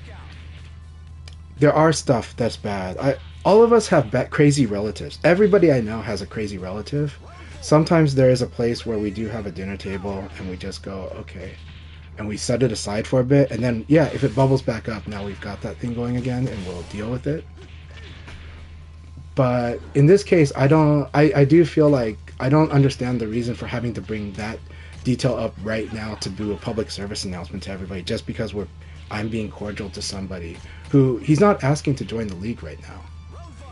there are stuff that's bad. All of us have crazy relatives. Everybody I know has a crazy relative. Sometimes there is a place where we do have a dinner table, and we just go, okay. And we set it aside for a bit, and then, yeah, if it bubbles back up, now we've got that thing going again, and we'll deal with it. But in this case, I do feel like I don't understand the reason for having to bring that detail up right now to do a public service announcement to everybody just because I'm being cordial to somebody who he's not asking to join the league right now.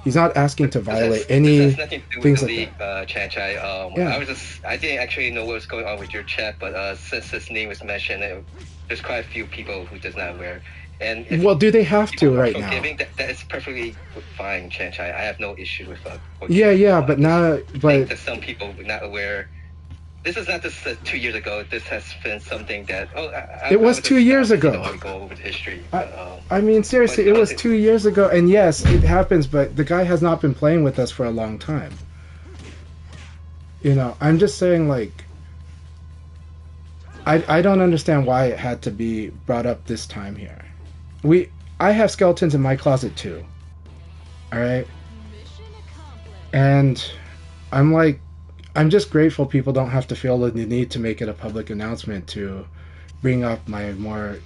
He's not asking to violate any This has nothing to do with things the like league, that. Chai. Yeah. I didn't actually know what was going on with your chat, but since his name was mentioned, there's quite a few people who does not wear. And if Well, do they have to people are right now? forgiving, that is perfectly fine, Chai. I have no issue with Yeah, but now, but that some people were not aware. This is not just 2 years ago. This has been something that it was 2 years ago. I don't want to go over the history. I mean, seriously, it was 2 years ago, and yes, it happens. But the guy has not been playing with us for a long time. You know, I'm just saying, like, I don't understand why it had to be brought up this time here. I have skeletons in my closet too. All right, and I'm just grateful people don't have to feel the need to make it a public announcement to bring up my more,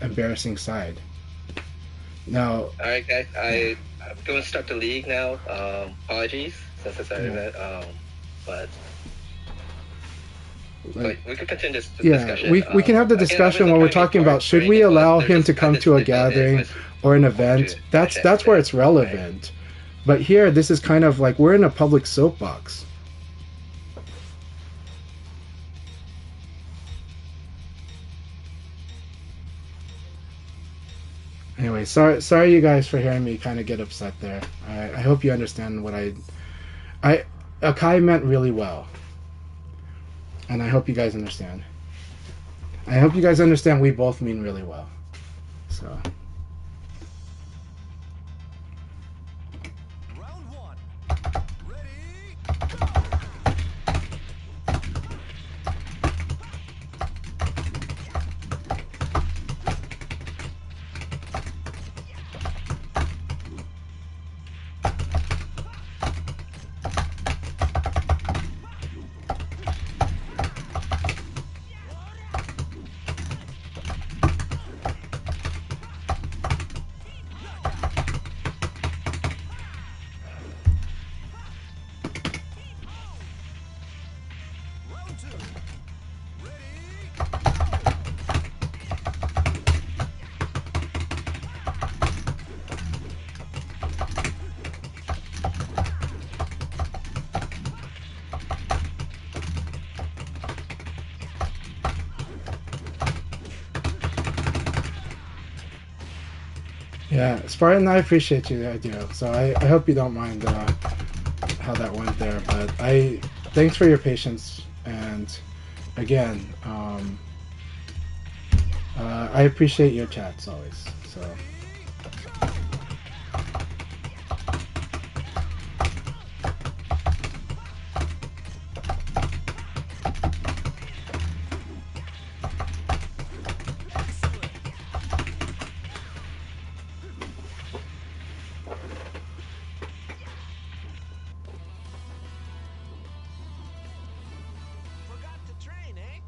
embarrassing side. Now, all right, guys, I'm going to start the league now. Apologies since I started that, but we could continue this discussion. We can have the discussion when we're talking about should we allow him to come to a gathering or an event. That's where it's relevant. But here, this is kind of like we're in a public soapbox. Anyway, sorry you guys for hearing me kind of get upset there. I hope you understand what Akai meant really well. And I hope you guys understand. I hope you guys understand we both mean really well. So. Round one. Ready, go! Round two. Ready, go! Yeah, Spartan, I appreciate you, idea. So I hope you don't mind how that went there. But thanks for your patience, and again, I appreciate your chats always. So. Forgot to train, eh?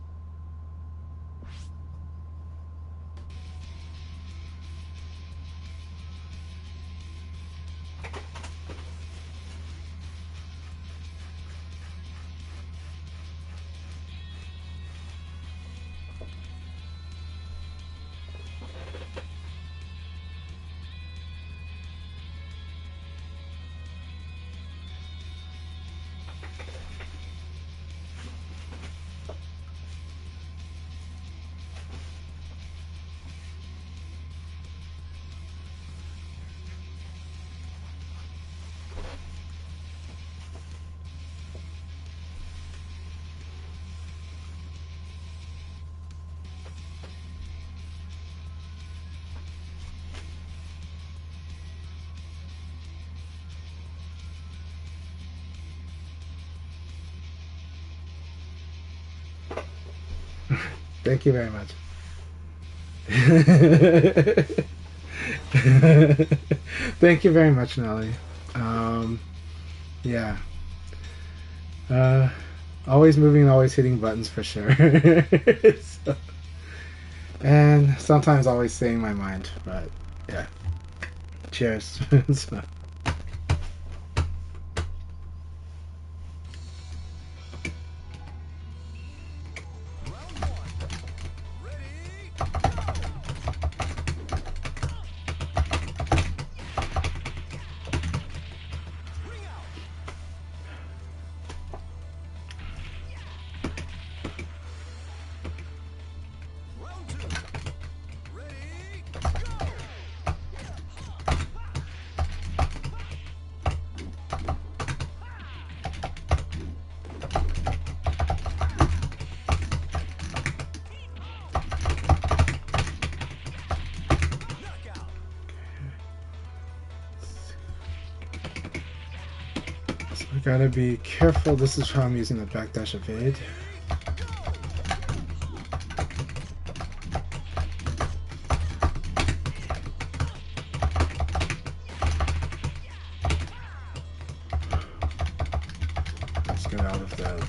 Thank you very much. Thank you very much, Nelly. Yeah. Always moving, always hitting buttons for sure. So, and sometimes always saying my mind, but yeah. Cheers. So. Ring out. Round two. Ready, go. Knockout. So I gotta be careful. This is how I'm using the backdash evade. Let's get out of the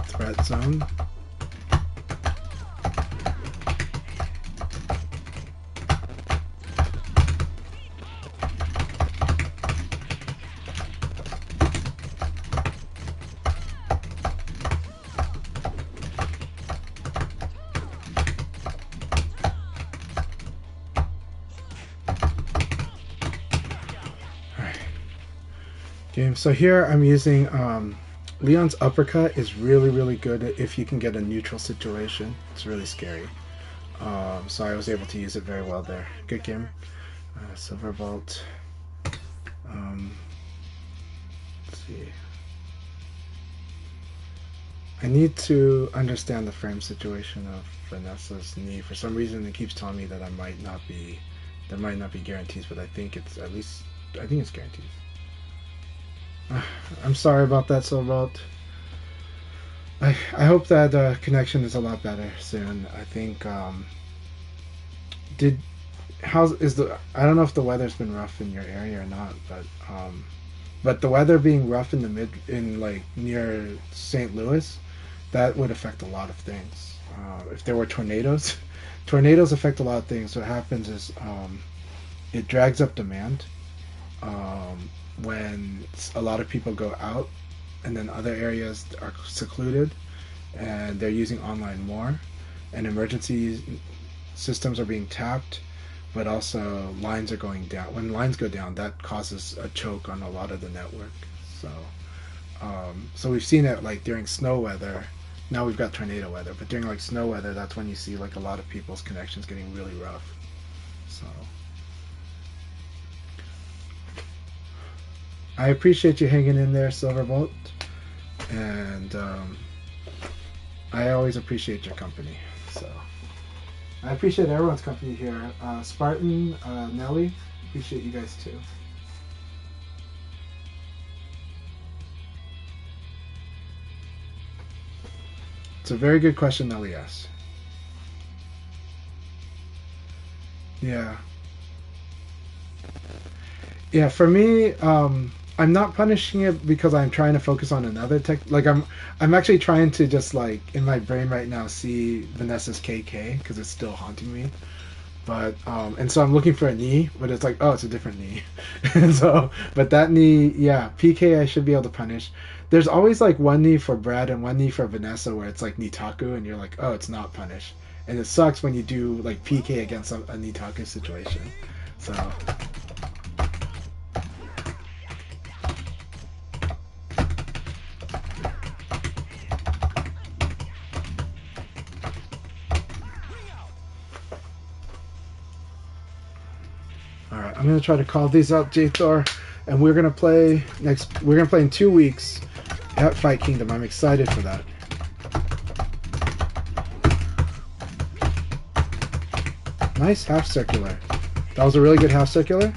threat zone. Game. So here I'm using Leon's uppercut is really good if you can get a neutral situation. It's really scary. So I was able to use it very well there. Good game. Silverbolt. Let's see. I need to understand the frame situation of Vanessa's knee. For some reason it keeps telling me that there might not be guarantees, but I think it's guarantees. I'm sorry about that, Silverbolt. I hope that connection is a lot better soon. I think I don't know if the weather's been rough in your area or not, but the weather being rough in like near St. Louis, that would affect a lot of things. If there were tornadoes, tornadoes affect a lot of things. What happens is it drags up demand. When a lot of people go out and then other areas are secluded and they're using online more and emergency systems are being tapped, but also lines are going down. When lines go down, that causes a choke on a lot of the network. So we've seen it like during snow weather. Now we've got tornado weather, but during like snow weather, that's when you see like a lot of people's connections getting really rough. So I appreciate you hanging in there, Silverbolt, and I always appreciate your company. So I appreciate everyone's company here. Spartan, Nelly, appreciate you guys too. It's a very good question, Nelly asked. Yeah. Yeah, for me, I'm not punishing it because I'm trying to focus on another tech. Like I'm actually trying to just like in my brain right now see Vanessa's KK because it's still haunting me. But and so I'm looking for a knee, but it's like, oh, it's a different knee. And so, but that knee, yeah, PK I should be able to punish. There's always like one knee for Brad and one knee for Vanessa where it's like Nitaku and you're like, oh, it's not punish. And it sucks when you do like PK against a Nitaku situation. So. I'm gonna try to call these out, J-Thor, and we're gonna play next. We're gonna play in 2 weeks at Fight Kingdom. I'm excited for that. Nice half circular. That was a really good half circular.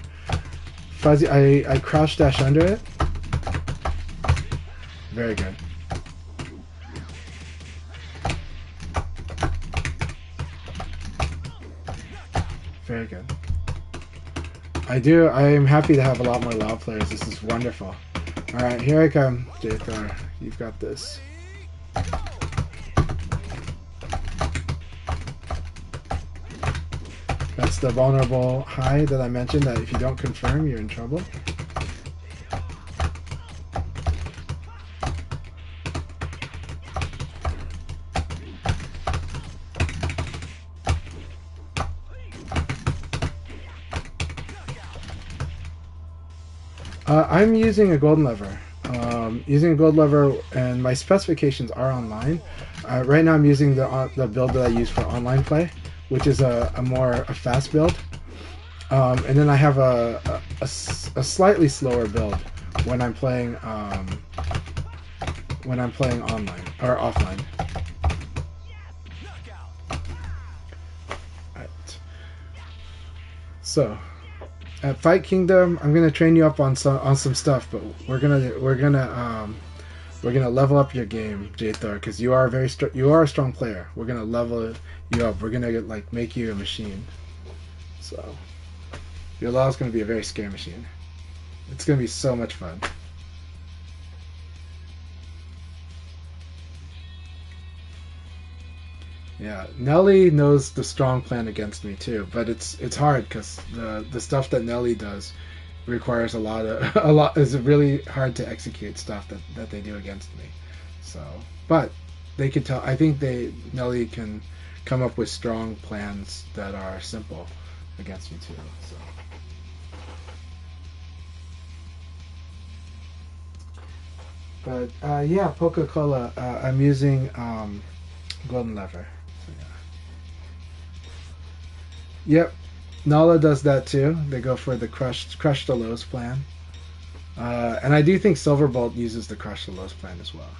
Fuzzy, I crouch dash under it. Very good. Very good. I am happy to have a lot more LoL players. This is wonderful. Alright, here I come, J-Thor. You've got this. That's the vulnerable high that I mentioned, that if you don't confirm, you're in trouble. I'm using a golden lever. Using a gold lever, and my specifications are online. Right now, I'm using the build that I use for online play, which is a fast build. And then I have a slightly slower build when I'm playing online or offline. Right. So at Fight Kingdom, I'm gonna train you up on some stuff, but we're gonna level up your game, Jthor, because you are you are a strong player. We're gonna level you up. We're gonna like make you a machine. So your law is gonna be a very scary machine. It's gonna be so much fun. Yeah, Nelly knows the strong plan against me too, but it's hard because the stuff that Nelly does requires a lot of a lot is really hard to execute stuff that they do against me. So, but they can tell. I think Nelly can come up with strong plans that are simple against me too. So. But yeah, Coca-Cola. I'm using golden lever. So, yeah. Yep, Nala does that too. They go for the crush the lows plan, and I do think Silverbolt uses the crush the lows plan as well.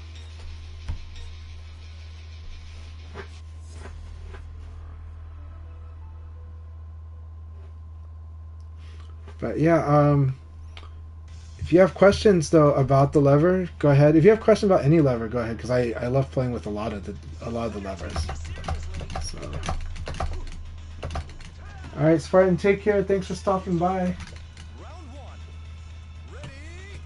But yeah, if you have questions though about the lever, go ahead. If you have questions about any lever, go ahead because I love playing with a lot of the levers. So. All right, Spartan, take care. Thanks for stopping by. Round one. Ready, go!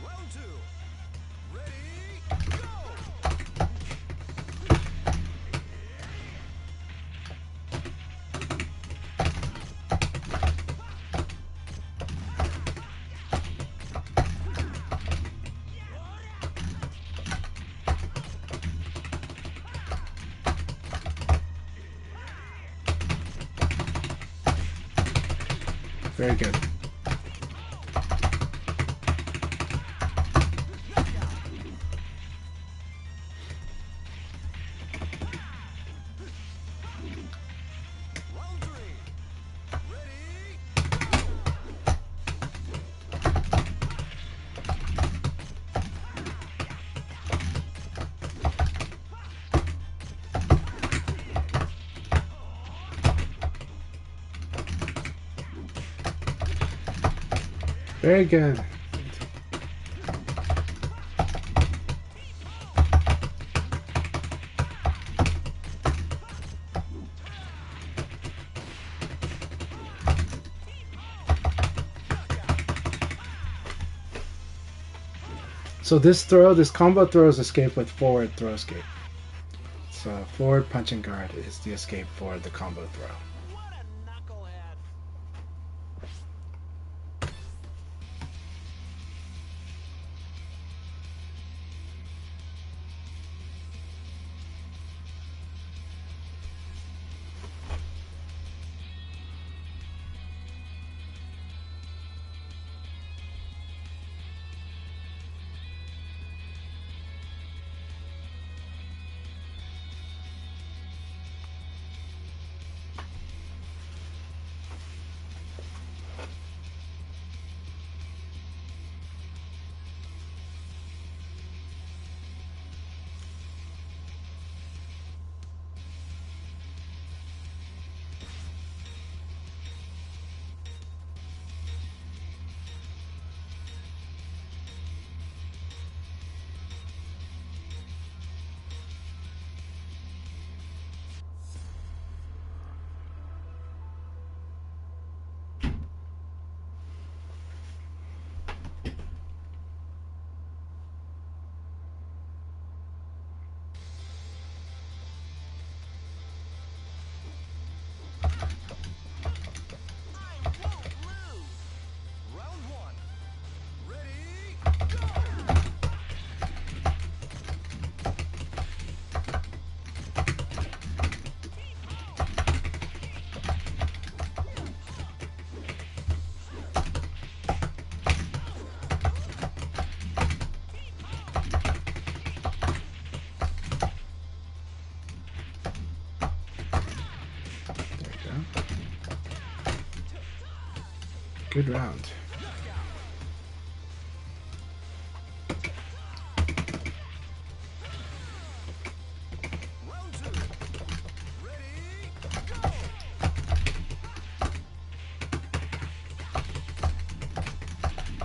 Round two. Ready, go! Very good. Round three. Ready, Very good. So this combo throw is escape with forward throw escape. So forward punch and guard is the escape for the combo throw. what a knucklehead! Good round. Round 2. Ready, go! Round 3. Ready, go! Round 4. Ready, go!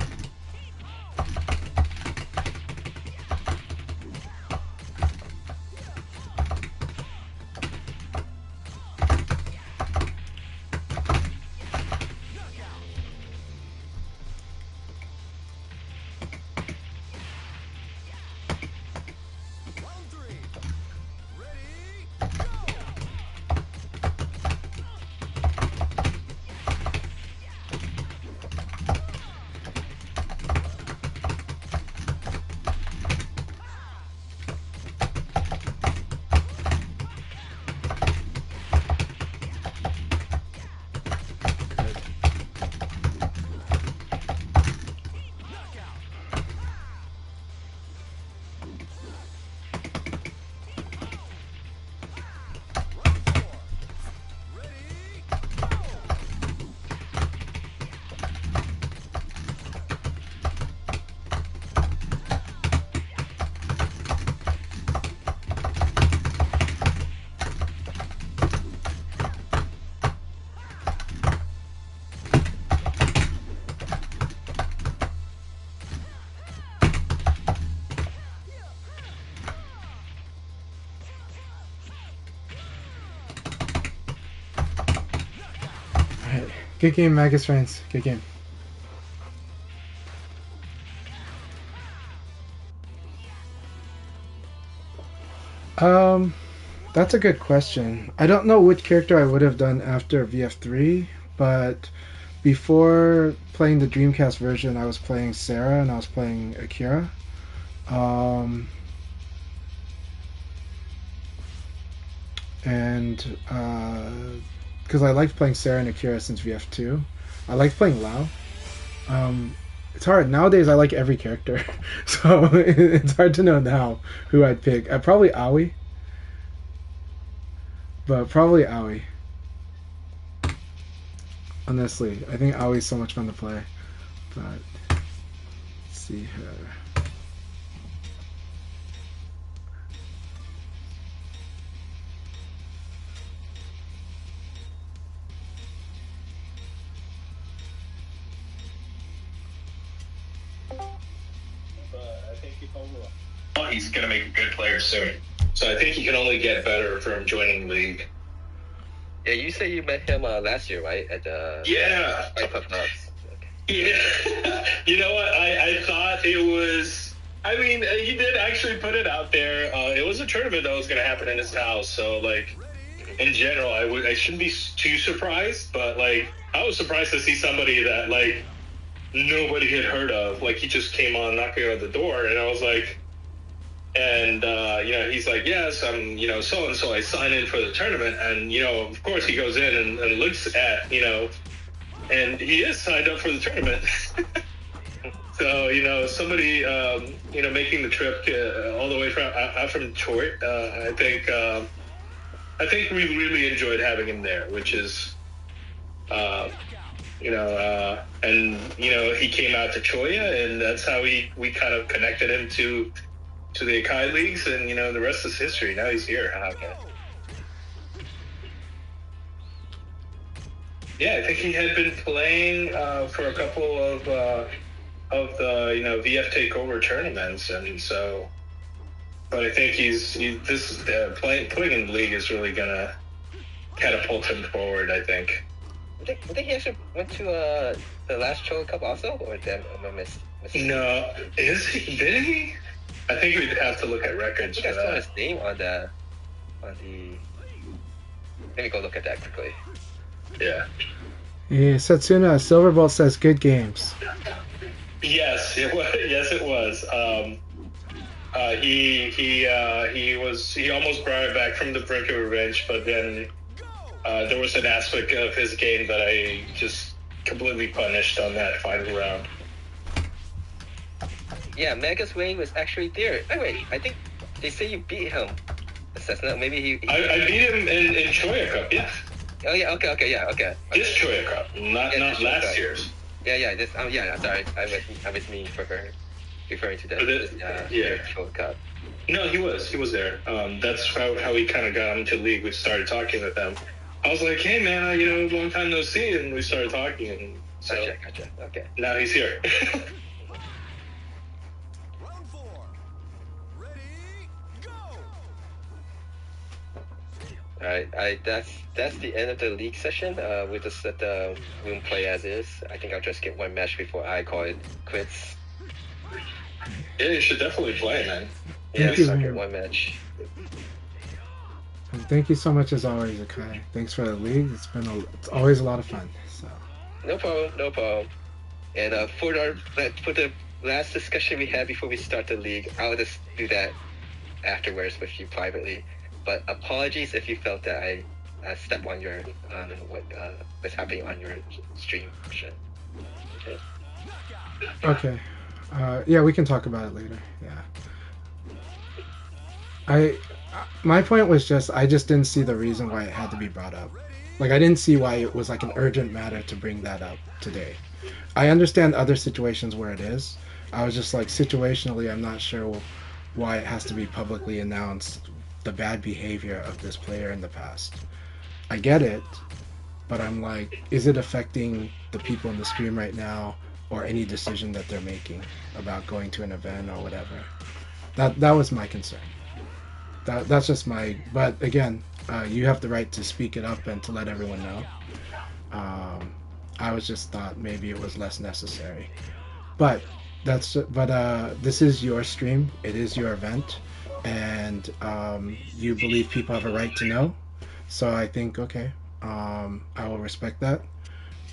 Alright. Good game, Magus friends. Good game. That's a good question. I don't know which character I would have done after VF3, but before playing the Dreamcast version, I was playing Sarah and I was playing Akira. And because I liked playing Sarah and Akira since VF2, I liked playing Lao. It's hard nowadays. I like every character, so it's hard to know now who I'd pick. I'd probably Aoi, but probably Aoi. Honestly, I think Aoi's so much fun to play. But let's see her. I think he's going to make a good player soon. So I think he can only get better from joining the league. Yeah, you say you met him last year, right? At the Yeah. Five Nuts. Okay. Yeah. You know what? I thought it was. I mean, he did actually put it out there. It was a tournament that was going to happen in his house. So, like, in general, I shouldn't be too surprised. But, like, I was surprised to see somebody that, like, nobody had heard of. Like, he just came on knocking on the door, and I was like, and you know, he's like, yes, I'm, you know, so and so. I signed in for the tournament, and you know, of course, he goes in and looks at, you know, and he is signed up for the tournament. So you know, somebody, you know, making the trip all the way from Detroit. I think we really enjoyed having him there, which is. You know, and you know, he came out to Choya, and that's how we kind of connected him to the Akai leagues, and you know, the rest is history. Now he's here. Okay. Yeah, I think he had been playing for a couple of the you know, VF Takeover tournaments, and so. But I think playing in the league is really gonna catapult him forward. I think. I think he actually went to the last Chola Cup also, or did I miss? No, is he? Did he? I think we'd have to look at records I for think I saw that. his name on the. Let me go look at that quickly. Yeah. Yeah, Setsuna Silverbolt says good games. Yes, it was. Yes, it was. He almost brought it back from the brink of revenge, but then there was an aspect of his game that I just completely punished on that final round. Yeah, Mega's Wayne was actually there. Oh, wait, I think they say you beat him. Cessna, maybe he I beat him in Choya Cup, yeah. Oh yeah, okay, yeah, okay. This Choya Cup, not Yeah, this Choya last Cup. year's. Yeah. This. Yeah. Sorry, I was mean for her, referring to this Yeah. World Cup. No, he was there. That's how we kind of got into the league. We started talking with them. I was like, hey man, long time no see, and we started talking, and so Gotcha. Okay. now he's here. Round 4. Ready, go! All right. That's the end of the league session. We just let the room play as is. I think I'll just get one match before I call it quits. Yeah, you should definitely play, man. Thank you, I'll man. get one match. And thank you so much as always, Akai. Thanks for the league. It's always a lot of fun. So No problem. And for the last discussion we had before we start the league, I'll just do that afterwards with you privately. But apologies if you felt that I stepped on your what's happening on your stream. okay, yeah, we can talk about it later. Yeah, my point was I just didn't see the reason why it had to be brought up. Like I didn't see why it was like an urgent matter to bring that up today. I understand other situations where it is. I was just like situationally, I'm not sure why it has to be publicly announced the bad behavior of this player in the past. I get it, but I'm like, is it affecting the people in the stream right now or any decision that they're making about going to an event or whatever? That was my concern. That's just my. But again, you have the right to speak it up and to let everyone know. I was just thought maybe it was less necessary, but this is your stream. It is your event, and you believe people have a right to know. So I think okay, I will respect that.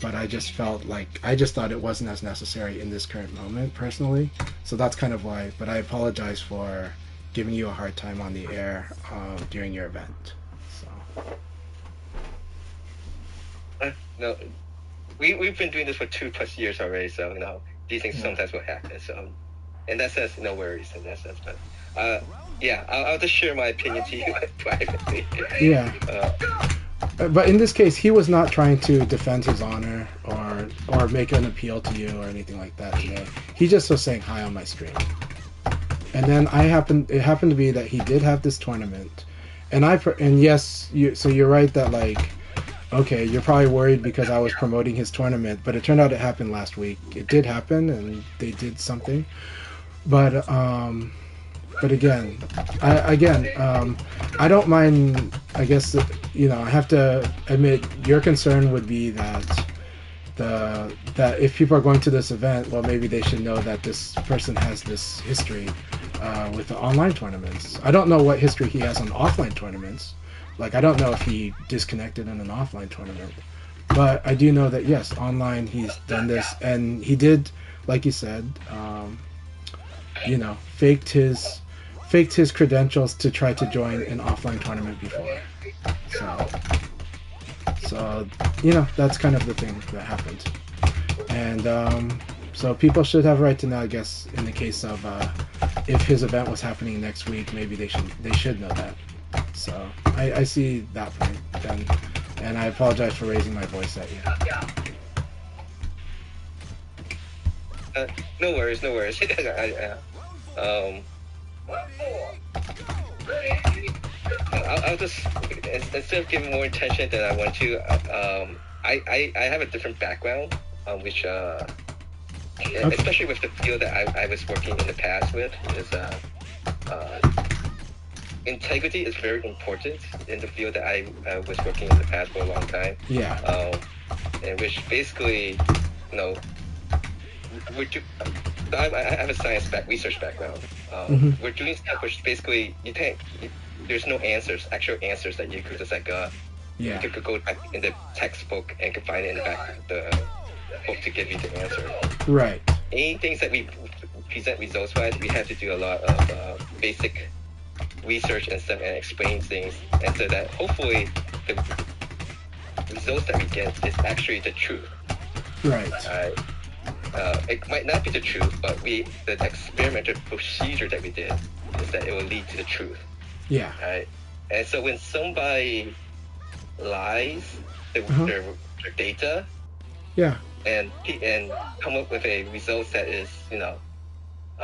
But I just thought it wasn't as necessary in this current moment personally. So that's kind of why. But I apologize for giving you a hard time on the air during your event. So. No, we've been doing this for 2+ years already, so these things sometimes will happen. So in that sense, no worries in that sense. But I'll just share my opinion to you privately. Yeah. But in this case, he was not trying to defend his honor or make an appeal to you or anything like that today. He just was saying hi on my stream. And then it happened to be that he did have this tournament, and yes, so you're right that like, okay, you're probably worried because I was promoting his tournament, but it turned out it happened last week. It did happen, and they did something, but again, I don't mind. I guess I have to admit your concern would be that if people are going to this event, well, maybe they should know that this person has this history with the online tournaments. I don't know what history he has on offline tournaments. Like, I don't know if he disconnected in an offline tournament. But I do know that, yes, online he's done this. And he did, like you said, faked his credentials to try to join an offline tournament before. So that's kind of the thing that happened. And so people should have a right to know, I guess, in the case of if his event was happening next week, maybe they should know that. So I see that point, and I apologize for raising my voice at you. No worries. I'll just, instead of giving more attention than I want to, I have a different background, which Okay. especially with the field that I was working in the past with, is integrity is very important in the field that I was working in the past for a long time. Yeah. And which basically, I have a research background. We're doing stuff which basically there's no actual answers that you could just you could go back in the textbook and could find it in the back of the book to give you the answer. Right. Any things that we present results-wise, we have to do a lot of basic research and stuff and explain things, and so that hopefully the results that we get is actually the truth. Right. It might not be the truth, but the experimental procedure that we did is that it will lead to the truth. Yeah. Right. And so when somebody lies their data, Yeah. and come up with a result that is,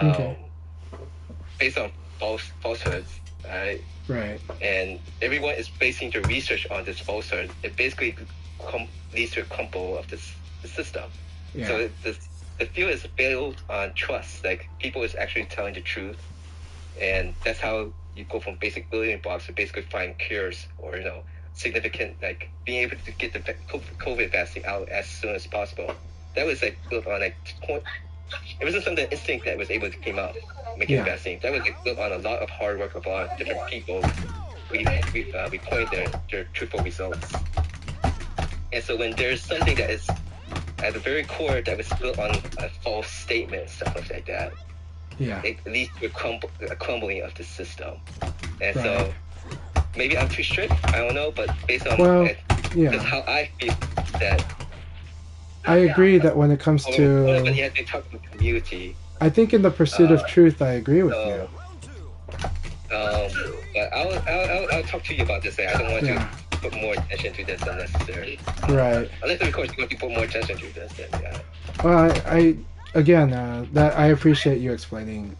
Okay. based on falsehoods, right? Right. And everyone is basing their research on this falsehood. It basically leads to a crumble of the system. Yeah. So the field is built on trust. Like, people is actually telling the truth, and that's how you go from basic building blocks to basically find cures, or significant, like being able to get the COVID vaccine out as soon as possible. That was like built on like point. It wasn't something instinct that was able to came out making a vaccine. That was like built on a lot of hard work of a lot of different people. We point their truthful results. And so when there's something that is at the very core that was built on a false statement and stuff like that, it leads to a crumbling of the system. And so maybe I'm too strict, I don't know, but based on that's how I feel that. I agree that when it comes to, but you have to talk to the community. I think in the pursuit of truth, I agree with you. But I'll talk to you about this. I don't want to put more attention to this than necessary. Right. Unless, of course, you want to put more attention to this, then yeah. Well, that I appreciate you explaining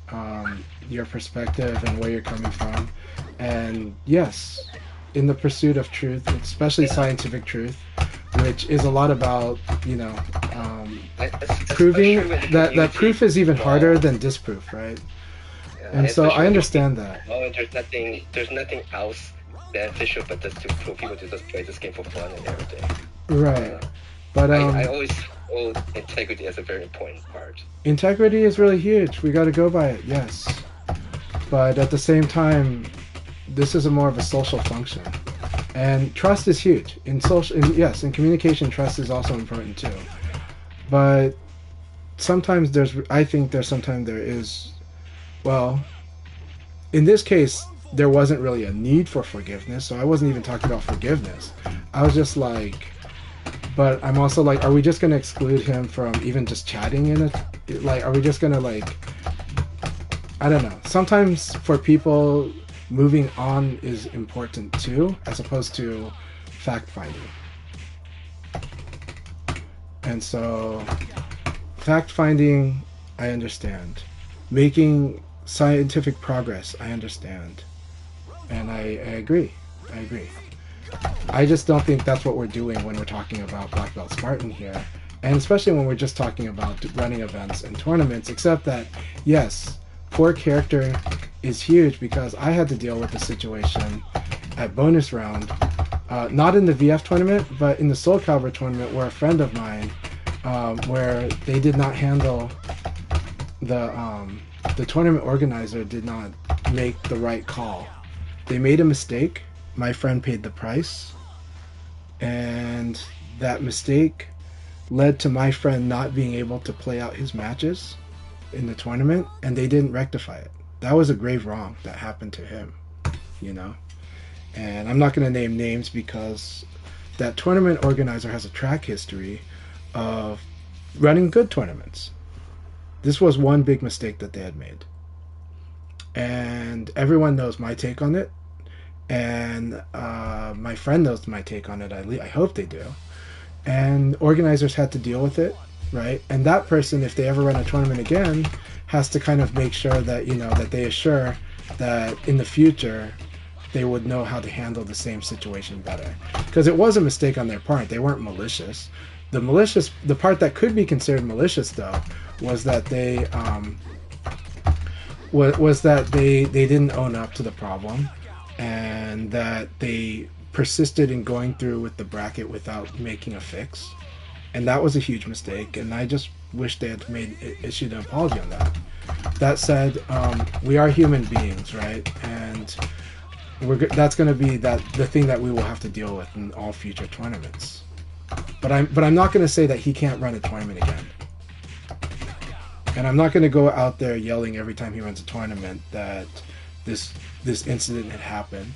your perspective and where you're coming from. And yes, in the pursuit of truth, especially scientific truth, which is a lot about, proving that proof is even harder than disproof, right? And so I understand that. There's nothing else beneficial but just to prove people to just play this game for fun and everything. Right. But I always hold integrity as a very important part. Integrity is really huge. We got to go by it, yes. But at the same time, this is more of a social function. And trust is huge. In communication, trust is also important too. But sometimes well, in this case, there wasn't really a need for forgiveness, so I wasn't even talking about forgiveness. I was just like, but I'm also like, are we just going to exclude him from even just chatting in it? Like, are we just going to, like, I don't know. Sometimes for people, moving on is important too, as opposed to fact-finding. And so, fact-finding, I understand. Making scientific progress, I understand. And I agree. I just don't think that's what we're doing when we're talking about Black Belt Spartan here. And especially when we're just talking about running events and tournaments, except that, yes, poor character is huge, because I had to deal with the situation at bonus round, not in the VF tournament, but in the Soul Calibur tournament, where a friend of mine, where they did not handle the tournament organizer did not make the right call. They made a mistake. My friend paid the price, and that mistake led to my friend not being able to play out his matches in the tournament, and they didn't rectify it. That was a grave wrong that happened to him, and I'm not going to name names, because that tournament organizer has a track history of running good tournaments. This was one big mistake that they had made, and everyone knows my take on it, and my friend knows my take on it. I hope they do. And organizers had to deal with it, right? And that person, if they ever run a tournament again, has to kind of make sure that, that they assure that in the future they would know how to handle the same situation better. Because it was a mistake on their part. They weren't malicious. The part that could be considered malicious, though, was that they they didn't own up to the problem, and that they persisted in going through with the bracket without making a fix, and that was a huge mistake. And I just wish they had issued an apology on that. That said, we are human beings, right? And that's going to be the thing that we will have to deal with in all future tournaments. But I'm not going to say that he can't run a tournament again. And I'm not going to go out there yelling every time he runs a tournament that this incident had happened.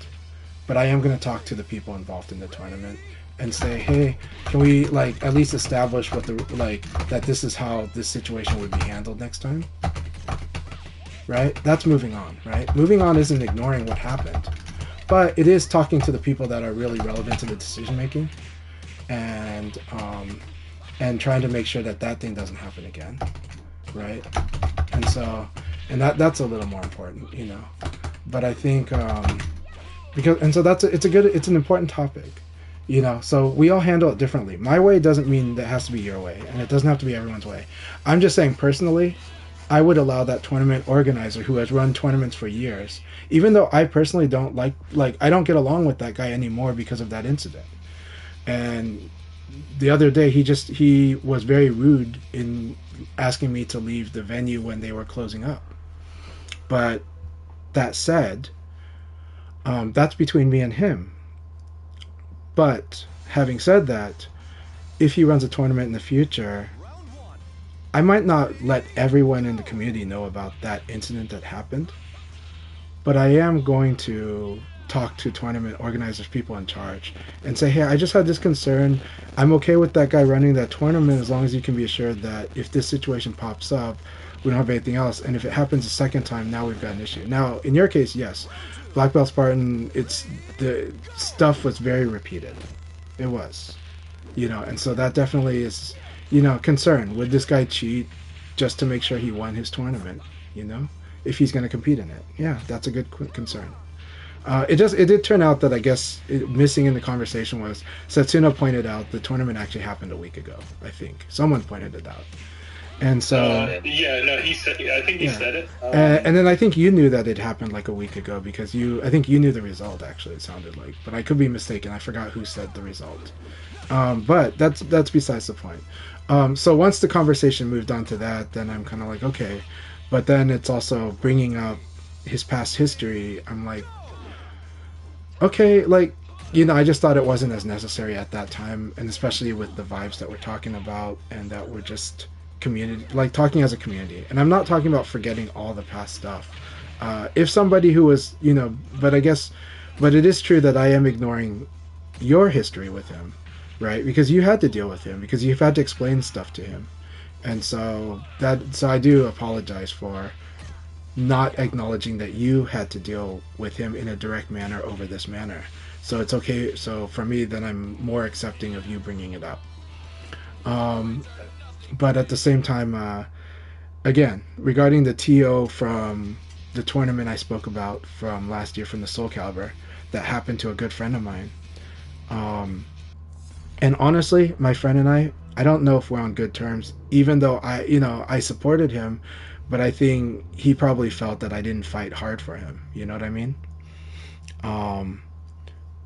But I am going to talk to the people involved in the tournament and say, hey, can we at least establish that this is how this situation would be handled next time? Right? That's moving on, right? Moving on isn't ignoring what happened, but it is talking to the people that are really relevant to the decision making, and and trying to make sure that that thing doesn't happen again, right? And so, and that's a little more important, you know. But I think because, and so it's an important topic, you know. So we all handle it differently. My way doesn't mean that it has to be your way, and it doesn't have to be everyone's way. I'm just saying personally, I would allow that tournament organizer who has run tournaments for years, even though I personally don't like I don't get along with that guy anymore because of that incident. And the other day he was very rude in asking me to leave the venue when they were closing up. But that said, that's between me and him. But having said that, if he runs a tournament in the future, I might not let everyone in the community know about that incident that happened, but I am going to talk to tournament organizers, people in charge, and say, hey, I just had this concern. I'm okay with that guy running that tournament as long as you can be assured that if this situation pops up, we don't have anything else. And if it happens a second time, now we've got an issue. Now, in your case, yes, Black Belt Spartan, the stuff was very repeated. It was, you know, and so that definitely is, you know, concern. Would this guy cheat just to make sure he won his tournament, you know, if he's going to compete in it? Yeah, that's a good concern. It did turn out that I guess missing in the conversation was Setsuna pointed out the tournament actually happened a week ago. I think someone pointed it out, and so he said. I think he said it. And then I think you knew that it happened like a week ago because I think you knew the result. Actually, it sounded like, but I could be mistaken. I forgot who said the result. But that's besides the point. So once the conversation moved on to that, then I'm kind of like, okay, but then it's also bringing up his past history. I'm like, okay, like, you know, I just thought it wasn't as necessary at that time, and especially with the vibes that we're talking about and that we're just community, like talking as a community. And I'm not talking about forgetting all the past stuff. If somebody who was, you know, but it is true that I am ignoring your history with him, right? Because you had to deal with him, because you've had to explain stuff to him. And so I do apologize for not acknowledging that you had to deal with him in a direct manner over this manner. So it's okay. So for me, then I'm more accepting of you bringing it up. But at the same time, again, regarding the TO from the tournament I spoke about from last year from the Soul Calibur that happened to a good friend of mine. And honestly, my friend and I don't know if we're on good terms, even though I supported him. But I think he probably felt that I didn't fight hard for him. You know what I mean?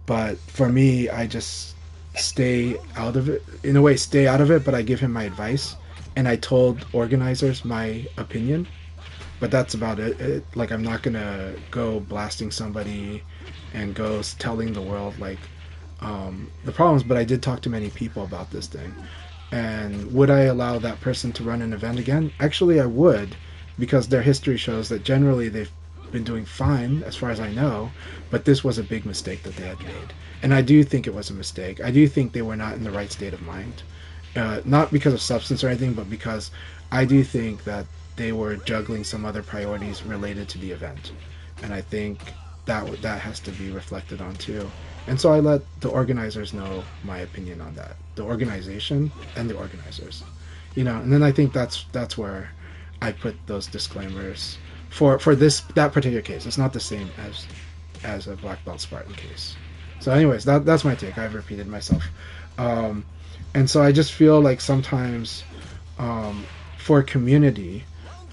But for me, I just stay out of it. In a way, stay out of it, but I give him my advice. And I told organizers my opinion. But that's about it. Like, I'm not going to go blasting somebody and go telling the world, like, the problems. But I did talk to many people about this thing. And would I allow that person to run an event again? Actually, I would. Because their history shows that generally they've been doing fine, as far as I know, but this was a big mistake that they had made. And I do think it was a mistake. I do think they were not in the right state of mind. Not because of substance or anything, but because I do think that they were juggling some other priorities related to the event. And I think that has to be reflected on too. And so I let the organizers know my opinion on that. The organization and the organizers. You know, and then I think that's where I put those disclaimers for that particular case. It's not the same as a Black Belt Spartan case. So anyways, that's my take. I've repeated myself. And so I just feel like sometimes for community,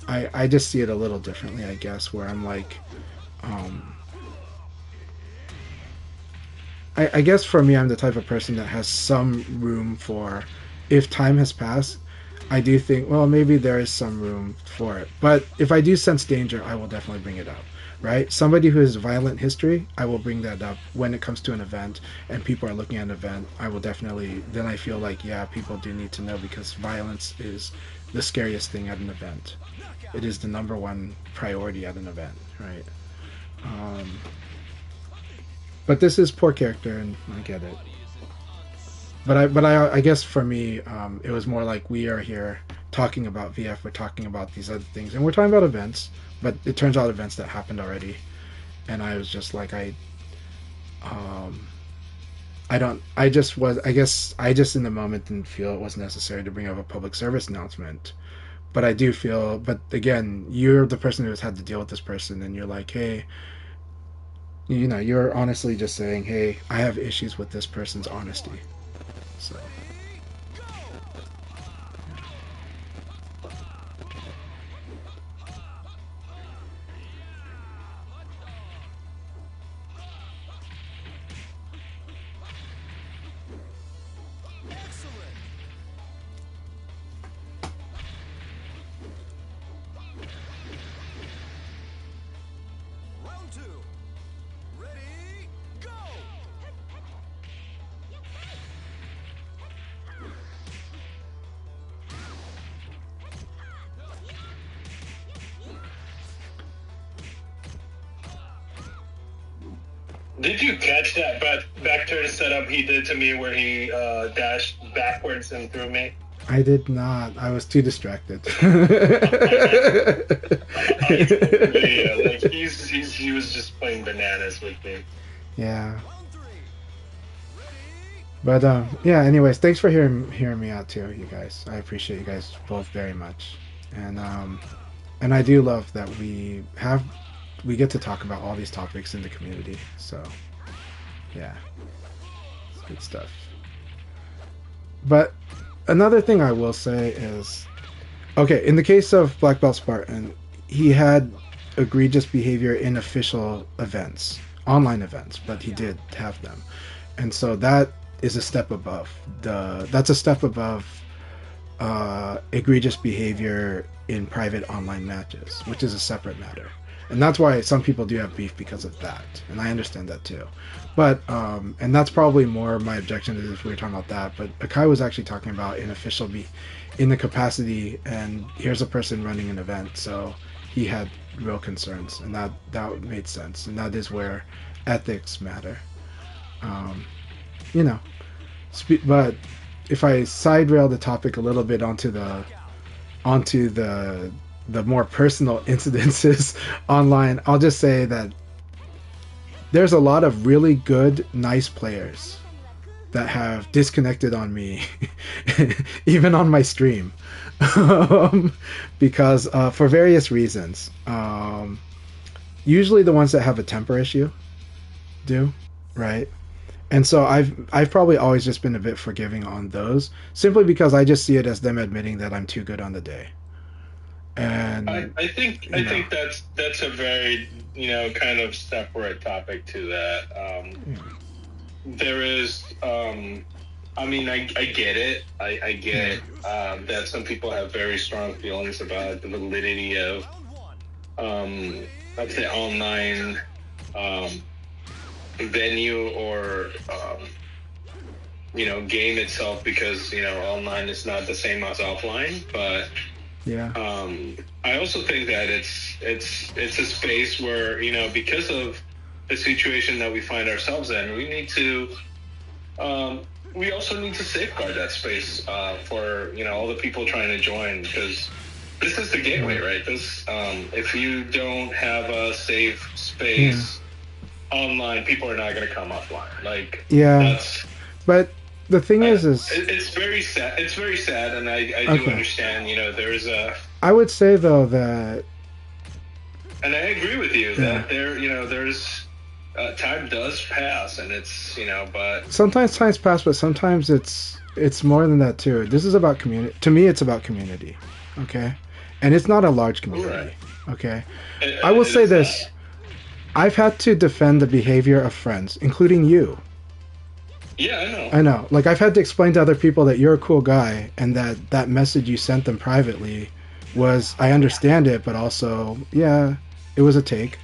I just see it a little differently, I guess, where I'm like, I guess for me, I'm the type of person that has some room for, if time has passed, I do think, well, maybe there is some room for it. But if I do sense danger, I will definitely bring it up, right? Somebody who has violent history, I will bring that up when it comes to an event and people are looking at an event. I will definitely, then I feel like, yeah, people do need to know because violence is the scariest thing at an event. It is the number one priority at an event, right? But this is poor character, and I get it. But I guess for me, it was more like we are here talking about VF, we're talking about these other things, and we're talking about events, but it turns out events that happened already, and I was just like, I don't. I just was. I guess I just in the moment didn't feel it was necessary to bring up a public service announcement. But I do feel. But again, you're the person who's had to deal with this person, and you're like, hey, you're honestly just saying, hey, I have issues with this person's honesty. So. Excellent. Round 2. Ready, go! Did you catch that back turn setup he did to me where he dashed backwards and threw me? I did not. I was too distracted. Yeah, like he was just playing bananas with me. Yeah. Round 3. Ready, But yeah. Anyways, thanks for hearing me out too, you guys. I appreciate you guys both very much, and I do love that we get to talk about all these topics in the community. So yeah, it's good stuff. But another thing I will say is, okay, in the case of Black Belt Spartan, he had egregious behavior in official events, online events, but he did have them, and so that is a step above that's a step above egregious behavior in private online matches, which is a separate matter. And that's why some people do have beef because of that, and I understand that too. But and that's probably more my objection is if we were talking about that. But Akai was actually talking about in the capacity, and here's a person running an event, so he had real concerns, and that made sense, and that is where ethics matter. Um, you know, but if I side rail the topic a little bit onto the more personal incidences online, I'll just say that there's a lot of really good, nice players that have disconnected on me, even on my stream, because for various reasons. Usually the ones that have a temper issue do, right? And so I've probably always just been a bit forgiving on those, simply because I just see it as them admitting that I'm too good on the day. And I think that's a very kind of separate topic to that. There is I mean I get it. I get that some people have very strong feelings about the validity of the online venue or game itself, because online is not the same as offline, but yeah. I also think that it's a space where because of the situation that we find ourselves in, we need to we also need to safeguard that space for all the people trying to join, because this is the gateway, right? This if you don't have a safe space online, people are not going to come offline. Like but the thing is it's very sad. It's very sad, and I do understand. There's a. I would say though that, and I agree with you that there's time does pass, and it's but sometimes times pass, but sometimes it's more than that too. This is about community. To me, it's about community. Okay, and it's not a large community. Right. Okay, I will say this. I've had to defend the behavior of friends, including you. Yeah, I know. Like, I've had to explain to other people that you're a cool guy, and that message you sent them privately was, I understand it, but also, yeah, it was a take.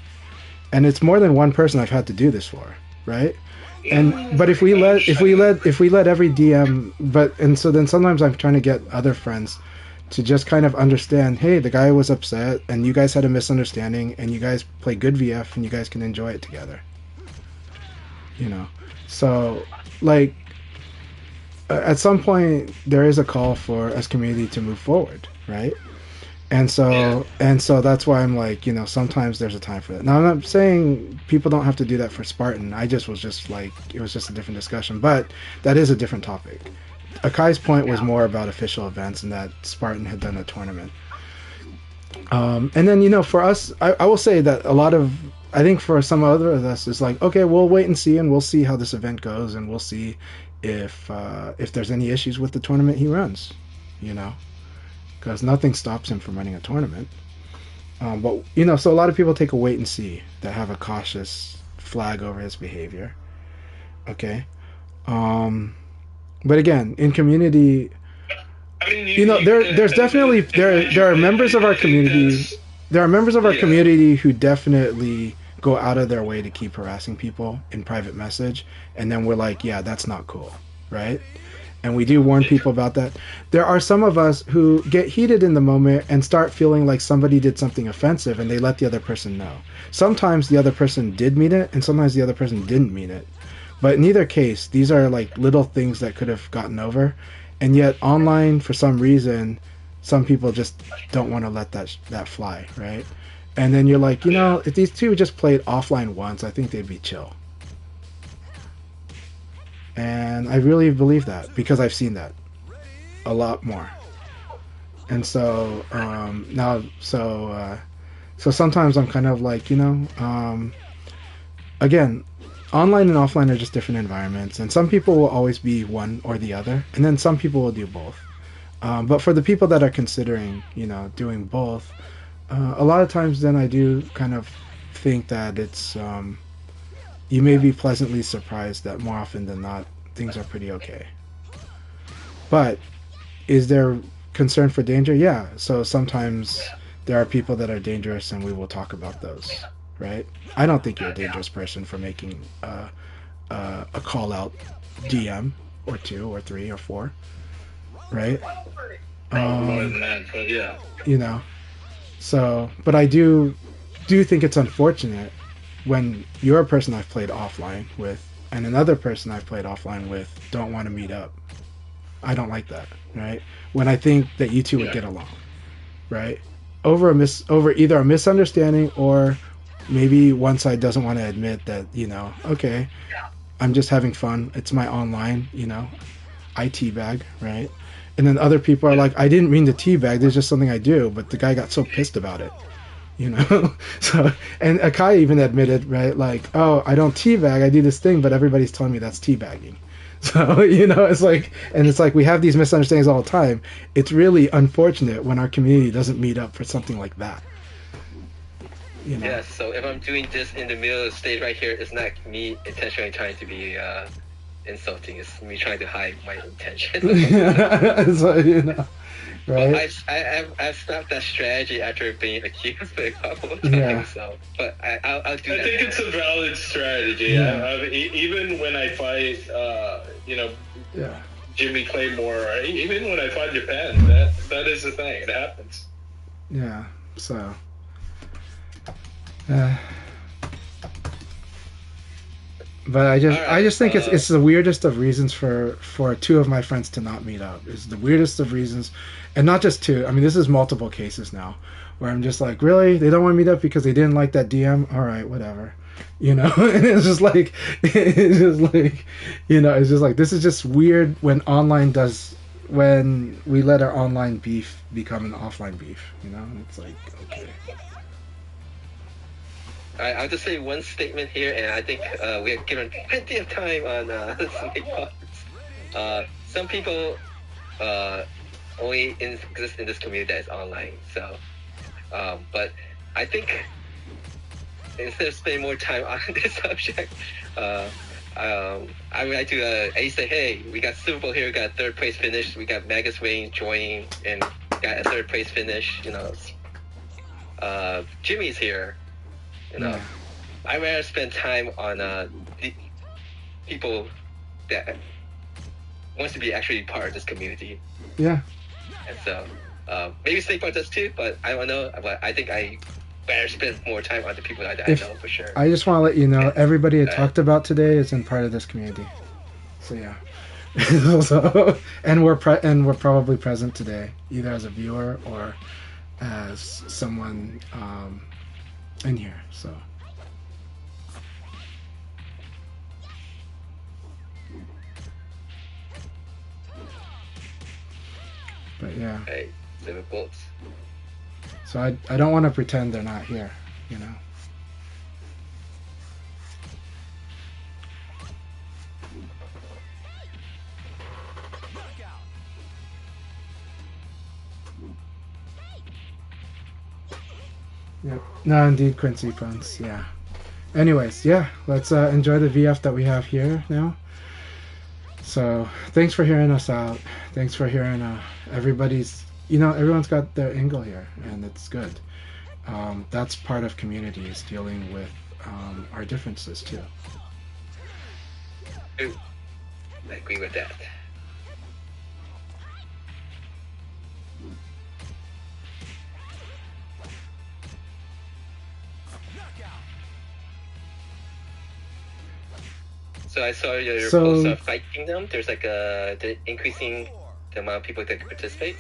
And it's more than one person I've had to do this for, right? But if we let every DM, so then sometimes I'm trying to get other friends to just kind of understand, hey, the guy was upset, and you guys had a misunderstanding, and you guys play good VF, and you guys can enjoy it together. So, like, at some point, there is a call for us community to move forward, right? And so that's why I'm like, sometimes there's a time for that. Now I'm not saying people don't have to do that for Spartan. I just was just like, it was just a different discussion, but that is a different topic. Akai's point was more about official events and that Spartan had done a tournament. And then, for us, I will say that I think for some other of us, it's like, okay, we'll wait and see, and we'll see how this event goes, and we'll see if there's any issues with the tournament he runs, because nothing stops him from running a tournament. But so a lot of people take a wait and see, that have a cautious flag over his behavior. Okay. But again, in community, I mean, there's definitely there are members of our community. There are members of our community who definitely go out of their way to keep harassing people in private message, and then we're like, yeah, that's not cool, right? And we do warn people about that. There are some of us who get heated in the moment and start feeling like somebody did something offensive, and they let the other person know. Sometimes the other person did mean it, and sometimes the other person didn't mean it. But in either case, these are like little things that could have gotten over, and yet online, for some reason, some people just don't want to let that fly, right? And then you're like, if these two just played offline once, I think they'd be chill. And I really believe that, because I've seen that a lot more. And so so sometimes I'm kind of like, again, online and offline are just different environments, and some people will always be one or the other, and then some people will do both. But for the people that are considering, doing both, a lot of times then I do kind of think that it's, you may be pleasantly surprised that more often than not, things are pretty okay. But is there concern for danger? Yeah. So sometimes there are people that are dangerous, and we will talk about those, right? I don't think you're a dangerous person for making a call out DM or 2 or 3 or 4. Right? More than that, but yeah. So, but I do think it's unfortunate when you're a person I've played offline with and another person I've played offline with don't want to meet up. I don't like that, right? When I think that you two would get along, right? Over either a misunderstanding, or maybe one side doesn't want to admit that, okay, I'm just having fun. It's my online, I teabag, right? And then other people are like, I didn't mean to teabag. There's just something I do. But the guy got so pissed about it, So, and Akai even admitted, right? Like, oh, I don't teabag. I do this thing, but everybody's telling me that's teabagging. So, it's like we have these misunderstandings all the time. It's really unfortunate when our community doesn't meet up for something like that. Yeah, so if I'm doing this in the middle of the stage right here, it's not me intentionally trying to be insulting. It's me trying to hide my intention. So, right? I've stopped that strategy after being accused a couple of times. Yeah. So, but I'll do that. I think it's a valid strategy. Yeah. Even when I fight, Jimmy Claymore, or even when I fight Japan, that is the thing. It happens. Yeah. So. But I just think it's the weirdest of reasons for 2 of my friends to not meet up. It's the weirdest of reasons, and not just 2. I mean, this is multiple cases now, where I'm just like, really, they don't want to meet up because they didn't like that DM. All right, whatever, And it's just like, this is just weird when we let our online beef become an offline beef. It's like, okay. I'll just say one statement here, and I think we have given plenty of time on Snake Pots. Some people only exist in this community that is online. So, but I think instead of spending more time on this subject, I would like to say, hey, we got Super Bowl here, we got a 3rd place finish, we got Magus Wayne joining, and got a 3rd place finish. Jimmy's here. I'd rather spend time on the people that wants to be actually part of this community. Yeah. And so maybe Snake Bar does too, but I don't know. But I think I better spend more time on the people that I know for sure. I just want to let you know, everybody I talked about today is in part of this community. So yeah. And we're probably present today, either as a viewer or as someone in here. So. But yeah. Hey, 7 bolts. So I don't want to pretend they're not here, you know. Knockout. Yep. No, indeed, Quincy Prince. Yeah. Anyways, yeah, let's enjoy the VF that we have here now. So thanks for hearing us out. Thanks for hearing everybody's. Everyone's got their angle here, and it's good. That's part of community, is dealing with our differences too. Ooh, I agree with that. Knockout. So I saw your So- post of Fight Kingdom. There's like the increasing the amount of people that participate.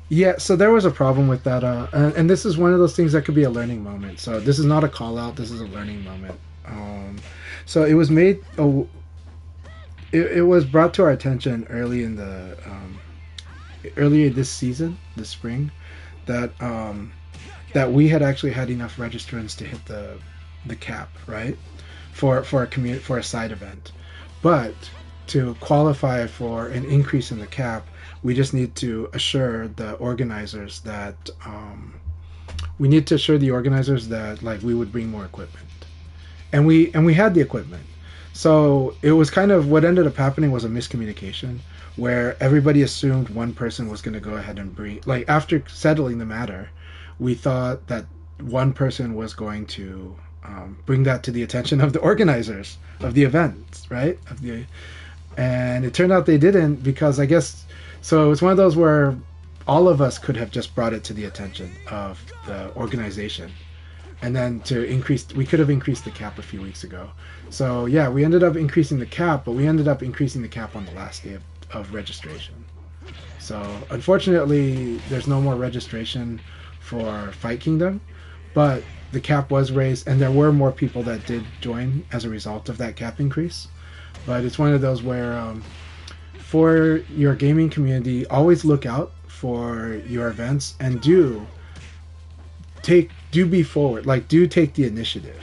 Yeah, so there was a problem with that, and this is one of those things that could be a learning moment. So this is not a call out. This is a learning moment. So it was made. It was brought to our attention earlier this season, this spring, that we had actually had enough registrants to hit the cap, right, for a side event, but to qualify for an increase in the cap, we just need to assure the organizers that like we would bring more equipment, and we had the equipment. So it was kind of, what ended up happening was a miscommunication where everybody assumed one person was going to go ahead and bring, like, after settling the matter, we thought that one person was going to bring that to the attention of the organizers of the events, right? And it turned out they didn't, because I guess, so it's one of those where all of us could have just brought it to the attention of the organization, and then we could have increased the cap a few weeks ago. So yeah, we ended up increasing the cap, but we ended up increasing the cap on the last day of registration. So unfortunately, there's no more registration for Fight Kingdom, but the cap was raised, and there were more people that did join as a result of that cap increase. But it's one of those where, for your gaming community, always look out for your events, and do be forward, like, do take the initiative.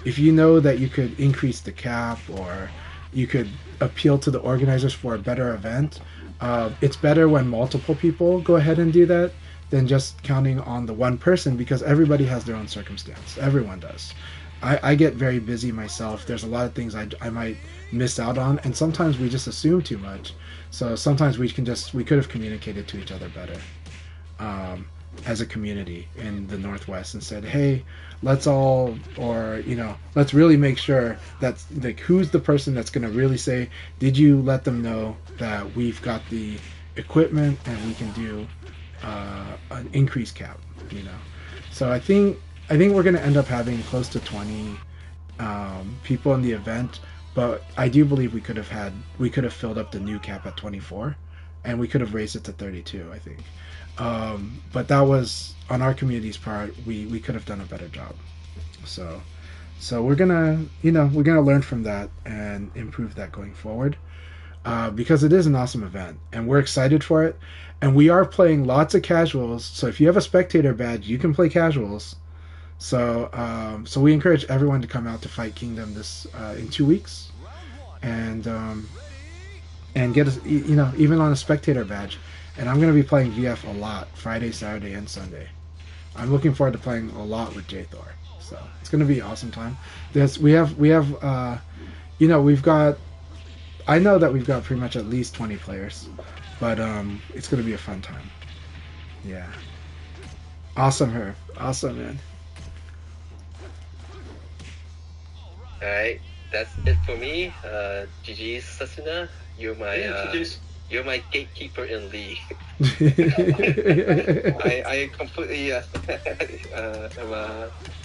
If you know that you could increase the cap, or you could appeal to the organizers for a better event, it's better when multiple people go ahead and do that than just counting on the one person, because everybody has their own circumstance. Everyone does. I get very busy myself. There's a lot of things I might miss out on, and sometimes we just assume too much. So sometimes we could have communicated to each other better, as a community in the Northwest, and said, hey, let's really make sure that's, like, who's the person that's going to really say, did you let them know that we've got the equipment and we can do an increased cap, So I think we're going to end up having close to 20 people in the event, but I do believe we could have filled up the new cap at 24, and we could have raised it to 32, I think. But that was on our community's part. We could have done a better job. So we're gonna learn from that and improve that going forward, because it is an awesome event and we're excited for it. And we are playing lots of casuals. So if you have a spectator badge, you can play casuals. So we encourage everyone to come out to Fight Kingdom this in 2 weeks, and get us, even on a spectator badge. And I'm going to be playing VF a lot, Friday, Saturday, and Sunday. I'm looking forward to playing a lot with J Thor. So it's going to be an awesome time. I know that we've got pretty much at least 20 players, but it's going to be a fun time. Yeah. Awesome, Herb. Awesome, man. Alright, that's it for me. GG Sasuna, you're my gatekeeper in League. I completely am at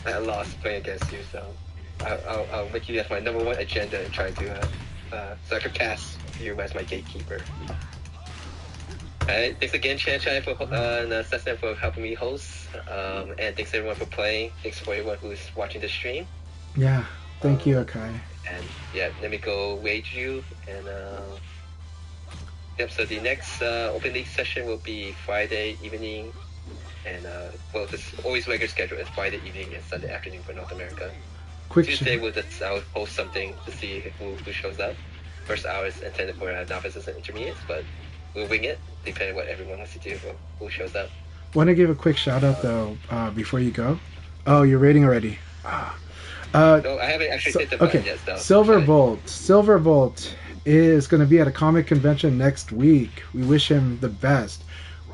a loss playing against you, so I'll make you as my number one agenda and try to so I can pass you as my gatekeeper. Alright, thanks again, Chan Chan for and Cessna for helping me host. And thanks everyone for playing. Thanks for everyone who's watching the stream. Yeah, thank you, Akai. And yeah, let me go wage you. And yep. So the next Open League session will be Friday evening. And well, this always regular schedule is Friday evening and Sunday afternoon for North America. Quick Tuesday I'll post something to see who shows up. First hour is intended for novices and intermediates, but we'll wing it depending on what everyone wants to do or who shows up. Want to give a quick shout out though before you go. Oh, you're rating already. No, I haven't actually hit the button yet. So Silverbolt is going to be at a comic convention next week. We wish him the best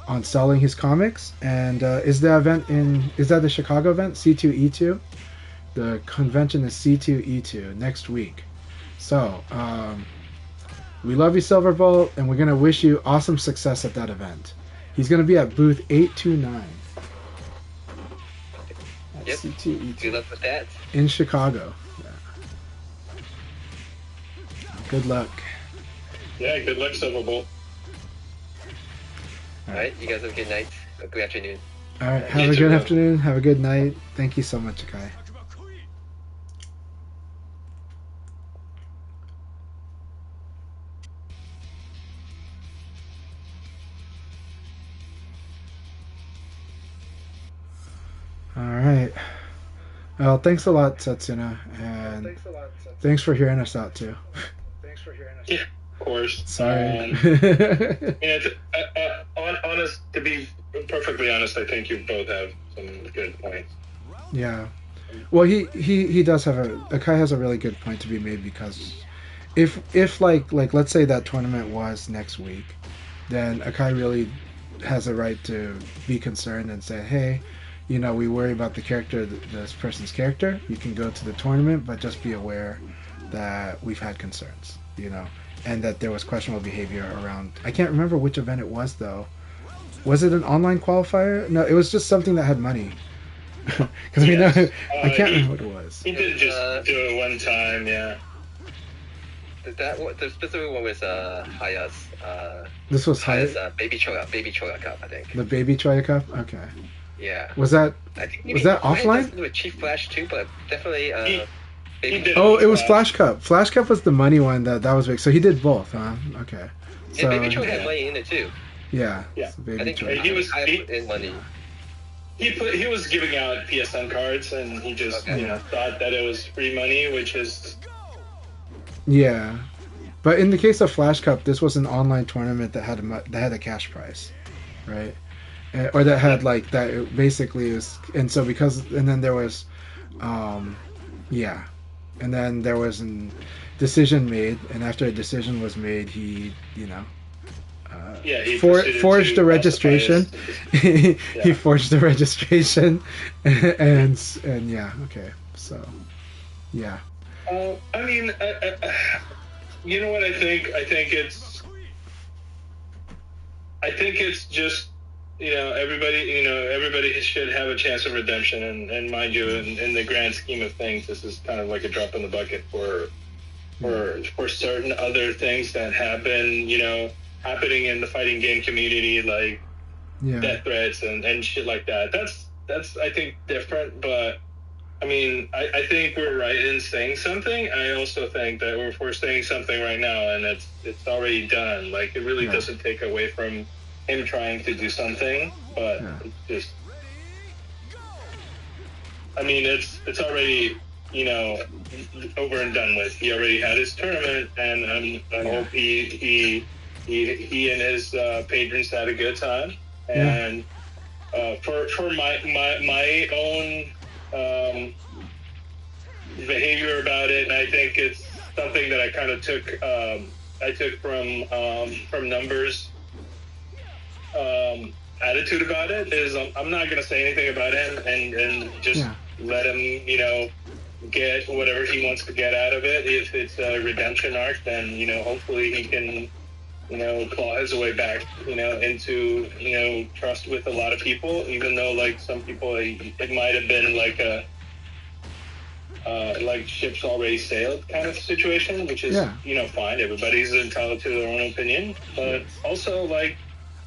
on selling his comics. And is that the Chicago event? C2E2? The convention is C2E2 next week. So, we love you, Silverbolt, and we're going to wish you awesome success at that event. He's going to be at booth 829. Yep. C2E2. Good luck with that. In Chicago. Yeah. Good luck. Yeah, good luck, Silverbolt. Alright, you guys have a good night. A good afternoon. Alright, have a good afternoon. Have a good night. Thank you so much, Akai. Alright. Well, thanks a lot, Setsuna. And thanks for hearing us out, too. Yeah, of course. Sorry. Honest, to be perfectly honest, I think you both have some good points. Yeah. Well, he does have Akai has a really good point to be made, because if like let's say that tournament was next week, then Akai really has a right to be concerned and say, hey, you know, we worry about the character, this person's character. You can go to the tournament, but just be aware that we've had concerns, you know, and that there was questionable behavior around. I can't remember which event it was, though. Was it an online qualifier? No, it was just something that had money. Because we know, I can't remember what it was. He did just do it one time, yeah. The specific one was Haya's. This was Haya's Baby Choya Cup, I think. The Baby Choya Cup? Okay. Yeah. Was that offline? With Chief Flash too, but definitely. It was Flash Cup. Flash Cup was the money one that was big. So he did both, huh? Okay. So, and Baby Choya had money in it too. Yeah. Yeah. So Baby I think Choya. he was in money. He was giving out PSN cards, and he just thought that it was free money, which is. Yeah, but in the case of Flash Cup, this was an online tournament that had a cash prize, right? Or that had like that. It basically is, and so and then there was, and then there was a decision made, and after a decision was made, he he forged the registration. He forged the registration, and yeah, okay, so yeah. I mean, you know what I think? I think it's just, everybody should have a chance of redemption, and mind you, in the grand scheme of things, this is kind of like a drop in the bucket for certain other things that have been, happening in the fighting game community, like death threats and shit like that. That's I think different, but I mean, I think we're right in saying something. I also think that if we're saying something right now and it's already done, like, it really doesn't take away from him trying to do something, but it's just, I mean, it's already, over and done with. He already had his tournament, and I hope he and his patrons had a good time. And for my own behavior about it, and I think it's something that I kind of took from Numbers' attitude about it, is I'm not going to say anything about him and just let him get whatever he wants to get out of it. If it's a redemption arc, then hopefully he can claw his way back into trust with a lot of people, even though, like, some people, it might have been like a like ships already sailed kind of situation, which is fine. Everybody's entitled to their own opinion, but also, like,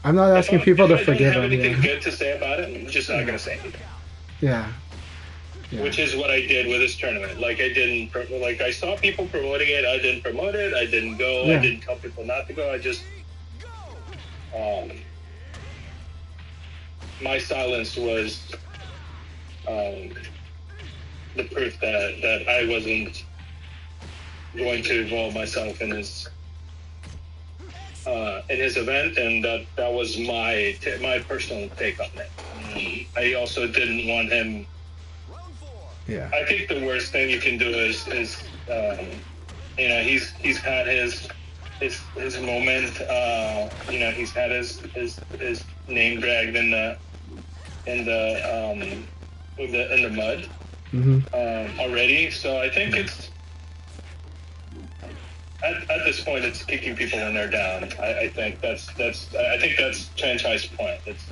I'm not asking people to forgive if I don't have him. anything Yeah. good to say about it, I'm just not going to say anything. Yeah. Yeah. Which is what I did with this tournament. Like I saw people promoting it. I didn't promote it. I didn't go. Yeah. I didn't tell people not to go. I just, my silence was the proof that I wasn't going to involve myself in his event, and that was my personal take on it. I also didn't want him. Yeah. I think the worst thing you can do is he's had his moment. He's had his name dragged in the mud already. So I think it's at this point it's kicking people when they're down. I think that's Franchise point. It's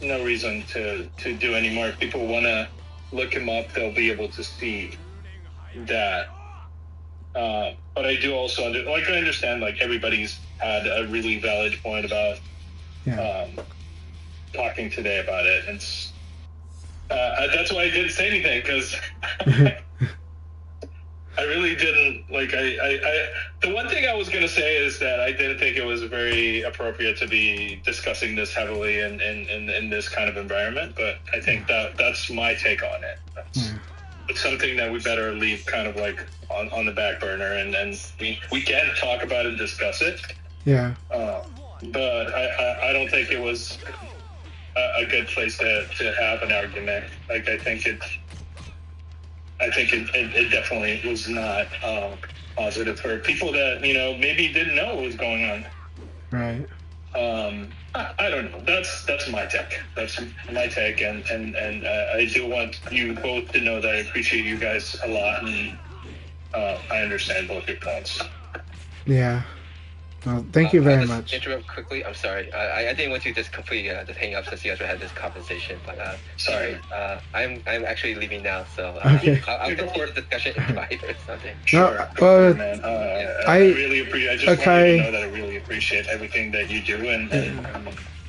no reason to do anymore. If people want to look him up, they'll be able to see that. But I do also I understand like everybody's had a really valid point about talking today about it, and that's why I didn't say anything, because I really didn't like. The one thing I was going to say is that I didn't think it was very appropriate to be discussing this heavily in this kind of environment. But I think that's my take on it. It's something that we better leave kind of like on the back burner, and we can talk about it and discuss it. Yeah. But I don't think it was a good place to have an argument. Like I think it definitely was not positive for people that maybe didn't know what was going on. Right. I don't know. That's my take. That's my take, and I do want you both to know that I appreciate you guys a lot, and I understand both your points. Yeah. Well, thank you very much. Interrupt quickly. I'm sorry. I didn't want to just completely just hang up since you guys had this conversation. But sorry. I'm actually leaving now, so okay. I'll continue the discussion in 5 or something. Sure. No, man. I really appreciate. I just want you to know that I really appreciate everything that you do, and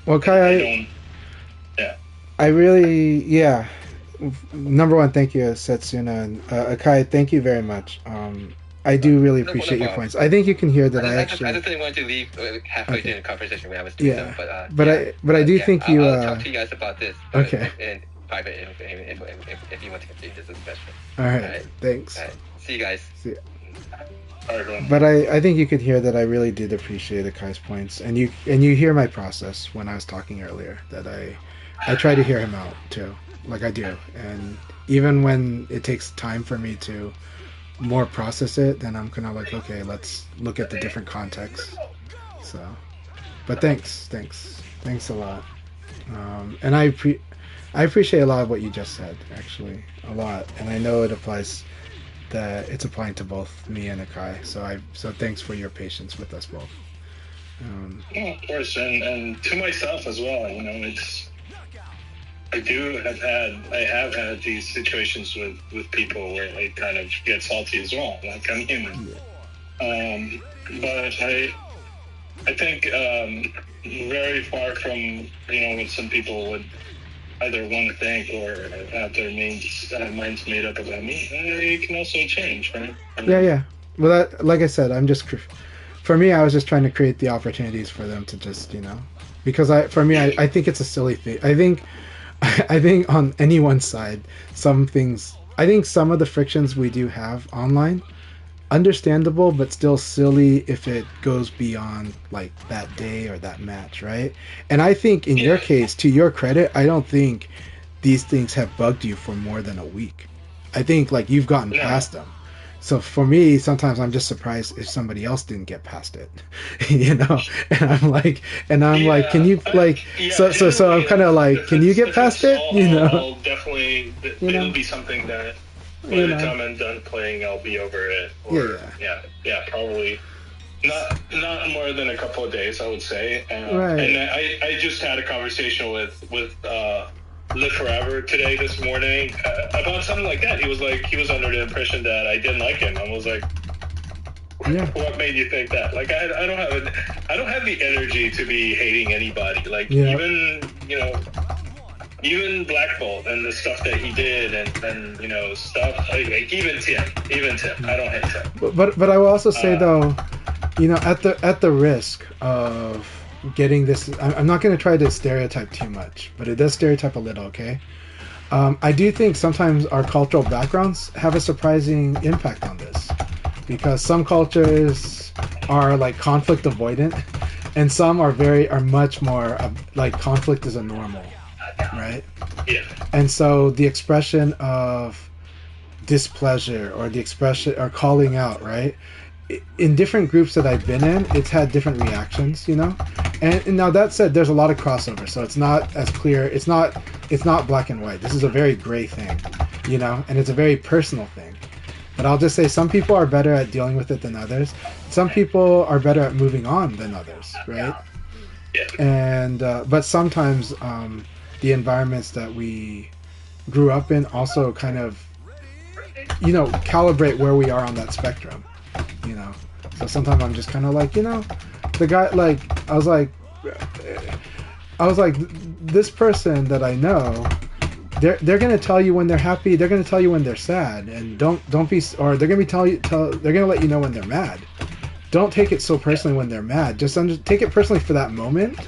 well, Kai, I really, number one, thank you, Setsuna, and Akai, thank you very much. I do really appreciate your points. I think you can hear that I just didn't want to leave halfway through the conversation when I was doing so, but I do think you. I'll talk to you guys about this. Okay. In private, if you want to continue this discussion. All right. Thanks. All right. See you guys. See ya. All right, everyone. But I think you could hear that I really did appreciate Akai's points, and you hear my process when I was talking earlier, that I try to hear him out too, like I do, and even when it takes time for me to more process it, then I'm kind of like, okay, let's look at the different contexts. So, but thanks a lot, and I appreciate a lot of what you just said, actually, a lot, and I know it applies. That it's applying to both me and Akai, so thanks for your patience with us both. Yeah, of course, and to myself as well. I have had these situations with people where I kind of get salty as well. Like I'm human, but I think very far from what some people would either want to think or have their minds made up about me. It can also change, right? Yeah. Well, like I said, for me, I was just trying to create the opportunities for them to just, because I think it's a silly thing. I think on anyone's side, some of the frictions we do have online, understandable, but still silly if it goes beyond like that day or that match, right? And I think in your case, to your credit, I don't think these things have bugged you for more than a week. I think like you've gotten past them. So for me, sometimes I'm just surprised if somebody else didn't get past it, and I'm like, can you so I'm kind of like, can you get past it? I'll definitely, it'll be something that by the time I'm done playing, I'll be over it. Or, probably not more than a couple of days, I would say. Right. And I just had a conversation with Live Forever this morning about something like that. He was under the impression that I didn't like him. I was like, Yeah. What made you think that? Like, I don't have the energy to be hating anybody. Like, Yeah. even, even Black Bolt and the stuff that he did, and stuff like even Tim, I don't hate Tim. But I will also say though, at the risk of getting this, I'm not going to try to stereotype too much, but it does stereotype a little. Okay. I do think sometimes our cultural backgrounds have a surprising impact on this, because some cultures are like conflict avoidant, and some are much more like conflict is a normal, right? Yeah. And so the expression of displeasure or the expression or calling out, right? In different groups that I've been in, it's had different reactions, And now that said, there's a lot of crossover, so it's not as clear. It's not black and white. This is a very gray thing, and it's a very personal thing. But I'll just say some people are better at dealing with it than others. Some people are better at moving on than others, right? Yeah. And but sometimes the environments that we grew up in also kind of, calibrate where we are on that spectrum. So sometimes I'm just kind of like, the guy, like, I was like, this person that I know, they're gonna tell you when they're happy, they're gonna tell you when they're sad, and don't be, or they're gonna be they're gonna let you know when they're mad. Don't take it so personally when they're mad. Just take it personally for that moment,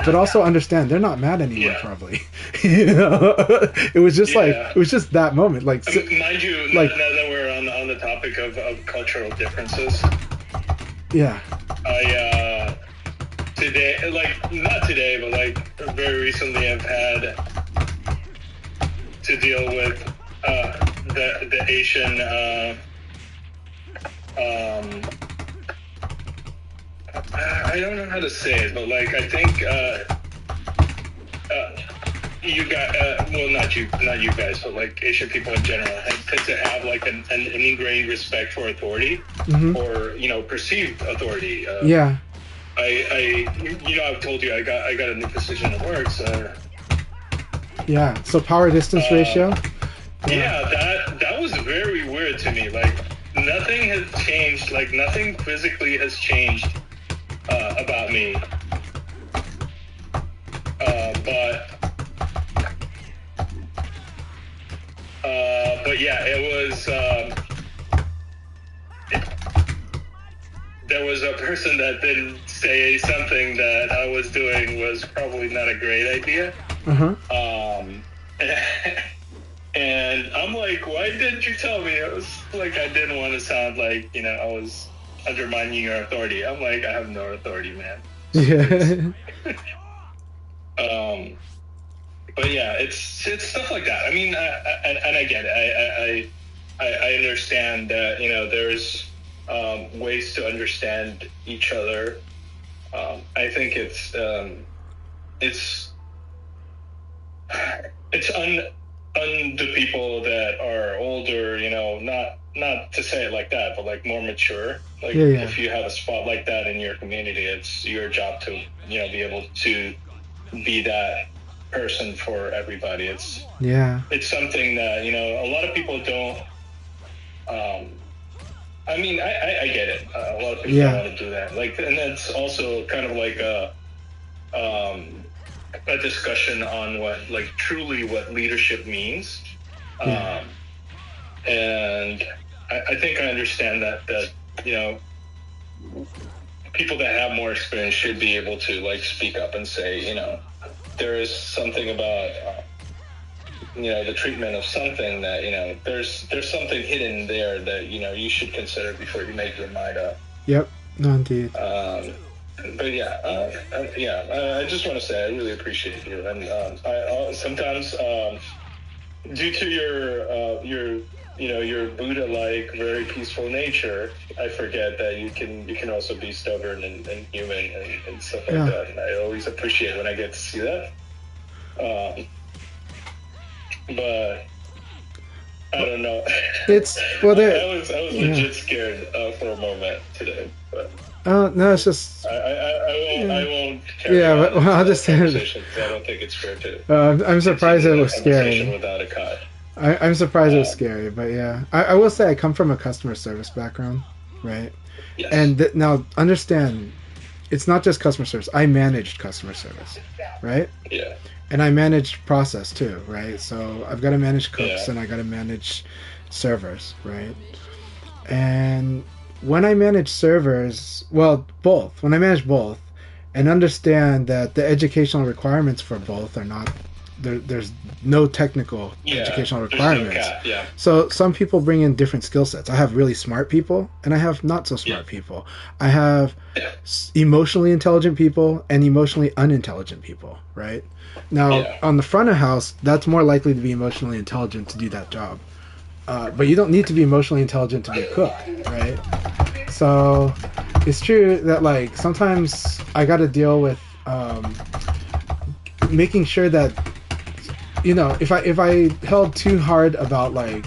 but also understand they're not mad anymore. Probably, it was just like it was just that moment. Like, mind you, like, now that we're on the topic of cultural differences, yeah, I today, like not today, but like very recently, I've had to deal with the Asian I don't know how to say it, but like I think you guys, well, not you guys, but like Asian people in general tend to have like an ingrained respect for authority, or perceived authority. Yeah. I've told you I got a new position at work, so. Yeah. So power distance ratio. Yeah, that was very weird to me. Like nothing has changed. Like nothing physically has changed about me. But yeah, it was. There was a person that didn't say something that I was doing was probably not a great idea. And I'm like, why didn't you tell me? It was like I didn't want to sound like, I was undermining your authority. I'm like, I have no authority, man. Yeah. But yeah, it's stuff like that. I mean, and I get it. I understand that, there's ways to understand each other. I think it's the people that are older, not to say it like that, but like more mature. Like if you have a spot like that in your community, it's your job to, be able to be that person for everybody. It's something that, a lot of people don't, I mean, I get it. A lot of people don't want to do that. Like, and that's also kind of like a discussion on what truly what leadership means. And I think I understand that people that have more experience should be able to speak up and say, there is something about the treatment of something that there's something hidden there that you should consider before you make your mind up. Yep. No, indeed. But I just want to say I really appreciate you, and I sometimes due to your Buddha-like, very peaceful nature, I forget that you can also be stubborn and human and stuff like that. And I always appreciate when I get to see that. But I don't know. It's well, I was legit scared for a moment today, but. No, it's just. I won't. Carry on but I'll just say. I don't think it's fair to. I'm surprised it was scary. Without Akai. I'm surprised it was scary, but yeah, I will say I come from a customer service background, right? Yes. And now understand, it's not just customer service. I managed customer service, right? Yeah. And I managed process too, right? So I've got to manage cooks Yeah. and I got to manage servers, right? And when I manage servers, well, both. When I manage both, and understand that the educational requirements for both are not there's no technical educational There's no requirements. cap, yeah. So some people bring in different skill sets. I have really smart people and I have not so smart people. I have emotionally intelligent people and emotionally unintelligent people, right? Now, on the front of house, that's more likely to be emotionally intelligent to do that job. But you don't need to be emotionally intelligent to be a cook, right? So it's true that like sometimes I got to deal with making sure that, you know, if I held too hard about like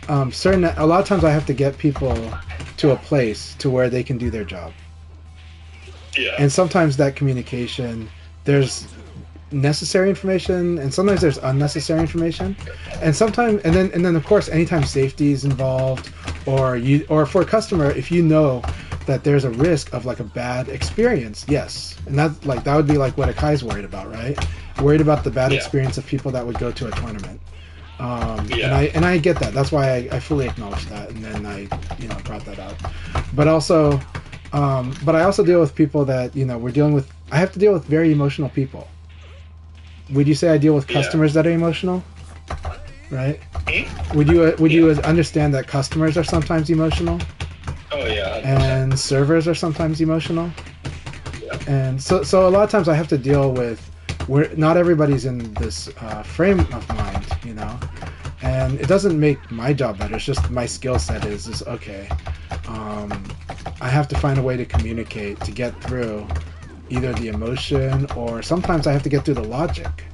a lot of times I have to get people to a place to where they can do their job. Yeah. And sometimes that communication, there's necessary information and sometimes there's unnecessary information, and then of course anytime safety is involved, or for a customer, if you know that there's a risk of like a bad experience, yes, and that would be like what Akai's worried about, right? Worried about the bad experience of people that would go to a tournament. And I get that. That's why I fully acknowledge that, and then I brought that out. But also, but I also deal with people that I have to deal with very emotional people. Would you say I deal with customers that are emotional? Right? Would you understand that customers are sometimes emotional? Oh yeah. 100%. And servers are sometimes emotional? Yeah. And so a lot of times I have to deal with where not everybody's in this frame of mind, and it doesn't make my job better. It's just my skill set is okay. I have to find a way to communicate to get through either the emotion, or sometimes I have to get through the logic,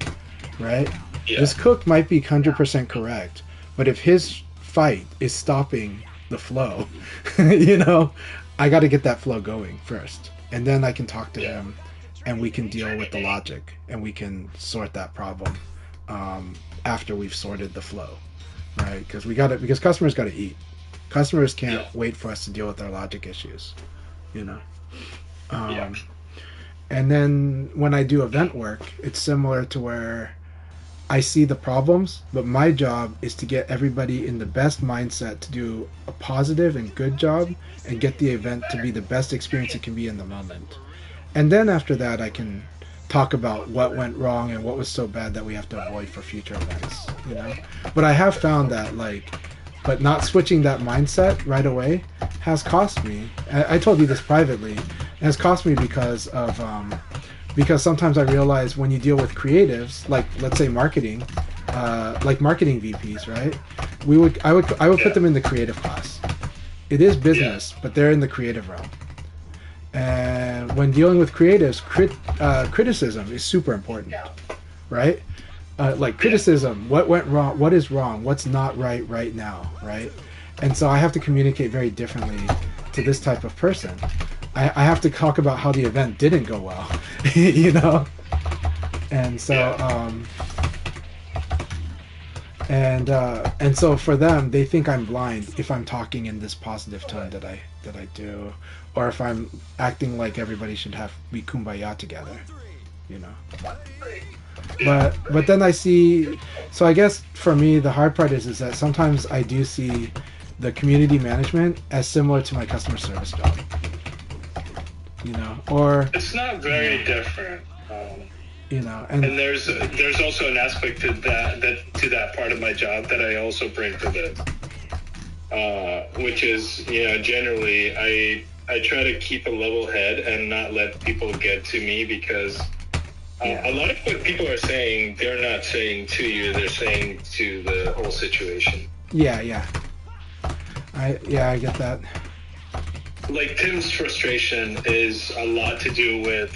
right? Yeah. This cook might be 100% correct, but if his fight is stopping the flow, I got to get that flow going first, and then I can talk to him, and we can deal with the logic, and we can sort that problem after we've sorted the flow, right? Because customers got to eat. Customers can't wait for us to deal with their logic issues, And then when I do event work, it's similar to where I see the problems, but my job is to get everybody in the best mindset to do a positive and good job and get the event to be the best experience it can be in the moment. And then after that, I can talk about what went wrong and what was so bad that we have to avoid for future events, But I have found that but not switching that mindset right away has cost me. I told you this privately. It has cost me because sometimes I realize when you deal with creatives, like let's say marketing, like marketing VPs, right? I would put them in the creative class. It is business, but they're in the creative realm. And when dealing with creatives, criticism is super important, right? Criticism, what went wrong, what is wrong, what's not right now, right? And so I have to communicate very differently to this type of person. I have to talk about how the event didn't go well, And so, and so for them, they think I'm blind if I'm talking in this positive tone that I do, or if I'm acting like everybody should be kumbaya together, But then I see, so I guess for me the hard part is that sometimes I do see the community management as similar to my customer service job, or it's not very different, and there's also an aspect to that part of my job that I also bring to this, which is generally I try to keep a level head and not let people get to me, because a lot of what people are saying, they're not saying to you, they're saying to the whole situation. I get that. Like Tim's frustration is a lot to do with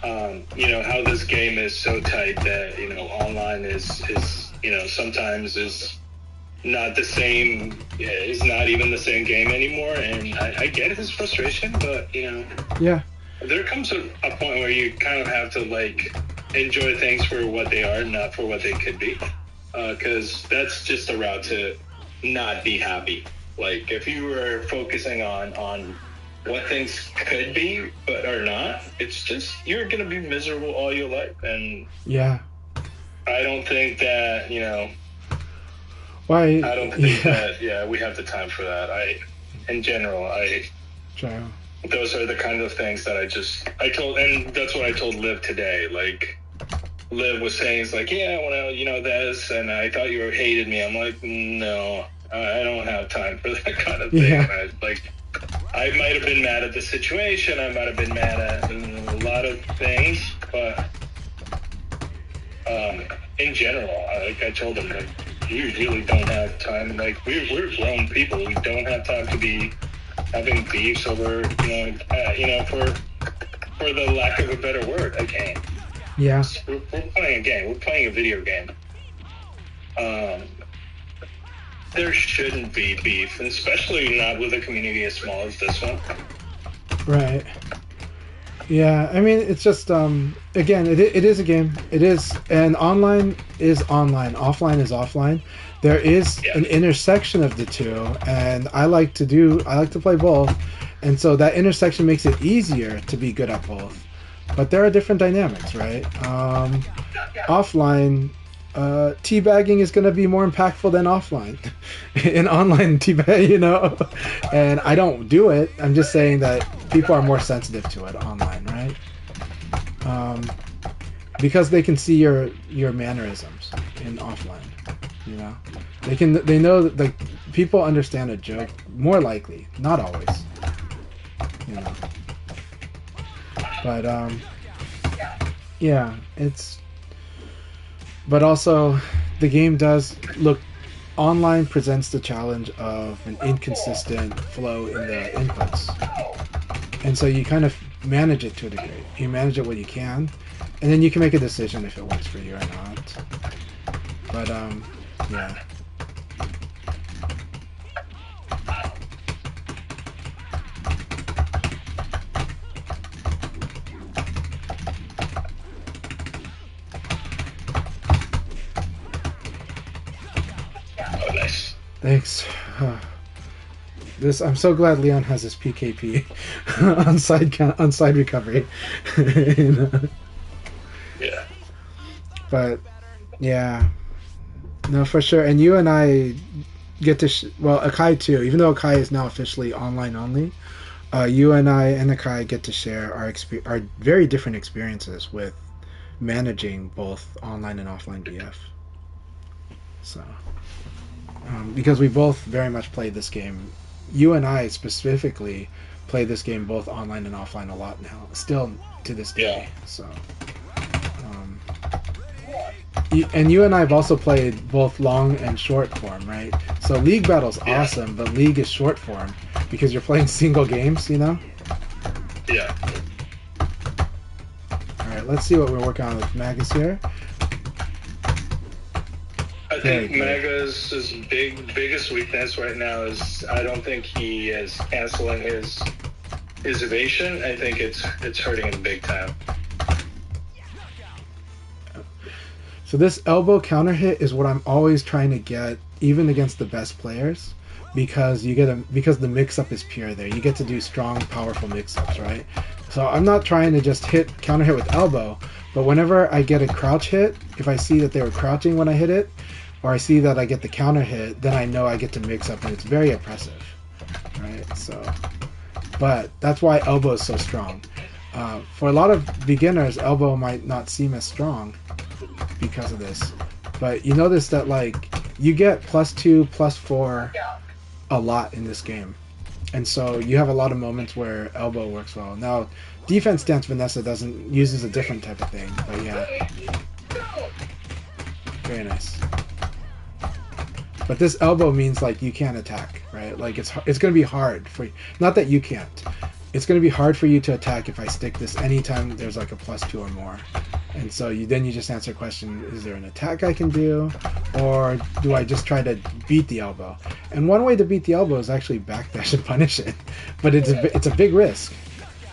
how this game is so tight that online is sometimes is not the same, is not even the same game anymore, and I get his frustration, but there comes a point where you kind of have to enjoy things for what they are, not for what they could be, because that's just a route to not be happy. Like if you were focusing on what things could be but are not, it's just you're gonna be miserable all your life. And Yeah. I don't think that, you know, Why? I don't think that we have the time for that. In general, True. those are the kind of things that I told, and that's what I told Liv today. Like, Liv was saying, it's like, yeah, I want to, you know, this, and I thought you hated me. I'm like, no, I don't have time for that kind of thing. Yeah. I might have been mad at the situation. I might have been mad at a lot of things, but in general, I told him that we really don't have time. Like, we're grown people. We don't have time to be having beefs over, for the lack of a better word, a game. Yeah. We're playing a game. We're playing a video game. There shouldn't be beef, and especially not with a community as small as this one. Right. Yeah, I mean, it's just, again, it is a game. It is, and online is online, offline is offline. There is an intersection of the two, and I like to play both, and so that intersection makes it easier to be good at both. But there are different dynamics, right? Offline, teabagging is going to be more impactful than offline. In online teabag, you know, and I don't do it. I'm just saying that people are more sensitive to it online, right? Because they can see your mannerisms in offline. You know, they know that, like, people understand a joke more likely, not always. You know, but yeah, but also the game does look. Online presents the challenge of an inconsistent flow in the inputs. And so you kind of manage it to a degree. You manage it what you can, and then you can make a decision if it works for you or not. But, yeah. Oh, nice. Thanks. I'm so glad Leon has his PKP on side recovery. You know? Yeah. But yeah, no, for sure. And you and I get to Akai too. Even though Akai is now officially online only, you and I and Akai get to share our very different experiences with managing both online and offline VF. So. Because we both very much played this game. You and I specifically play this game both online and offline a lot now, still to this day. So, and you and I have also played both long and short form, right? So League Battle's awesome, but League is short form because you're playing single games, you know? Yeah. All right, let's see what we're working on with Magus here. I think Maga's biggest weakness right now is I don't think he is canceling his evasion. I think it's hurting him big time. So this elbow counter hit is what I'm always trying to get, even against the best players, because because the mix up is pure there. You get to do strong, powerful mix ups, right? So I'm not trying to just counter hit with elbow, but whenever I get a crouch hit, if I see that they were crouching when I hit it, or I see that I get the counter hit, then I know I get to mix up, and it's very oppressive, right? So, but that's why elbow is so strong. For a lot of beginners, elbow might not seem as strong because of this, but you notice that, like, you get +2, +4 a lot in this game, and so you have a lot of moments where elbow works well. Now, defense stance Vanessa uses a different type of thing, but yeah, very nice. But this elbow means, like, you can't attack, right? Like, it's going to be hard for you. Not that you can't. It's going to be hard for you to attack if I stick this anytime there's, like, a +2 or more. And so then you just answer the question, is there an attack I can do? Or do I just try to beat the elbow? And one way to beat the elbow is actually backdash and punish it. But it's a big risk.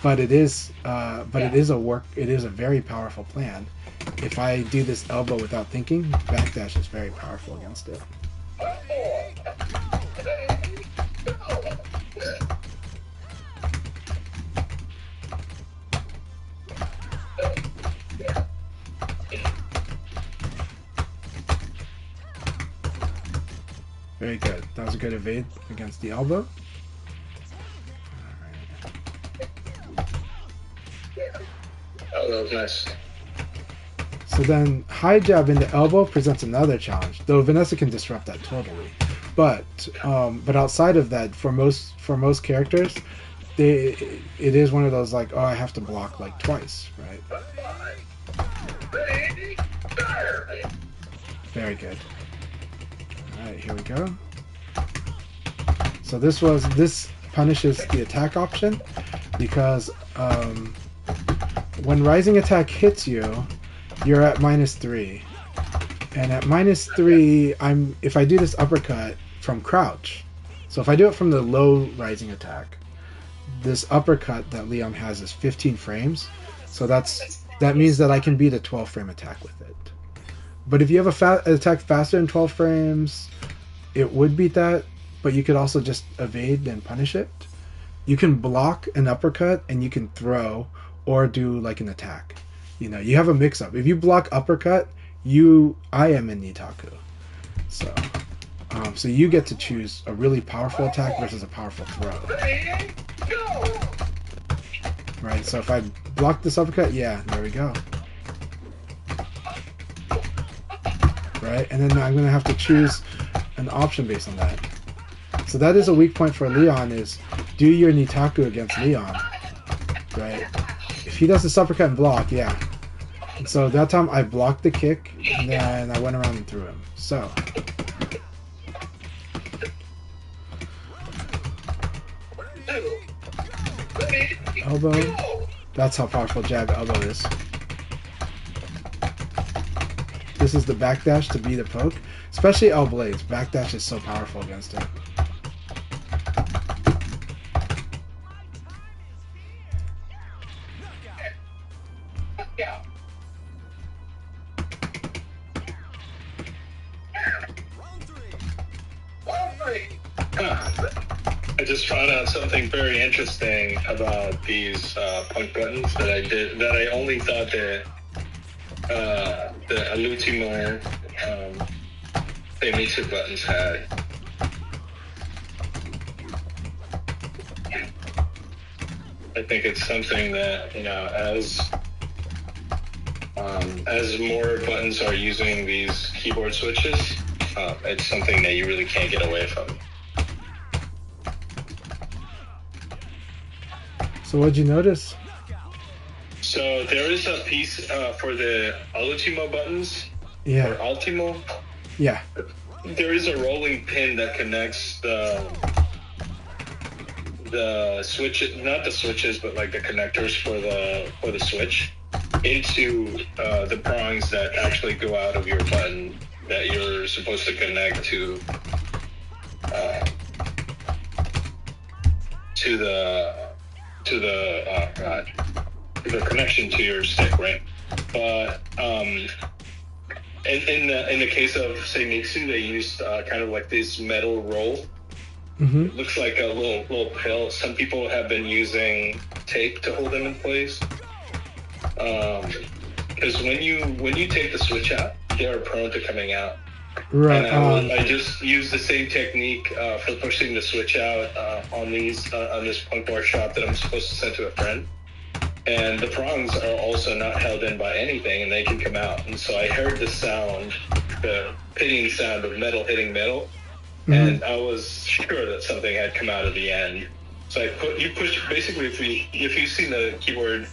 But it is a very powerful plan. If I do this elbow without thinking, backdash is very powerful against it. Very good. That was a good evade against the elbow. Oh, that was nice. So then high jab into elbow presents another challenge, though Vanessa can disrupt that totally. But outside of that, for most characters, it is one of those like, oh, I have to block like twice, right? Very good. All right, here we go. So this punishes the attack option because when rising attack hits you, you're at -3, and at -3, if I do this uppercut from crouch, so if I do it from the low rising attack, this uppercut that Leon has is 15 frames, so that means that I can beat a 12 frame attack with it. But if you have an attack faster than 12 frames, it would beat that, but you could also just evade and punish it. You can block an uppercut and you can throw or do like an attack. You know, you have a mix-up. If you block uppercut, I am in Nitaku. So you get to choose a really powerful attack versus a powerful throw. Right, so if I block this uppercut, yeah, there we go. Right, and then I'm going to have to choose an option based on that. So that is a weak point for Leon, is do your Nitaku against Leon. Right? If he does this uppercut and block, yeah. And so that time I blocked the kick, and then I went around and threw him. So. Elbow. That's how powerful jab elbow is. This is the backdash to beat a poke. Especially L Blades. Backdash is so powerful against it. I just found out something very interesting about these punk buttons that I only thought that the All'Ultimo Famitsu buttons had. I think it's something that, you know, as more buttons are using these keyboard switches, it's something that you really can't get away from. So what'd you notice? So there is a piece for the Ultimo buttons. Yeah. Or Ultimo. Yeah. There is a rolling pin that connects the switch, not the switches, but like the connectors for the switch into the prongs that actually go out of your button that you're supposed to connect to the connection to your stick, right? But in the case of say Mixu, they used kind of like this metal roll. Mm-hmm. It looks like a little pill. Some people have been using tape to hold them in place. Because when you take the switch out, they are prone to coming out. Right. And I just use the same technique for pushing the switch out on this punk bar shop that I'm supposed to send to a friend. And the prongs are also not held in by anything, and they can come out. And so I heard the sound, the pitting sound of metal hitting metal, mm-hmm. and I was sure that something had come out of the end. So you push basically if you've seen the keyboard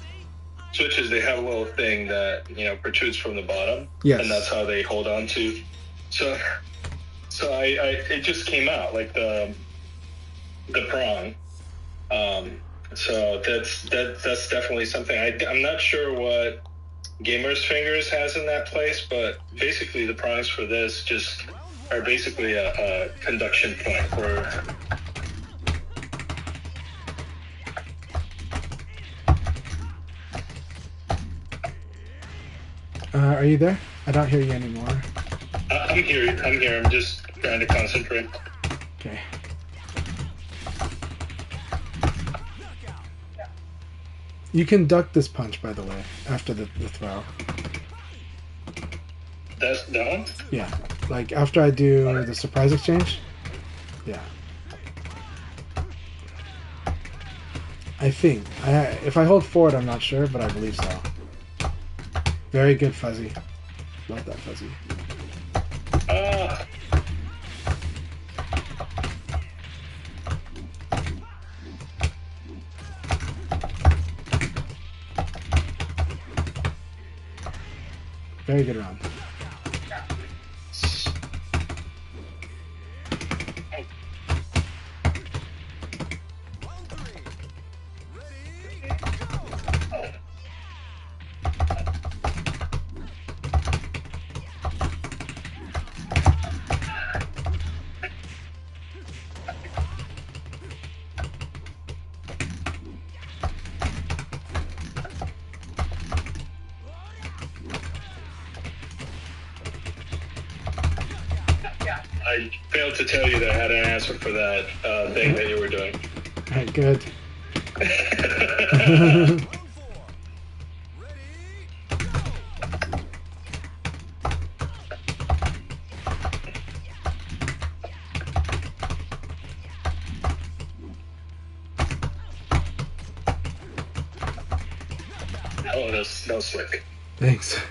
switches, they have a little thing that protrudes from the bottom, yes. and that's how they hold on to. So I it just came out like the prong. So that's definitely something. I'm not sure what Gamer's Fingers has in that place, but basically the prongs for this just are basically a conduction point for. Are you there? I don't hear you anymore. I'm here. I'm just trying to concentrate. Okay. You can duck this punch, by the way, after the throw. That's that one? Yeah. Like, after I do the surprise exchange, Yeah. I think. If I hold forward, I'm not sure, but I believe so. Very good fuzzy. Love that fuzzy. Very good round. Round three. Ready, go! I failed to tell you that I had an answer for that thing that you were doing. Alright, good. Round four. Ready, go! Oh, that was slick. Thanks. Round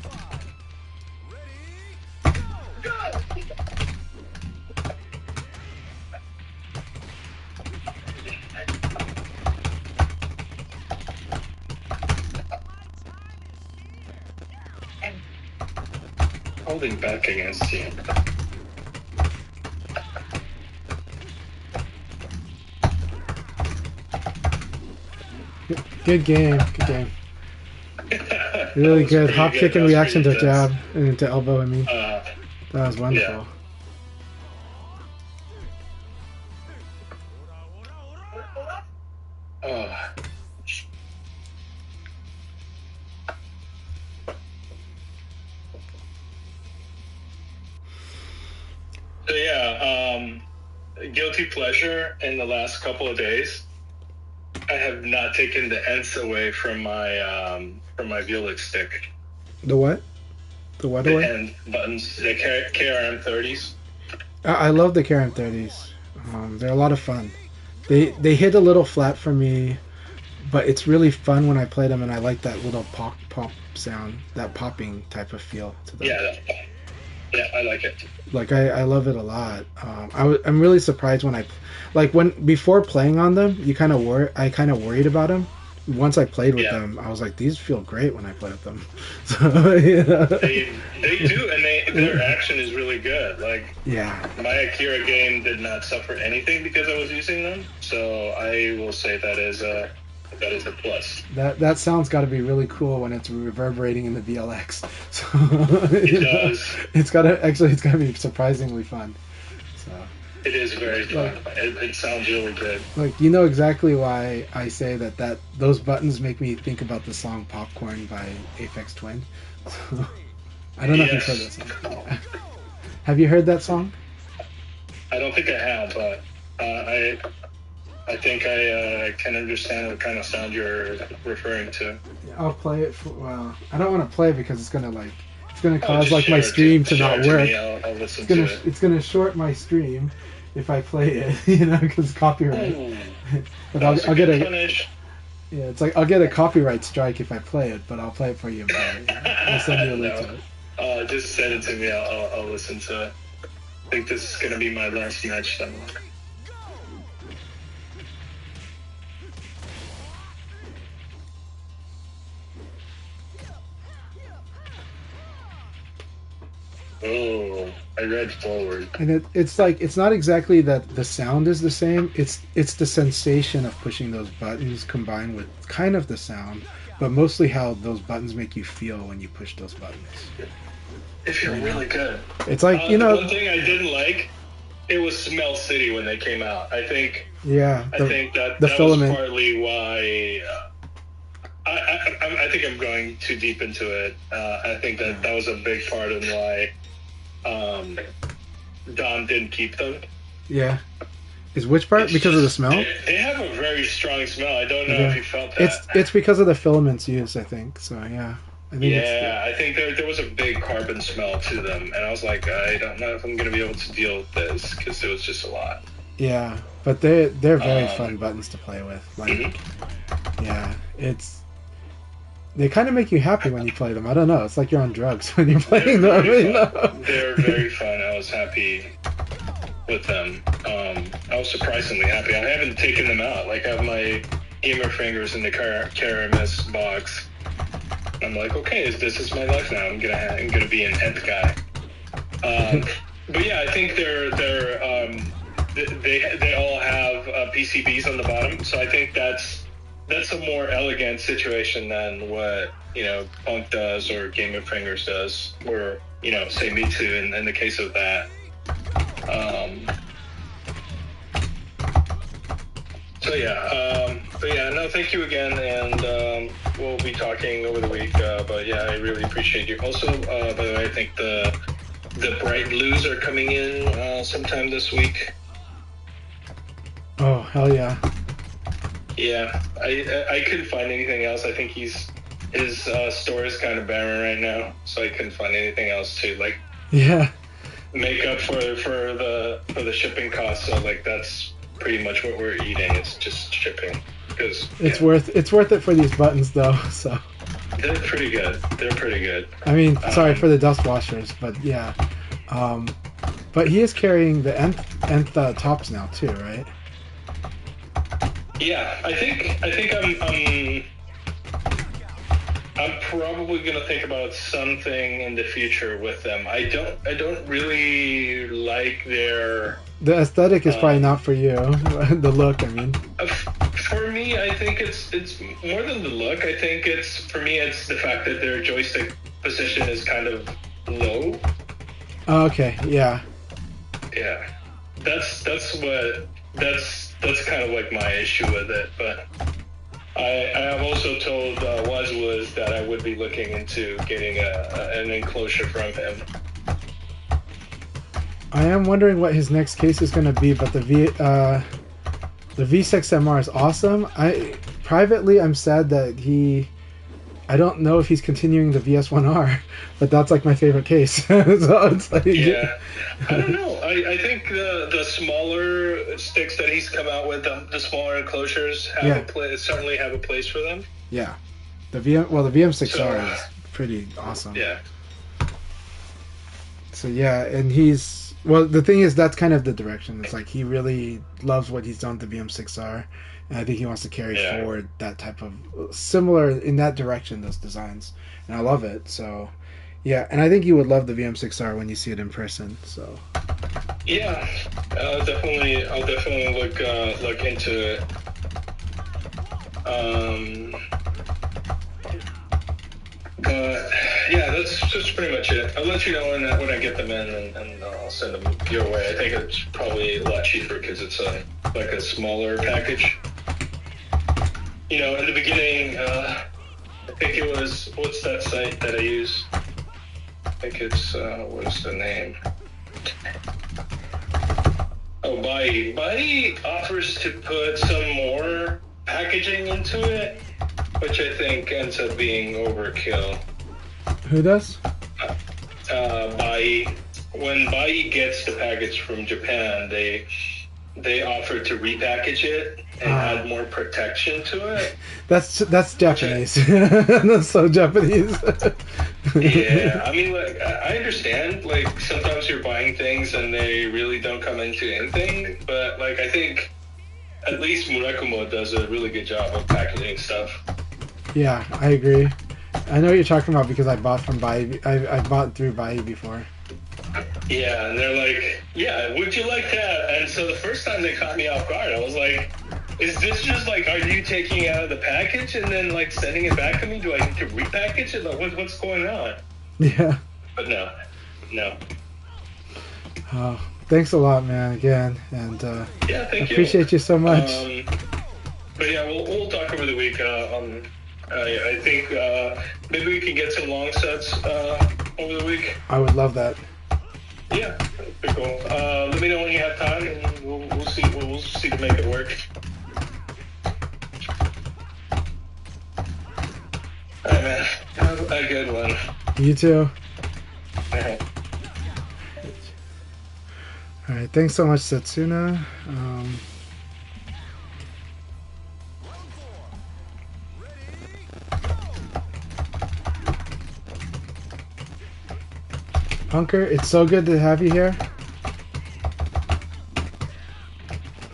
five. Ready, go! Holding back against you. Good game. Good game. Really good. Hop kick and reaction to jab and to elbow. I mean, that was wonderful. Yeah. Oh. So yeah, guilty pleasure in the last couple of days. I have not taken the ends away from my Violet stick. The what? The what The away? end buttons, the KRM 30s. I love the Karen 30s. They're a lot of fun. They hit a little flat for me, but it's really fun when I play them, and I like that little pop sound, that popping type of feel to them. Yeah, I like it. Like I love it a lot. I'm really surprised when before playing on them, I kind of worried about them. Once I played with them, I was like, these feel great when I play with them. So you know. They do, and their action is really good. Like my Akira game did not suffer anything because I was using them. So I will say that is a plus. That sound's got to be really cool when it's reverberating in the VLX. So, it does. It's got to be surprisingly fun. So it is very fun. It sounds really good. Like, you know exactly why I say that those buttons make me think about the song "Popcorn" by Aphex Twin. So, I don't know if you've heard that song. Have you heard that song? I don't think I have, but I think I can understand what kind of sound you're referring to. I'll play it. I don't want to play it because it's gonna cause my stream to not work. I'll listen to it. It's gonna short my stream if I play it, you know, because copyright. But I'll get a punish. Yeah, it's like I'll get a copyright strike if I play it, but I'll play it for you. I'll send you a link to it. Just send it to me. I'll listen to it. I think this is gonna be my last match then. Oh, I read forward. And it's like, it's not exactly that the sound is the same. It's the sensation of pushing those buttons combined with kind of the sound, but mostly how those buttons make you feel when you push those buttons. They feel really good. It's like, you know, one thing I didn't like, it was Smell City when they came out. I think that was partly why. I think I'm going too deep into it. I think that was a big part of why Dom didn't keep them. Yeah. Is which part? Because of the smell? They have a very strong smell. I don't know if you felt that. It's because of the filaments used, I think. So yeah. I think Yeah, I think there was a big carbon smell to them, and I was like, I don't know if I'm gonna be able to deal with this because it was just a lot. yeah, but they're very Um, fun buttons to play with. Like, mhm. yeah, they kind of make you happy when you play them. I don't know. It's like you're on drugs when you're playing them. You know? They're very fun. I was happy with them. I was surprisingly happy. I haven't taken them out. Like, I have my gamer fingers in the Karamis box. I'm like, okay, this is my life now. I'm gonna be an nth guy. But yeah, I think they all have PCBs on the bottom, so I think that's a more elegant situation than what Punk does or Game of Fingers does, or say Me Too in the case of that. But yeah, no, thank you again, and we'll be talking over the week. But yeah, I really appreciate you. Also, by the way, I think the bright blues are coming in sometime this week. Oh, hell yeah. Yeah, I couldn't find anything else. I think his store is kind of barren right now, so I couldn't find anything else to make up for the shipping costs. So like that's pretty much what we're eating. It's just shipping because it's worth it for these buttons though. So they're pretty good. I mean, sorry for the dust washers, but yeah. But he is carrying the nth tops now too, right? Yeah, I think I'm probably gonna think about something in the future with them. I don't really like the aesthetic is probably not for you. The look, I mean. For me, I think it's more than the look. I think it's the fact that their joystick position is kind of low. Oh, okay, yeah. Yeah, that's kind of like my issue with it. But I have also told Wazwood that I would be looking into getting an enclosure from him. I am wondering what his next case is going to be, but the V6MR is awesome. I'm sad that I don't know if he's continuing the VS1R, but that's like my favorite case. So it's like, yeah, I don't know. I think the smaller sticks that he's come out with, the smaller enclosures, certainly have a place for them. Yeah, the VM6R is pretty awesome. Yeah. So yeah, and the thing is, that's kind of the direction. It's like he really loves what he's done with the VM6R, and I think he wants to carry forward that type of similar in that direction, those designs, and I love it. So yeah, and I think you would love the VM6R when you see it in person. So yeah, I'll definitely look into it. But yeah, that's pretty much it. I'll let you know when I get them in, and I'll send them your way. I think it's probably a lot cheaper because it's like a smaller package. In the beginning, I think it was, what's that site that I use? I think it's what's the name? Oh, Bai. Bai offers to put some more packaging into it, which I think ends up being overkill. Who does? Bai. When Bai gets the package from Japan, they offer to repackage it and add more protection to it. That's Japanese. That's so Japanese. Yeah, I mean, like, I understand. Like, sometimes you're buying things and they really don't come into anything, but like, I think at least Murakumo does a really good job of packaging stuff. Yeah, I agree. I know what you're talking about because I bought from Bai. I bought through Bai before. Yeah, and they're like, yeah, would you like that? And so the first time they caught me off guard, I was like, is this just like, are you taking it out of the package and then like sending it back to me? Do I need to repackage it? Like, what's going on? Yeah. But no. Oh, thanks a lot, man, again. And yeah, thank you. Appreciate you so much. But yeah, we'll talk over the week. I think maybe we can get some long sets over the week. I would love that. Yeah, that'd be cool. Let me know when you have time, and we'll see. We'll see to make it work. All right, man. Have a good one. You too. All right. All right, thanks so much, Setsuna. Round 4. Ready, go! Punker, it's so good to have you here.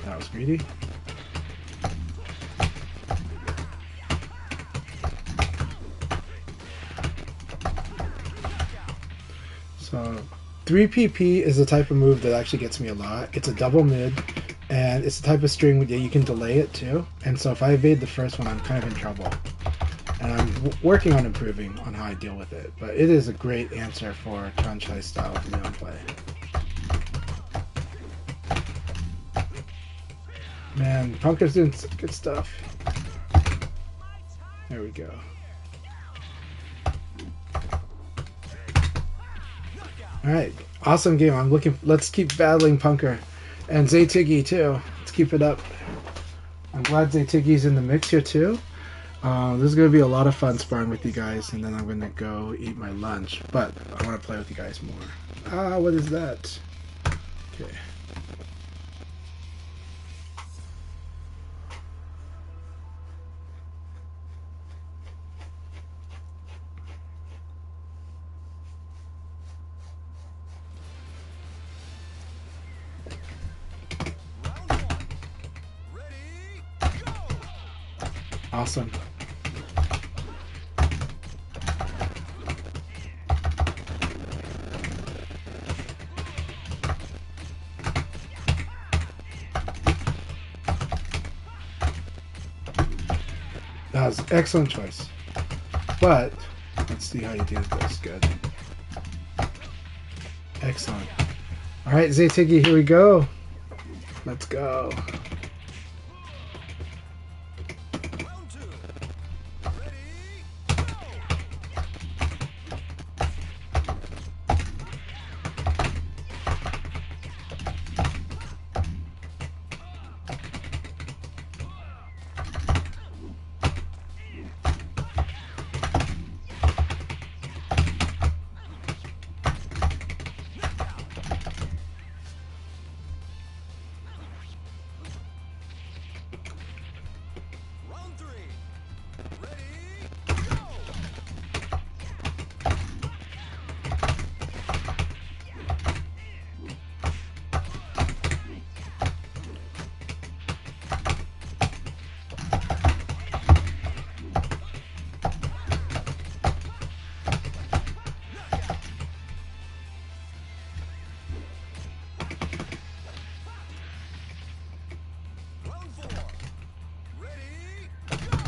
That was greedy. So 3PP is the type of move that actually gets me a lot. It's a double mid, and it's the type of string that you can delay it too. And so if I evade the first one, I'm kind of in trouble. And I'm working on improving on how I deal with it. But it is a great answer for Tranchai style neon play. Man, Punker's doing some good stuff. There we go. Alright, awesome game. Let's keep battling Punker. And Zaytiggy too. Let's keep it up. I'm glad Zaytiggy's in the mix here too. This is going to be a lot of fun sparring with you guys, and then I'm going to go eat my lunch. But I want to play with you guys more. Ah, what is that? Okay. Round 1. Ready, go! Awesome. That was an excellent choice. But let's see how you do this. Good. Excellent. Alright, Zaytiggy, here we go. Let's go. Round 2. Ready, go! Round 3. Ready, go! Round 4. Ready, go!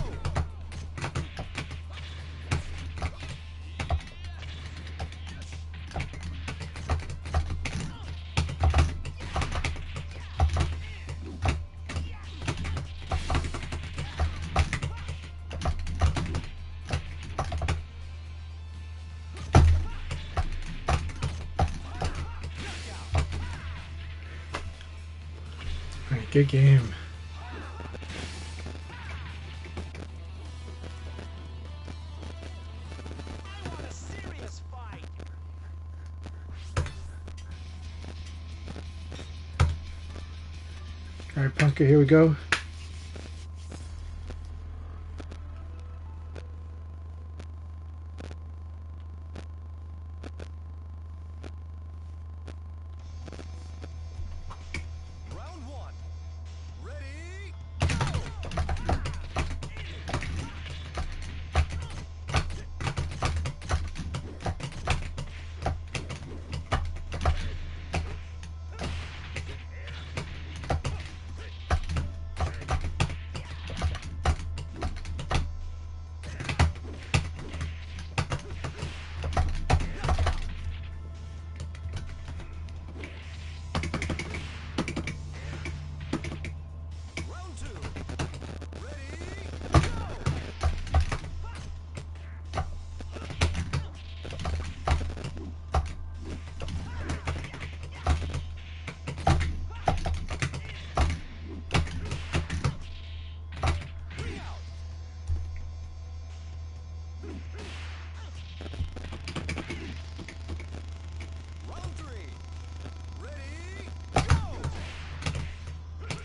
Alright, good game. I want a serious fight. Alright, Punker, here we go. Round 1. Ready, go!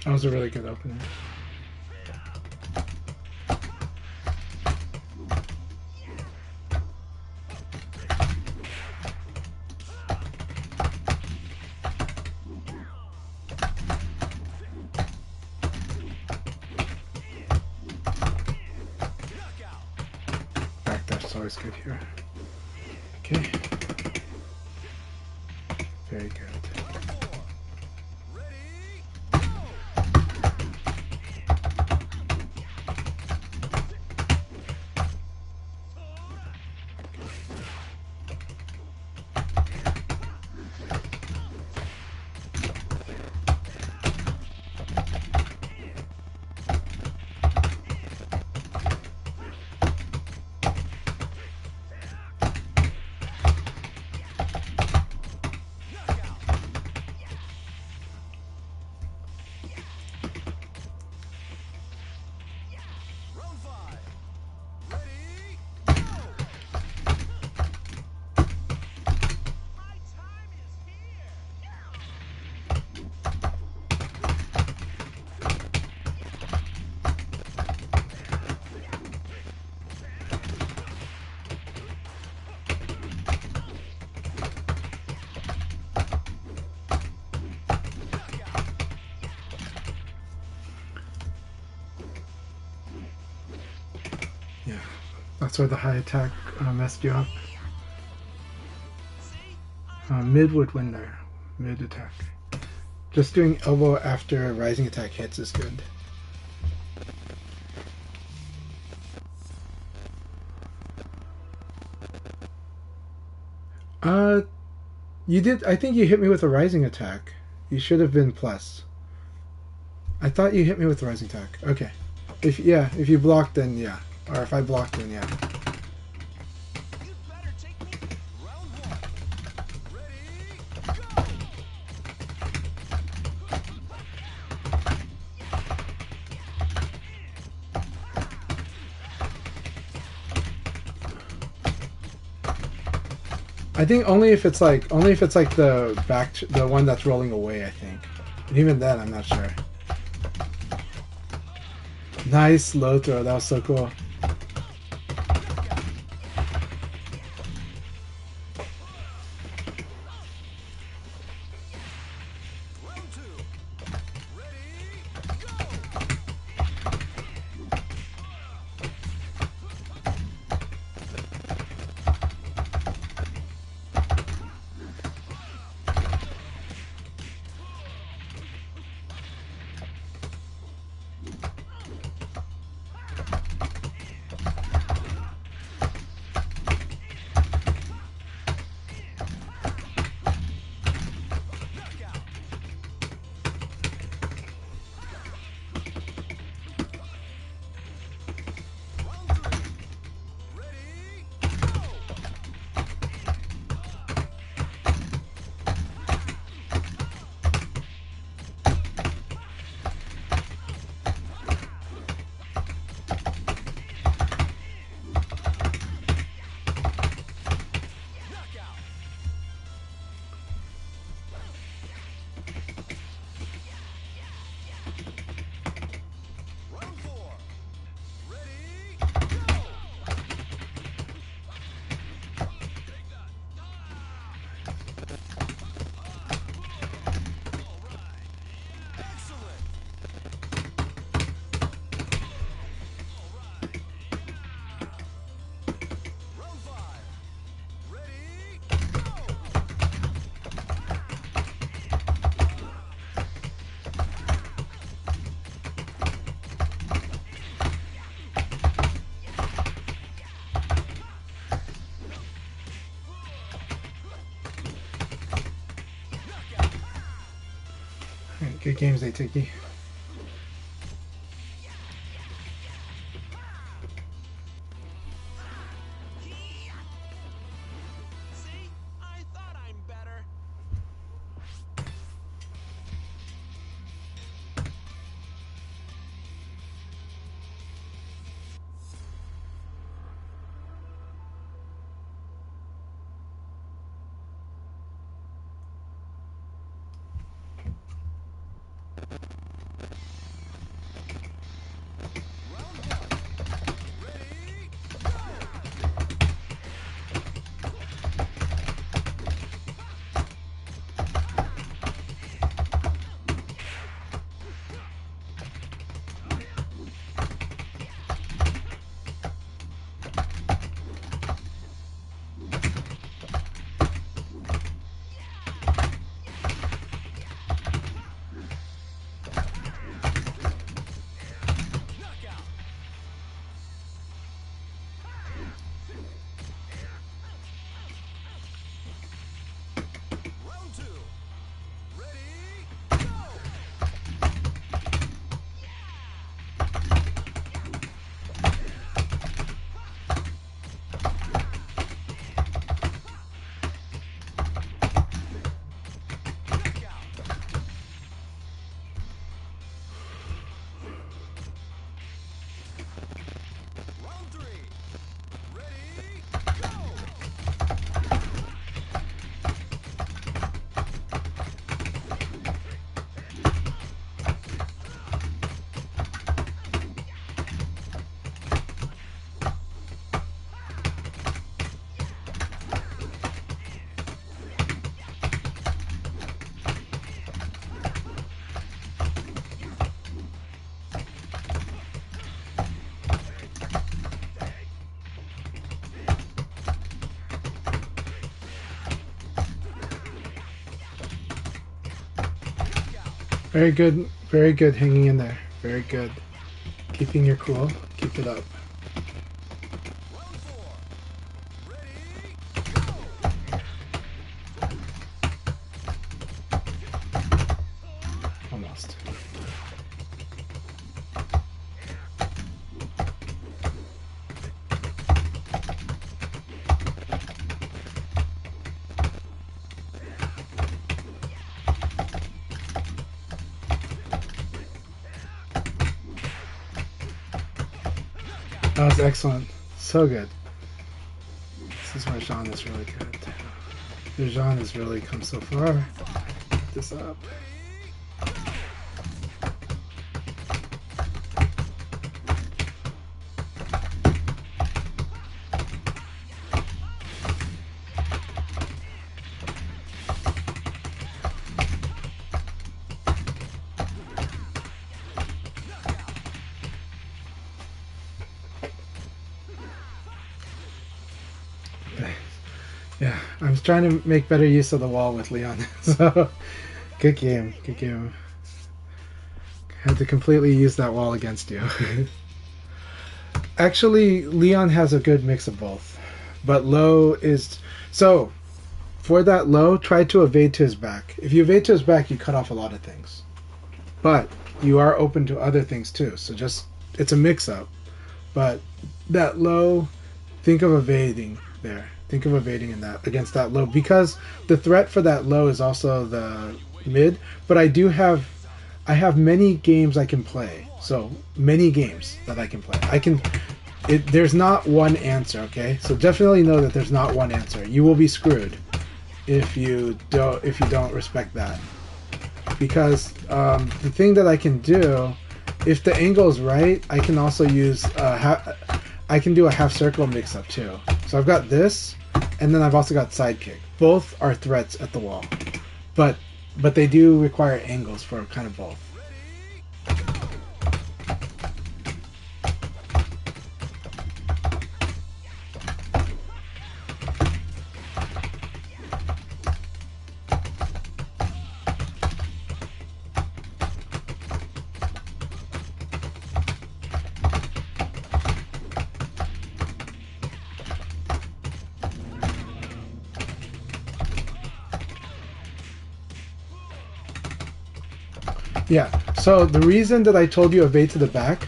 That was a really good opening. Backdash always good here. Okay. Very good. Yeah, that's where the high attack messed you up. Mid would win there. Mid attack. Just doing elbow after rising attack hits is good. You did. I think you hit me with a rising attack. You should have been plus. I thought you hit me with the rising attack. Okay. If you blocked, then yeah. Or if I blocked, then yeah. I think only if it's like the one that's rolling away. I think, and even then, I'm not sure. Nice low throw. That was so cool. Good games, ATK. Very good hanging in there. Very good. Keeping your cool. Keep it up. Round 4. Ready, go! Almost. That was excellent. So good. This is where Jean is really good. Jean has really come so far. Get this up. Yeah, I'm trying to make better use of the wall with Leon. So, good game. Good game. Had to completely use that wall against you. Actually, Leon has a good mix of both. But low is... So, for that low, try to evade to his back. If you evade to his back, you cut off a lot of things. But you are open to other things too. So just... It's a mix-up. But that low, think of evading there. Think of evading in that against that low, because the threat for that low is also the mid. But I have many games I can play. So many games that I can play. There's not one answer, okay? So definitely know that there's not one answer. You will be screwed if you don't respect that. Because the thing that I can do, if the angle is right, I can also use I can do a half circle mix up too. So I've got this, and then I've also got sidekick. Both are threats at the wall, but they do require angles for kind of both. Yeah, so the reason that I told you evade to the back,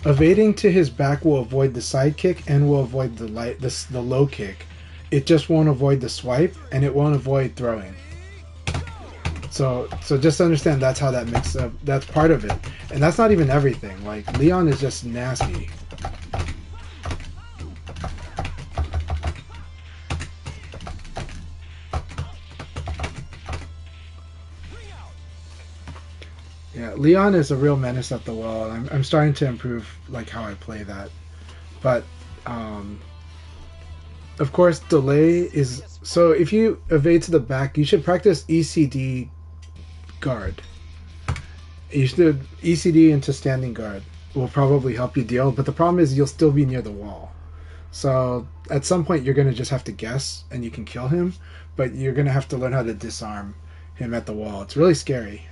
evading to his back will avoid the side kick and will avoid the low kick. It just won't avoid the swipe, and it won't avoid throwing. So just understand that's how that mix up. That's part of it, and that's not even everything. Like Leon is just nasty. Yeah, Leon is a real menace at the wall. I'm starting to improve like how I play that, but of course delay is so. If you evade to the back, you should practice ECD guard. You should ECD into standing guard will probably help you deal, but the problem is you'll still be near the wall. So at some point you're gonna just have to guess, and you can kill him, but you're gonna have to learn how to disarm him at the wall. It's really scary.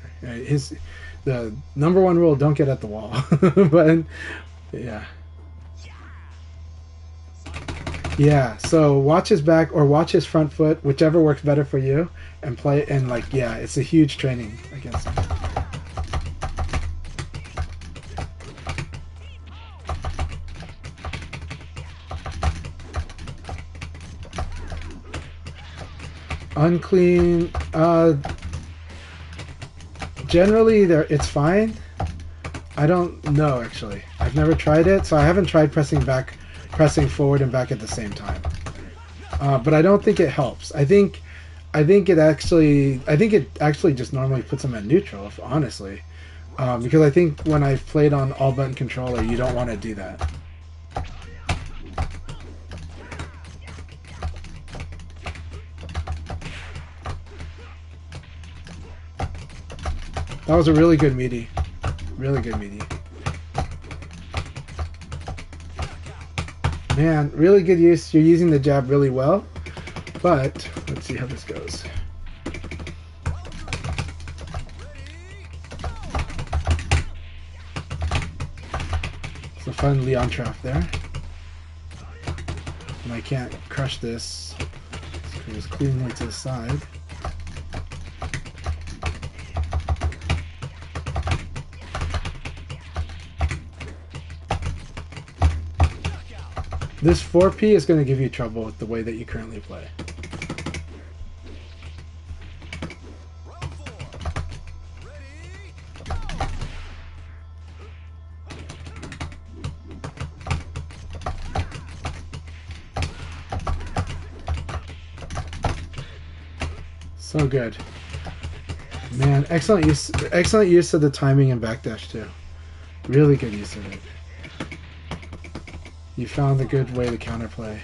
The number one rule: don't get at the wall. But yeah. So watch his back or watch his front foot, whichever works better for you, and play. And like, yeah, it's a huge training against him. Unclean. Generally, it's fine. I don't know, actually. I've never tried it, so I haven't tried pressing forward and back at the same time. But I don't think it helps. I think it actually just normally puts them at neutral, honestly. Because I think when I've played on all button controller, you don't want to do that. That was a really good meaty. Really good meaty. Man, really good use. You're using the jab really well. But, let's see how this goes. fun Leon trap there. And I can't crush this. So just cleanly to the side. This 4P is going to give you trouble with the way that you currently play. Round 4. Ready, go! So good. Man, excellent use of the timing and backdash too. Really good use of it. You found a good way to counterplay.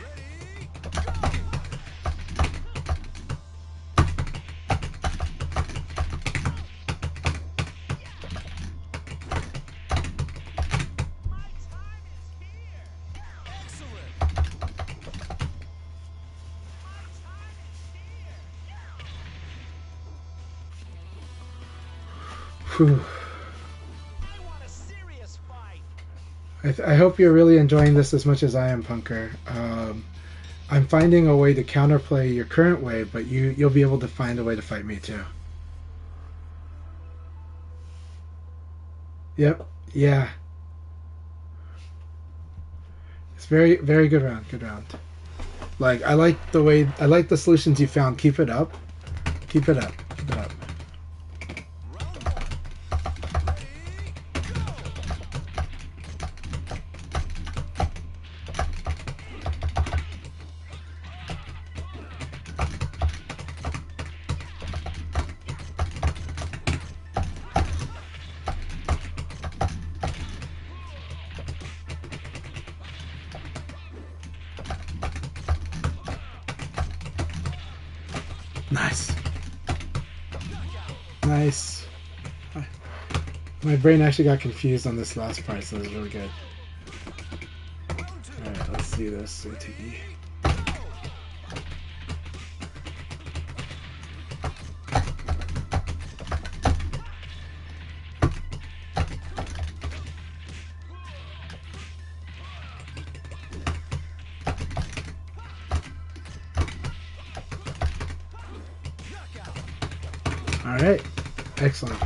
Whew. I hope you're really enjoying this as much as I am, Punker. I'm finding a way to counterplay your current way, but you'll be able to find a way to fight me too. Yep. Yeah. It's very, very good round. Good round. Like I like the solutions you found. Keep it up. Keep it up. Keep it up. Nice. Nice. My brain actually got confused on this last part, so it was really good. Alright, let's see this, ATV. Alright, excellent.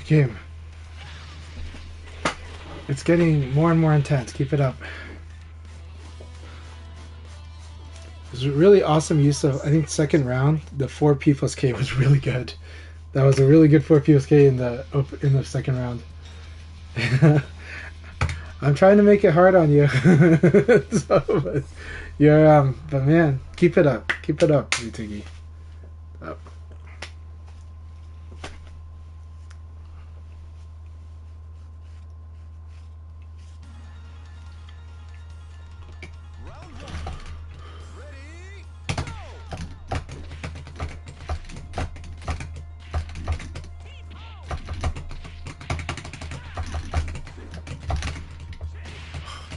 Game. It's getting more and more intense. Keep it up. It was a really awesome use of, I think, second round. The 4P plus K was really good. That was a really good 4P plus K in the second round. I'm trying to make it hard on you. So, but man, keep it up. Keep it up, Utiggy. Up.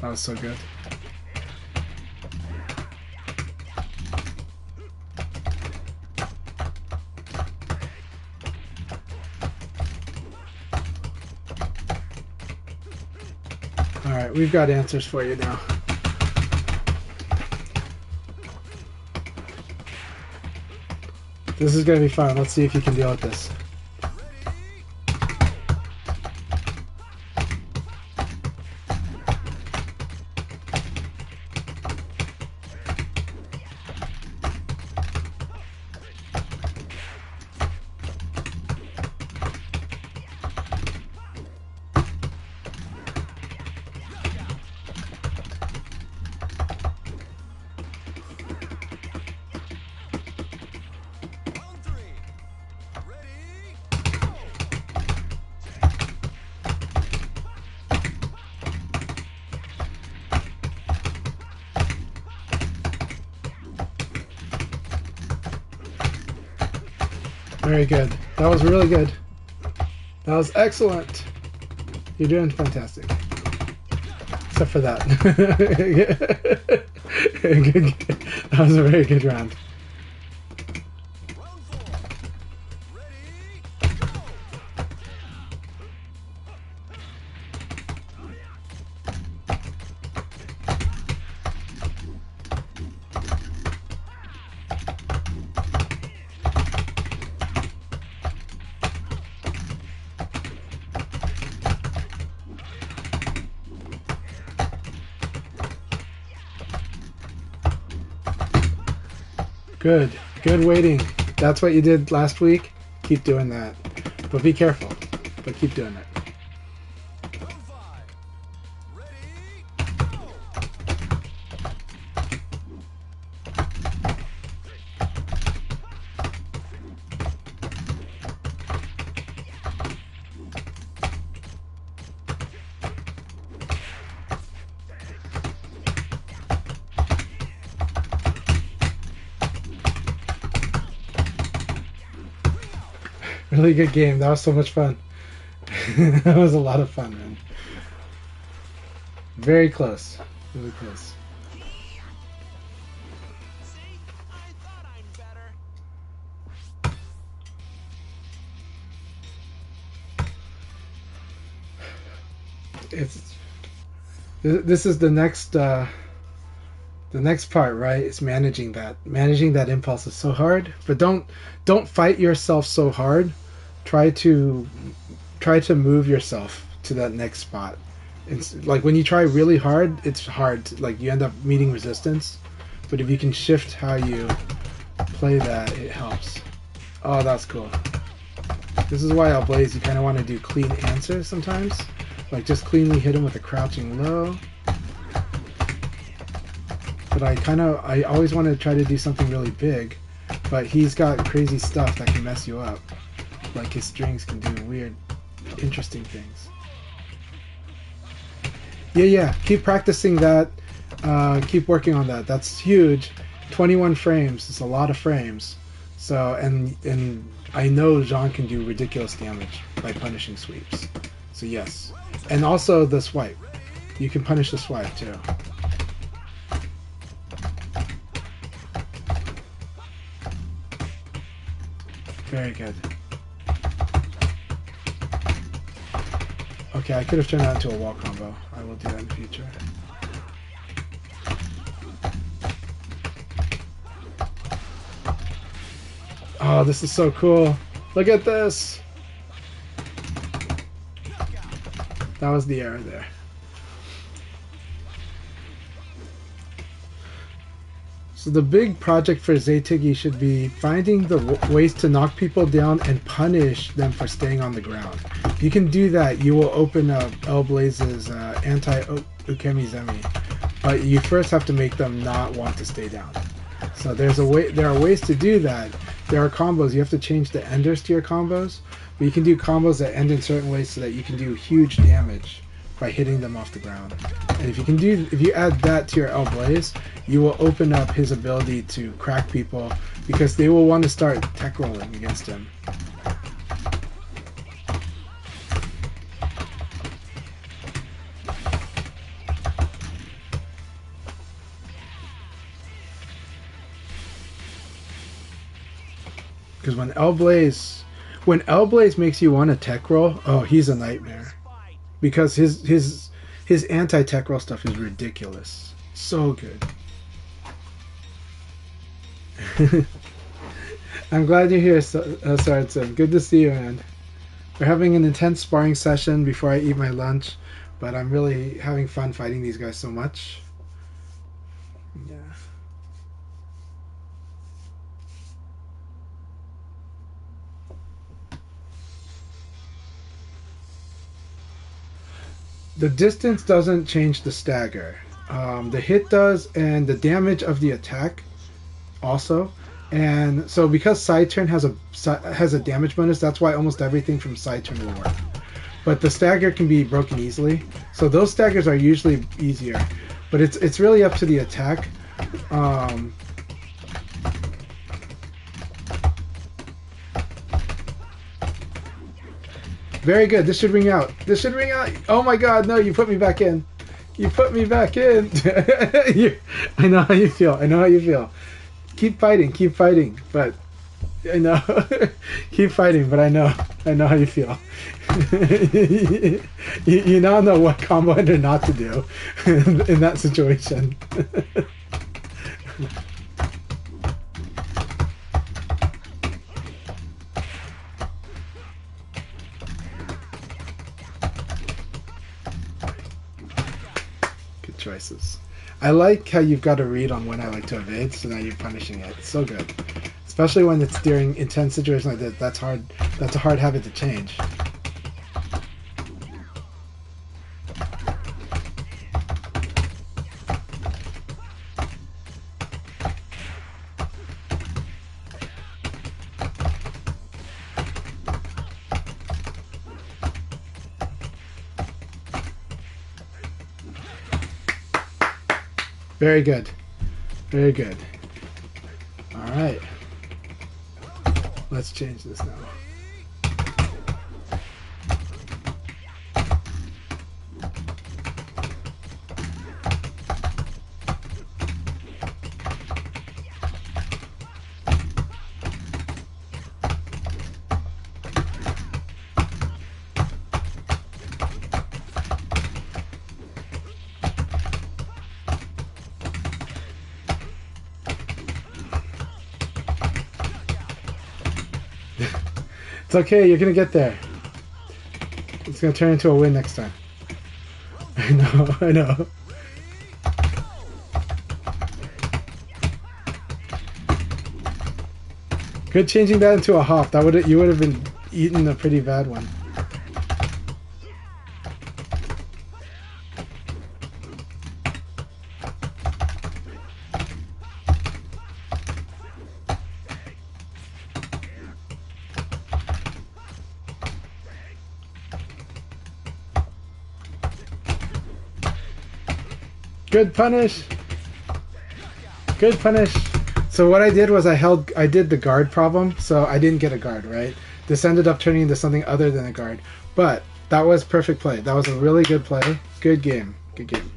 That was so good. Alright, we've got answers for you now. This is going to be fun. Let's see if you can deal with this. Round 3. Ready, go! Very good. That was really good. That was excellent. You're doing fantastic. Except for that. That was a very good round. Round 4. Ready, go! Good. Good waiting. That's what you did last week. Keep doing that. But be careful. But keep doing it. Round 5. Ready, go! Really good game. That was so much fun. That was a lot of fun, man. Very close. Really close. See? I thought I'm better. This is the next part, right? It's managing that. Managing that impulse is so hard, but don't fight yourself so hard. Try to move yourself to that next spot. It's like when you try really hard, it's hard. Like you end up meeting resistance, but if you can shift how you play that, it helps. Oh, that's cool. This is why Blaze, you kind of want to do clean answers sometimes. Like just cleanly hit him with a crouching low. But I always want to try to do something really big, but he's got crazy stuff that can mess you up. Like his strings can do weird, interesting things. Yeah, keep practicing that. Keep working on that. That's huge. 21 frames is a lot of frames. So, and I know Jean can do ridiculous damage by punishing sweeps. So yes. And also the swipe. You can punish the swipe too. Very good. Okay, I could have turned that into a wall combo. I will do that in the future. Oh, this is so cool. Look at this. That was the error there. So the big project for Zaytigi should be finding the ways to knock people down and punish them for staying on the ground. If you can do that, you will open up Blaze's anti-Ukemi Zemi. But you first have to make them not want to stay down. So there's a way. There are ways to do that. There are combos. You have to change the enders to your combos. But you can do combos that end in certain ways so that you can do huge damage by hitting them off the ground. And if you add that to your Blaze, you will open up his ability to crack people because they will want to start tech rolling against him. Because when Blaze makes you want to tech roll, oh, he's a nightmare. Because his His anti-tech roll stuff is ridiculous. So good. I'm glad you're here, Sartson. Good to see you, man. We're having an intense sparring session before I eat my lunch, but I'm really having fun fighting these guys so much. Yeah. The distance doesn't change the stagger. The hit does, and the damage of the attack also. And so because side turn has a damage bonus, that's why almost everything from side turn will work. But the stagger can be broken easily, so those staggers are usually easier. But it's really up to the attack. Very good. This should ring out. This should ring out. Oh my God! No, you put me back in. You put me back in. I know how you feel. I know how you feel. Keep fighting. Keep fighting. But I know. Keep fighting. But I know how you feel. you now know what combo ender not to do in that situation. Good choices. I like how you've got a read on when I like to evade, so now you're punishing it. It's so good. Especially when it's during intense situations like that. That's hard. That's a hard habit to change. Very good. Very good. Alright. Let's change this now. It's okay, you're gonna get there. It's gonna turn into a win next time. I know, I know. Good changing that into a hop. You would have been eating a pretty bad one. Good punish. Good punish. So what I did was I did the guard problem, so I didn't get a guard, right? This ended up turning into something other than a guard. But that was perfect play. That was a really good play. Good game. Good game.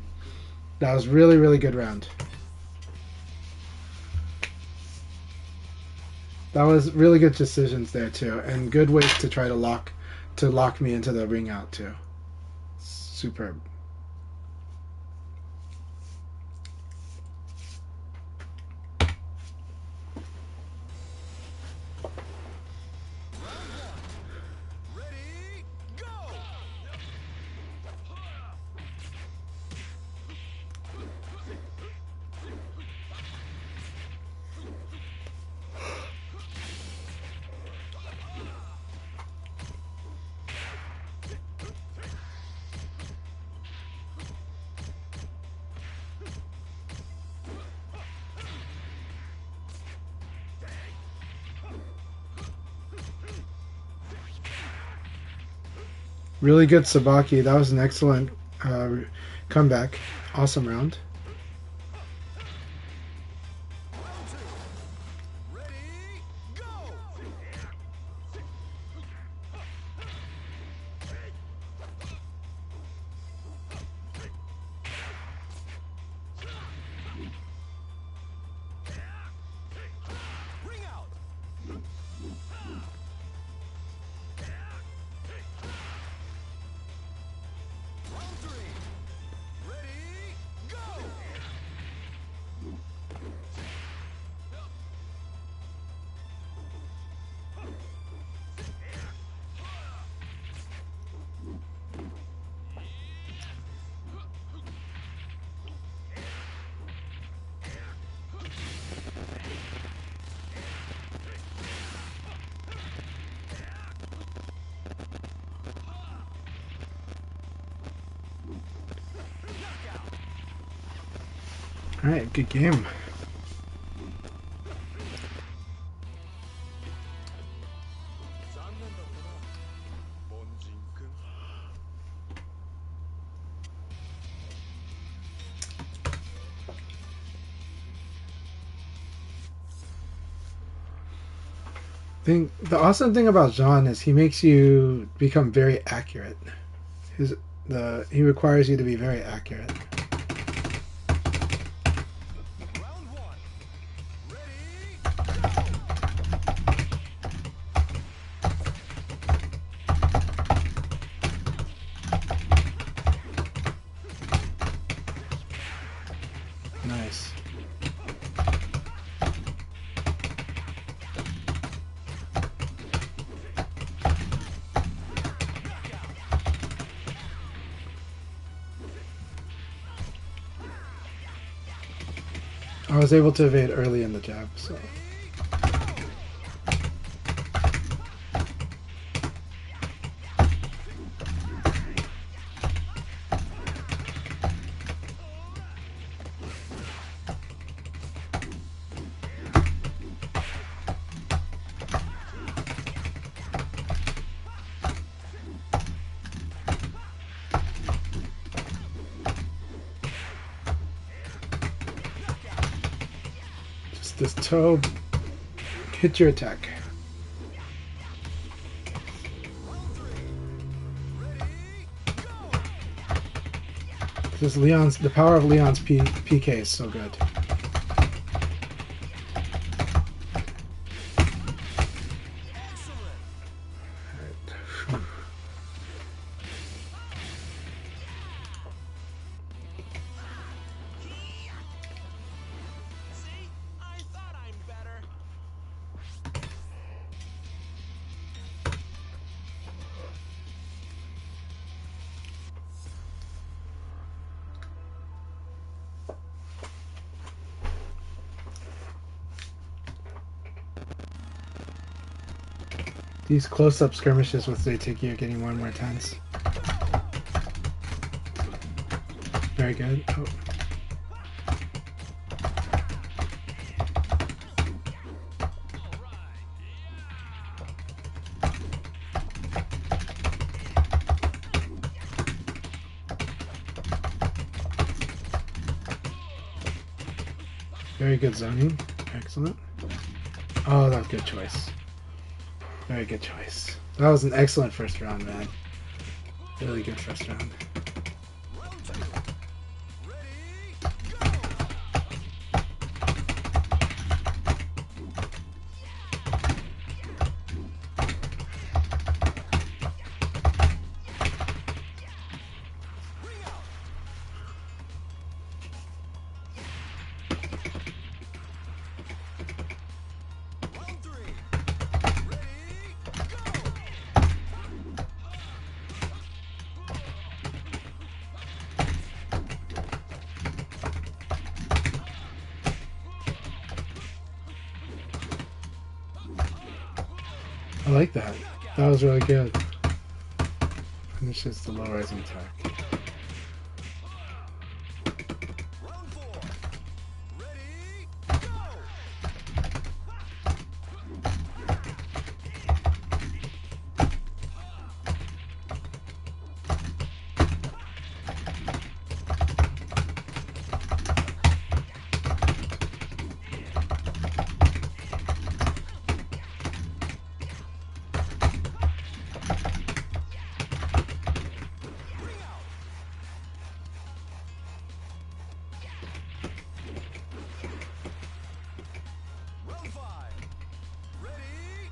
That was really, really good round. That was really good decisions there too, and good ways to try to lock me into the ring out too. Superb. Really good Sabaki. That was an excellent comeback. Awesome round. Alright, good game. The awesome thing about Jean is he makes you become very accurate. He requires you to be very accurate. Round one. Ready? Nice. I was able to evade early in the jab, so. Just this toe. Hit your attack. The power of Leon's PK is so good. See? I thought I'm better. These close-up skirmishes with Zaytiki are getting more and more intense. Very good. Oh. Very good zoning. Excellent. Oh, that was a good choice. Very good choice. That was an excellent first round, man. Really good first round. Round two. Ready? Round three. Ready? I like that. That was really good. And it's just the low rising attack. Round four. Ready? Round five. Ready?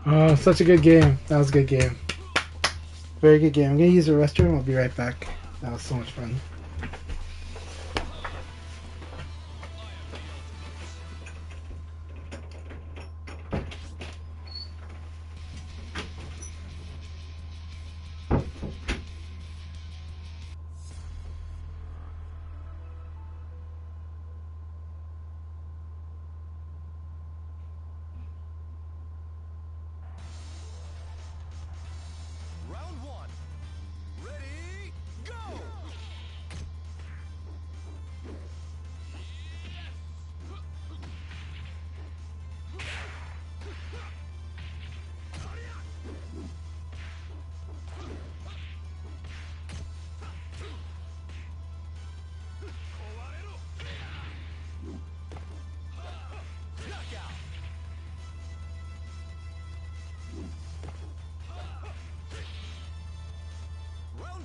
All right. Oh, such a good game. That was a good game. Very good game. I'm gonna use the restroom. I'll be right back. That was so much fun.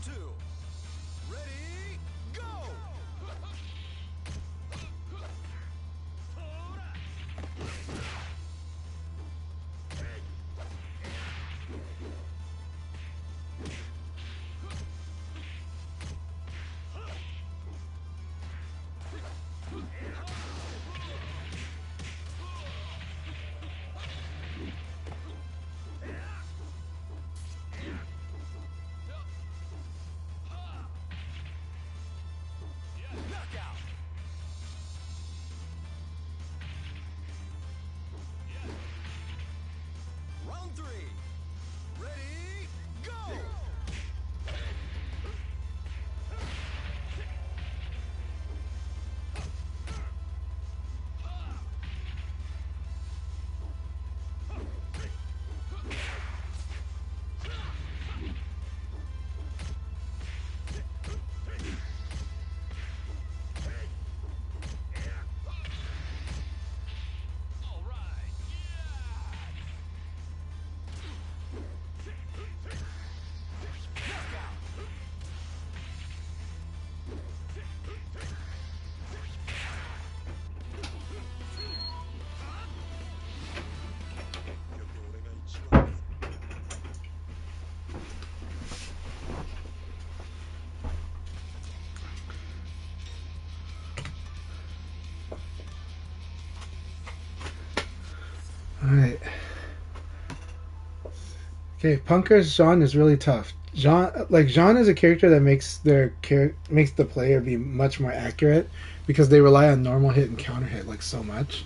Round two. Ready, go! Knockout. Round three. Ready, go! All right. Knockout. Alright. Okay, Punker's Jean is really tough. Jean is a character that makes makes the player be much more accurate because they rely on normal hit and counter hit like so much.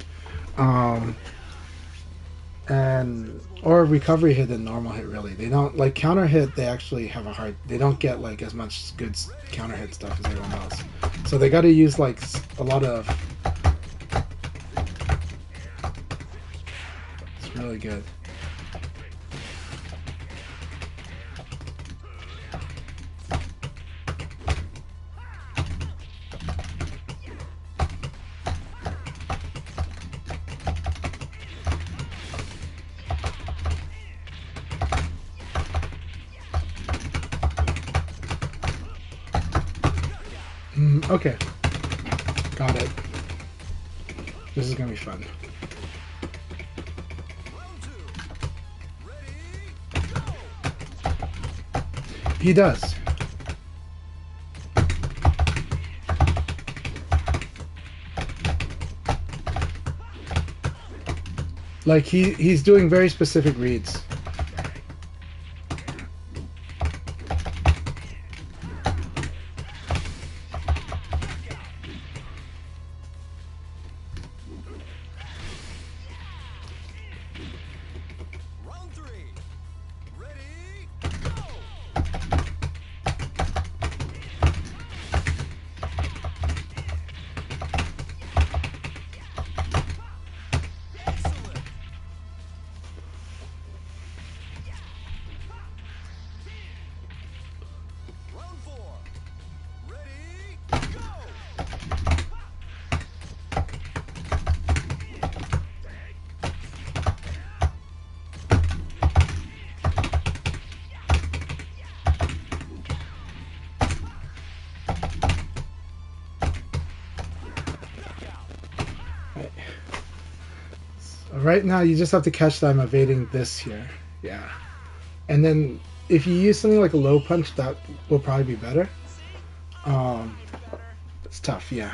And or recovery hit than normal hit really. They don't like counter hit, they actually have a hard they don't get like as much good counter hit stuff as everyone else. So they gotta use like a lot of it's really good. Okay. Got it. This is gonna be fun. Round two. Ready, go! He does. Like he's doing very specific reads. Round three. Ready, go! Excellent. Round four. Ready, go! Right. So right now you just have to catch that I'm evading this here. Yeah. And then if you use something like a low punch, that will probably be better. It's tough, yeah.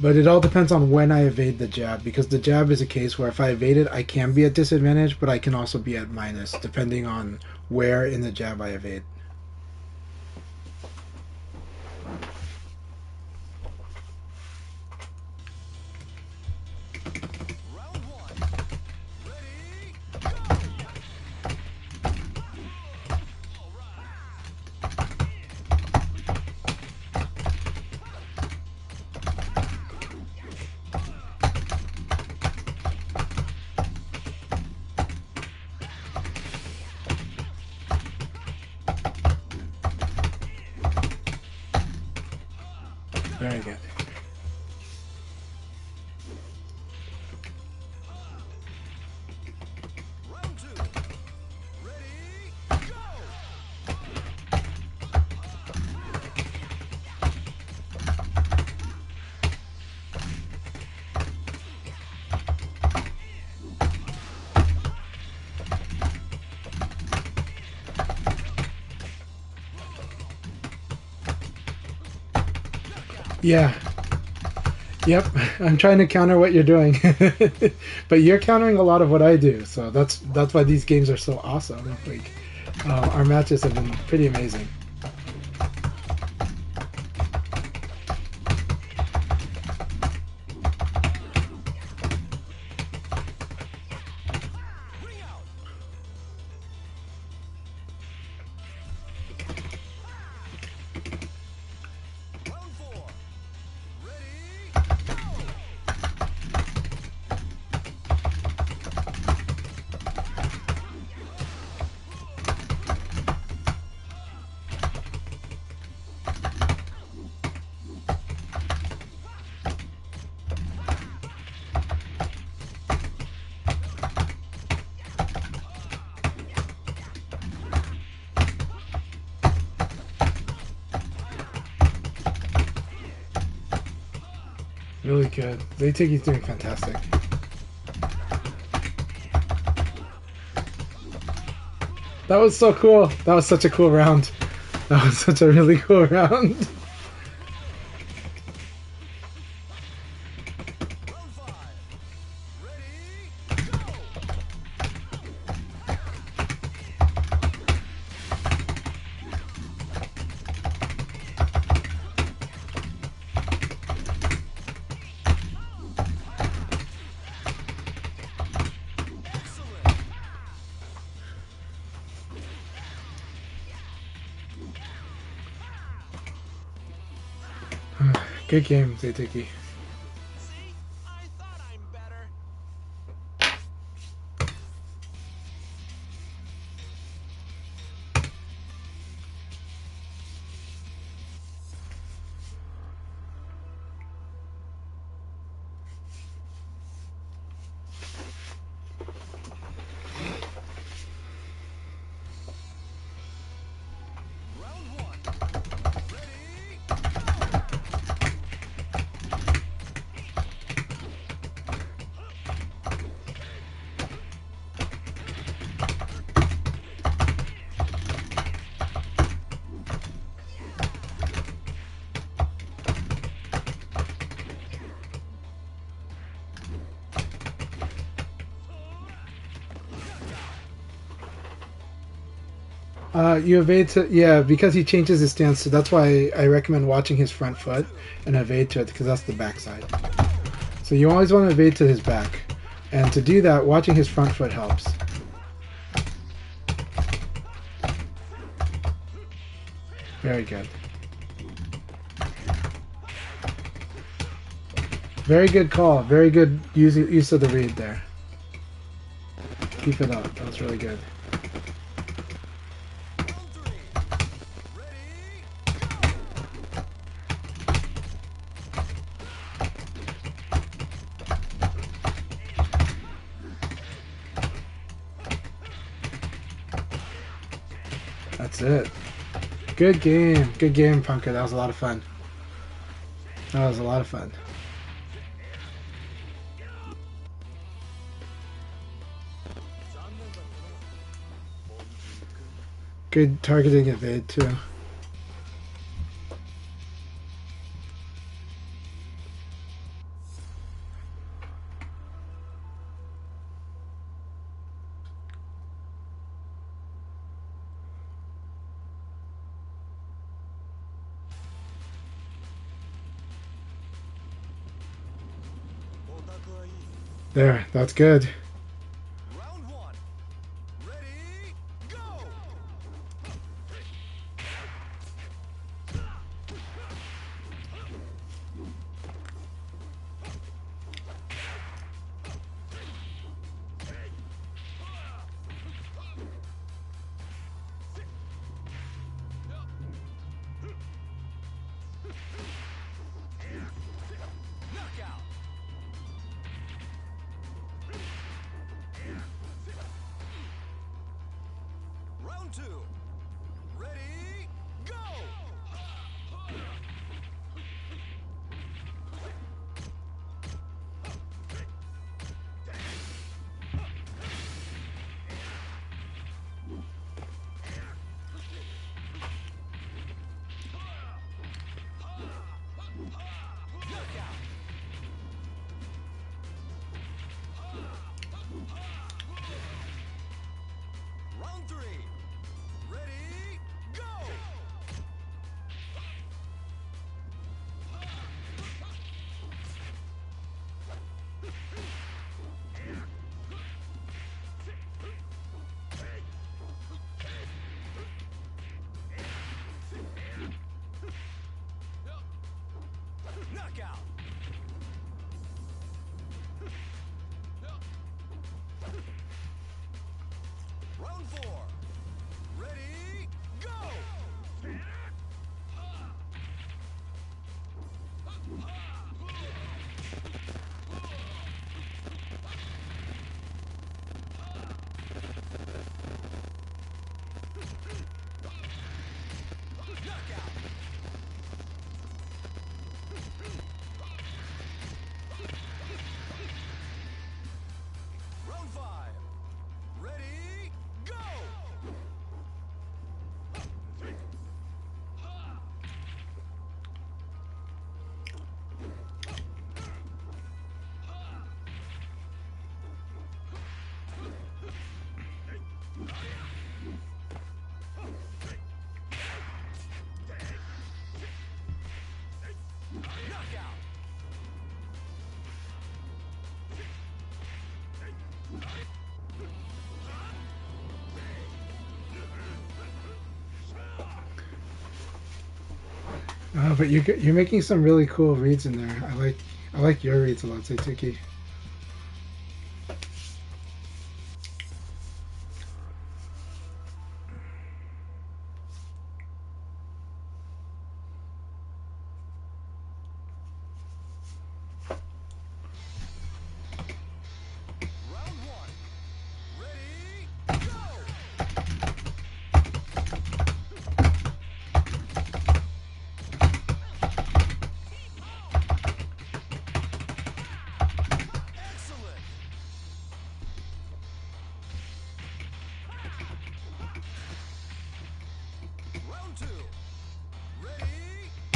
But it all depends on when I evade the jab, because the jab is a case where if I evade it, I can be at disadvantage, but I can also be at minus, depending on where in the jab I evade. Round one. Ready, go! All right. Very good. Round two. Ready, Yeah. Yep. I'm trying to counter what you're doing, but you're countering a lot of what I do. So that's why these games are so awesome. Like our matches have been pretty amazing. Ring out. Round 4. Ready, go! Really good. Zaytiki's doing fantastic. That was so cool. That was such a cool round. That was such a really cool round. Round 5. Ready, go! Excellent. Good game, Zaytiki. See? I thought I'm better. Round 1. Ready, go! You evade to, yeah, because he changes his stance, so that's why I recommend watching his front foot and evade to it, because that's the backside. So you always want to evade to his back. And to do that, watching his front foot helps. Very good. Very good call. Very good use of the read there. Keep it up. That was really good. Round 3. Ready, go! That's it. Good game. Good game, Punker. That was a lot of fun. That was a lot of fun. Good targeting evade, too. There, that's good. Round 1. Ready, go! Knockout. Round 2. Ready, go! Round 4. Ready, go! Knockout! Round 5. Ready, go! Knockout! But you're making some really cool reads in there. I like your reads a lot, Seituki. Round 1. Ready, go! Excellent! Round 2. Ready, go!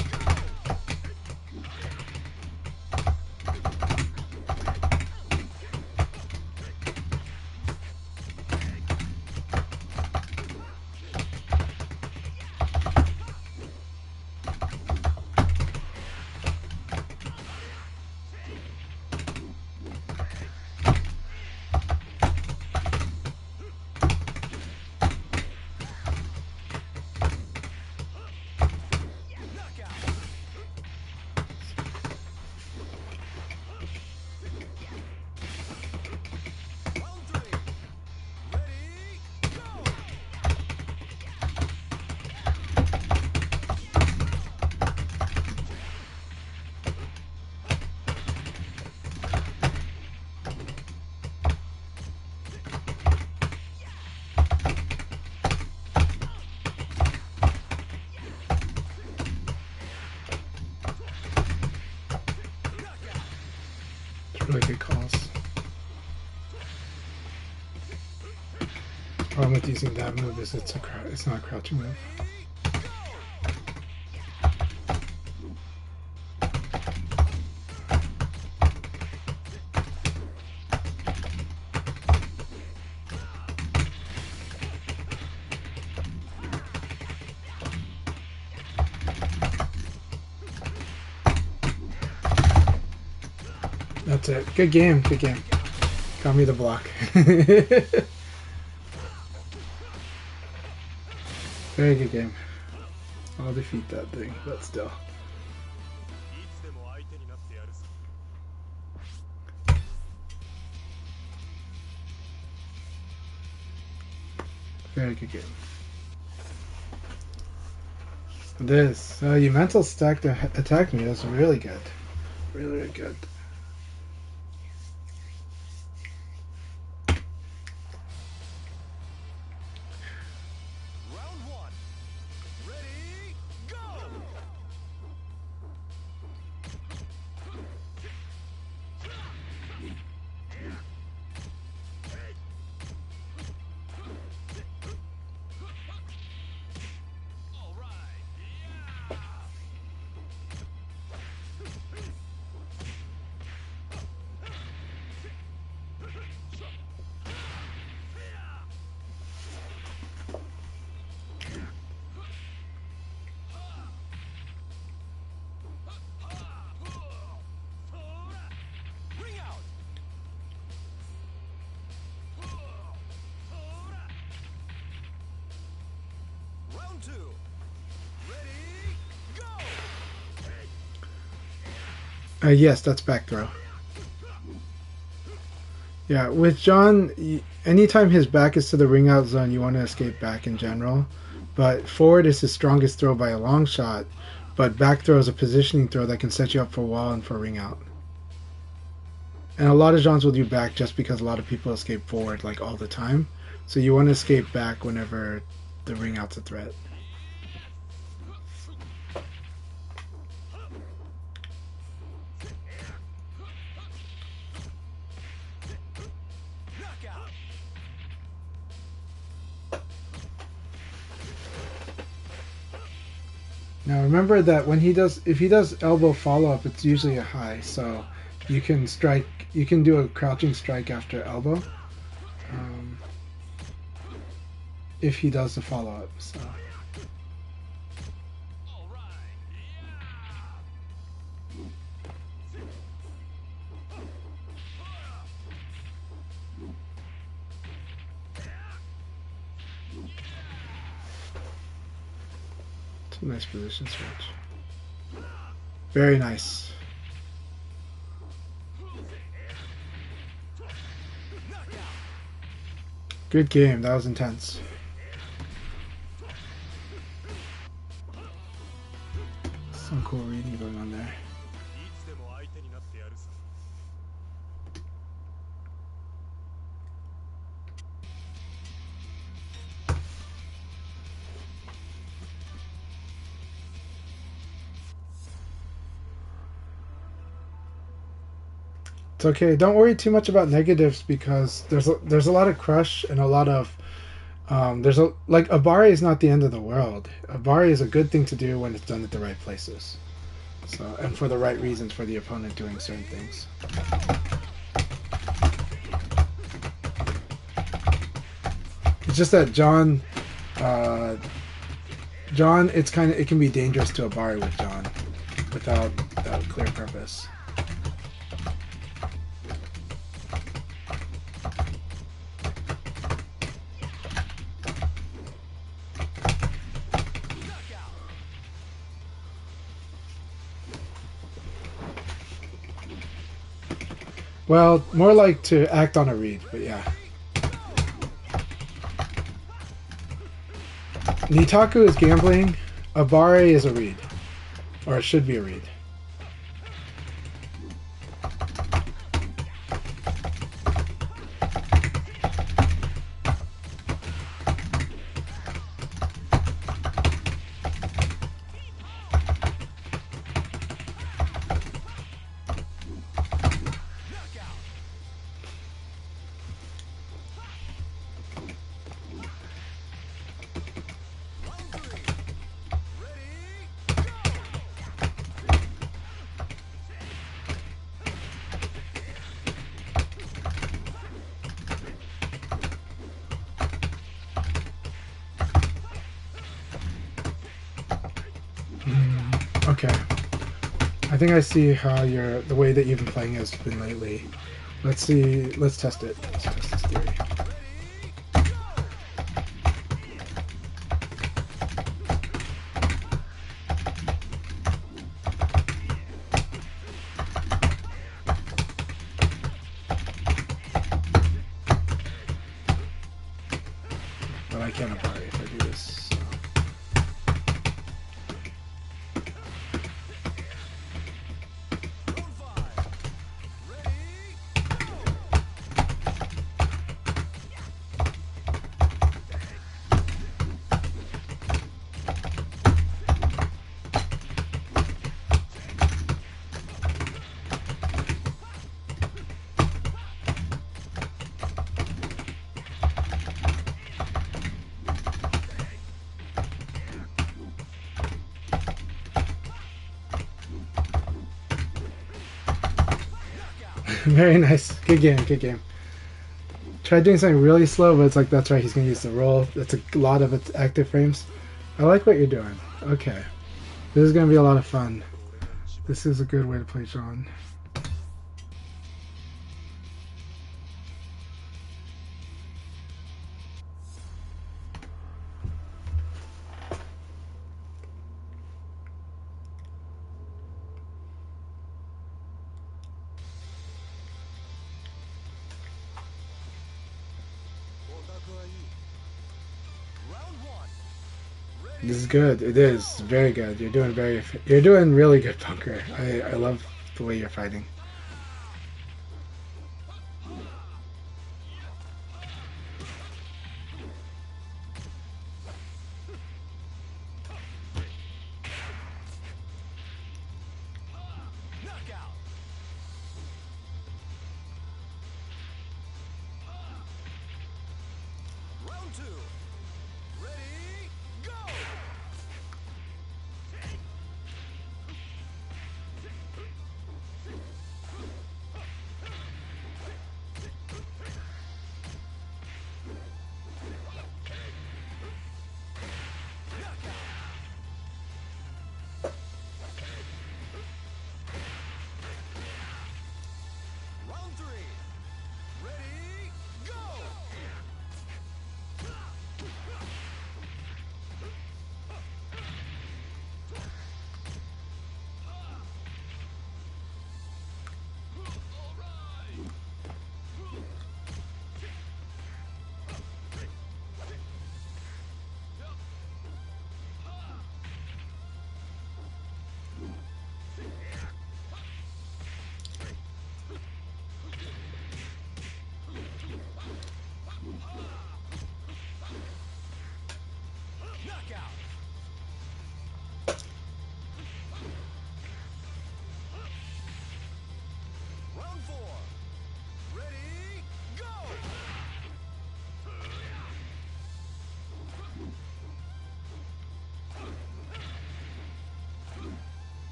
Knockout! Round 3. Ready, go! Knockout! It's really good calls. Problem with using that move is it's not a crouching move. Ready, go! That's it. Good game. Good game. Got me the block. Very good game. I'll defeat that thing, but still. いつでも相手になってやるぞ。 Very good game. This, you mental stack to attack me. That's really good. Really, really good. Round 1. Ready, go! All right. Yeah! Ring out! Round 2. Ready, go! Yes, that's back throw. Yeah, with John, anytime his back is to the ring out zone, you want to escape back in general. But forward is his strongest throw by a long shot. But back throw is a positioning throw that can set you up for wall and for ring out. And a lot of genres will do back just because a lot of people escape forward like all the time. So you want to escape back whenever the ring out's a threat. Now remember that when if he does elbow follow up, it's usually a high. So you can strike, you can do a crouching strike after elbow. If he does the follow up, so. It's a nice position switch. Very nice. Good game. That was intense. Some cool reading going on there. It's okay. Don't worry too much about negatives because there's a lot of crush and a lot of like Abari is not the end of the world. Abari is a good thing to do when it's done at the right places. So and for the right reasons for the opponent doing certain things. It's just that John, it can be dangerous to Abari with John without clear purpose. Well, more like to act on a read, but yeah. Nitaku is gambling. Abare is a read. Or it should be a read. Okay. I think I see how the way that you've been playing has been lately. Let's see, let's test it. Let's test this theory. But I can't apply if I do this. So. Very nice. Good game, good game. Try doing something really slow, but it's like, that's right, he's going to use the roll. That's a lot of its active frames. I like what you're doing. Okay. This is going to be a lot of fun. This is a good way to play John. This is good. It is very good. You're doing really good, Bunker. I love the way you're fighting.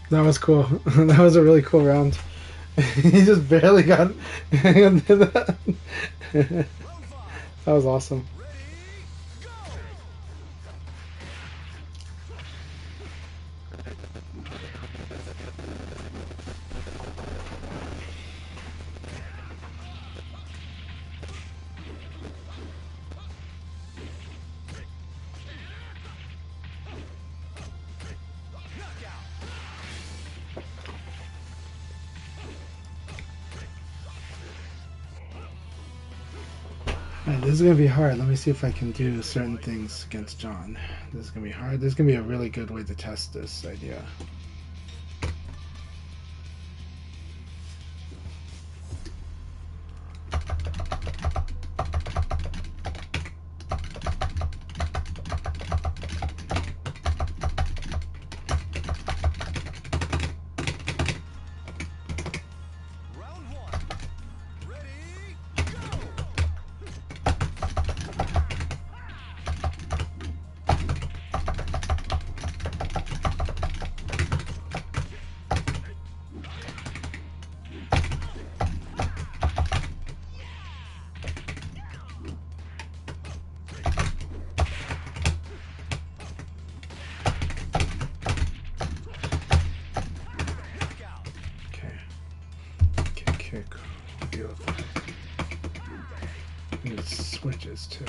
That was cool. That was a really cool round. He just barely got into that. That was awesome. Alright, this is gonna be hard. Let me see if I can do certain things against John. This is gonna be hard. This is gonna be a really good way to test this idea. It switches too.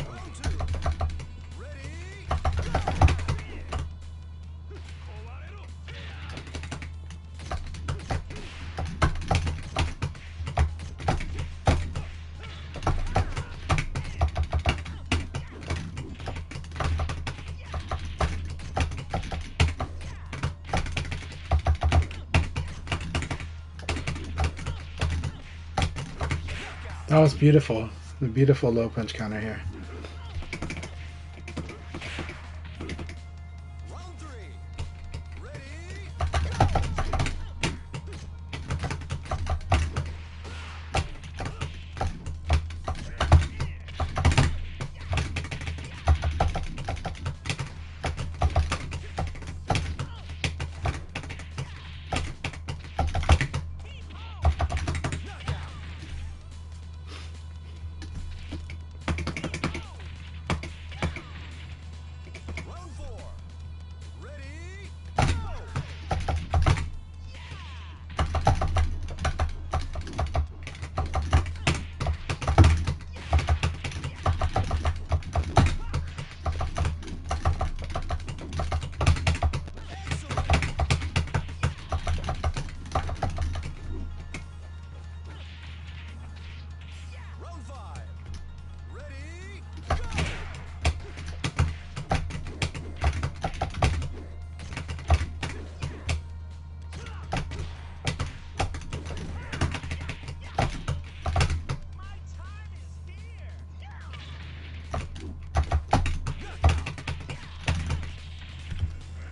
That was beautiful. A beautiful low punch counter here.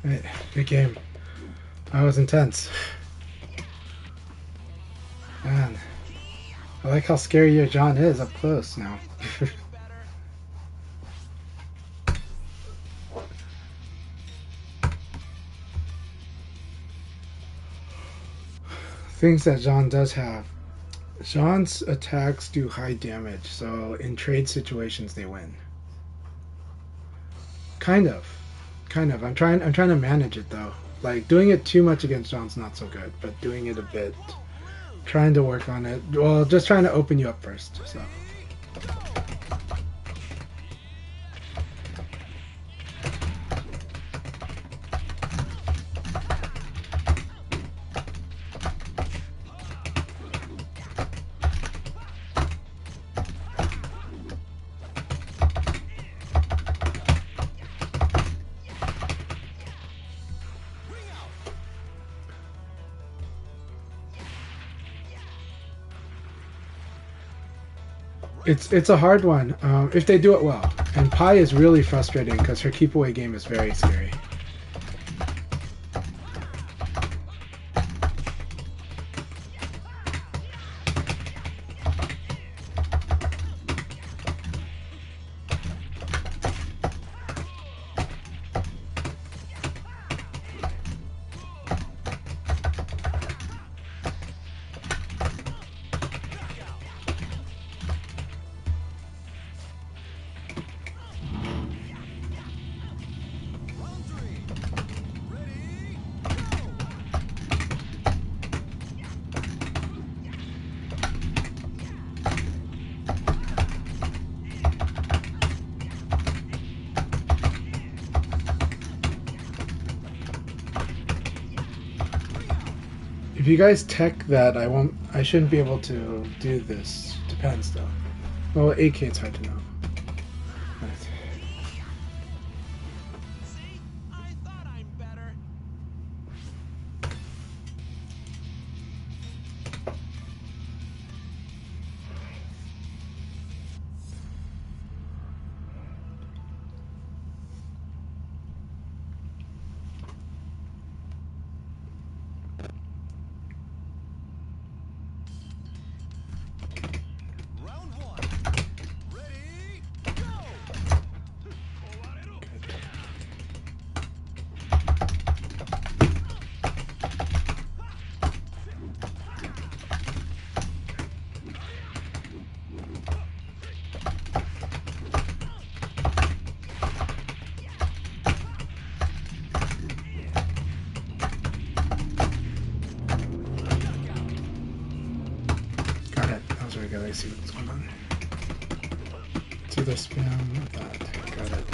Right, good game. That was intense. Man, I like how scary your John is up close now. Things that John does have. John's attacks do high damage, so in trade situations they win. Kind of. Kind of. I'm trying to manage it though. Like doing it too much against John's not so good, but doing it a bit, trying to work on it. Well, just trying to open you up first. So. It's a hard one if they do it well. And Pi is really frustrating because her keep away game is very scary. If you guys tech that, I shouldn't be able to do this. Depends though. Well, 8K it's hard to know. Right. See what's going on. It's either spam or that. Got it.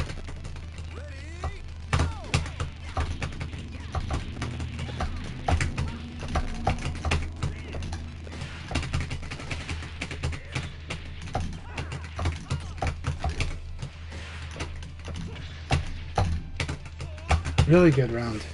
Really good round.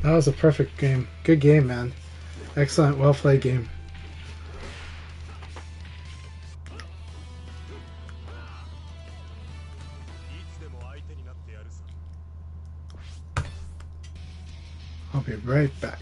That was a perfect game. Good game, man. Excellent, well played game. I'll be right back.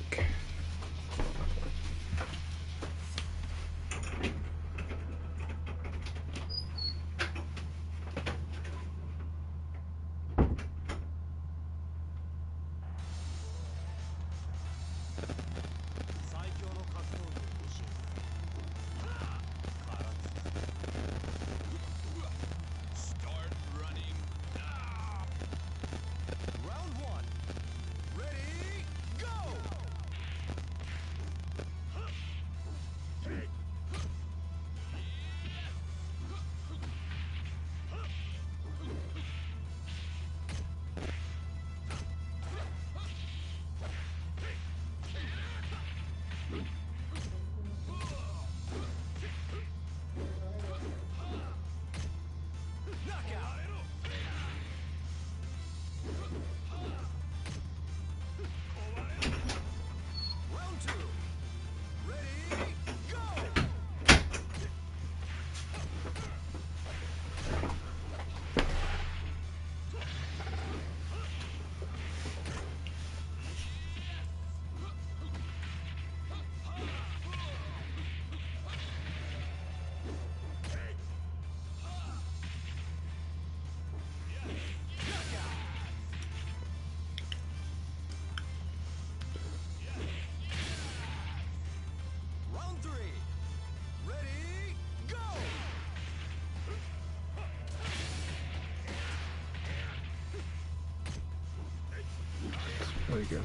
Really good.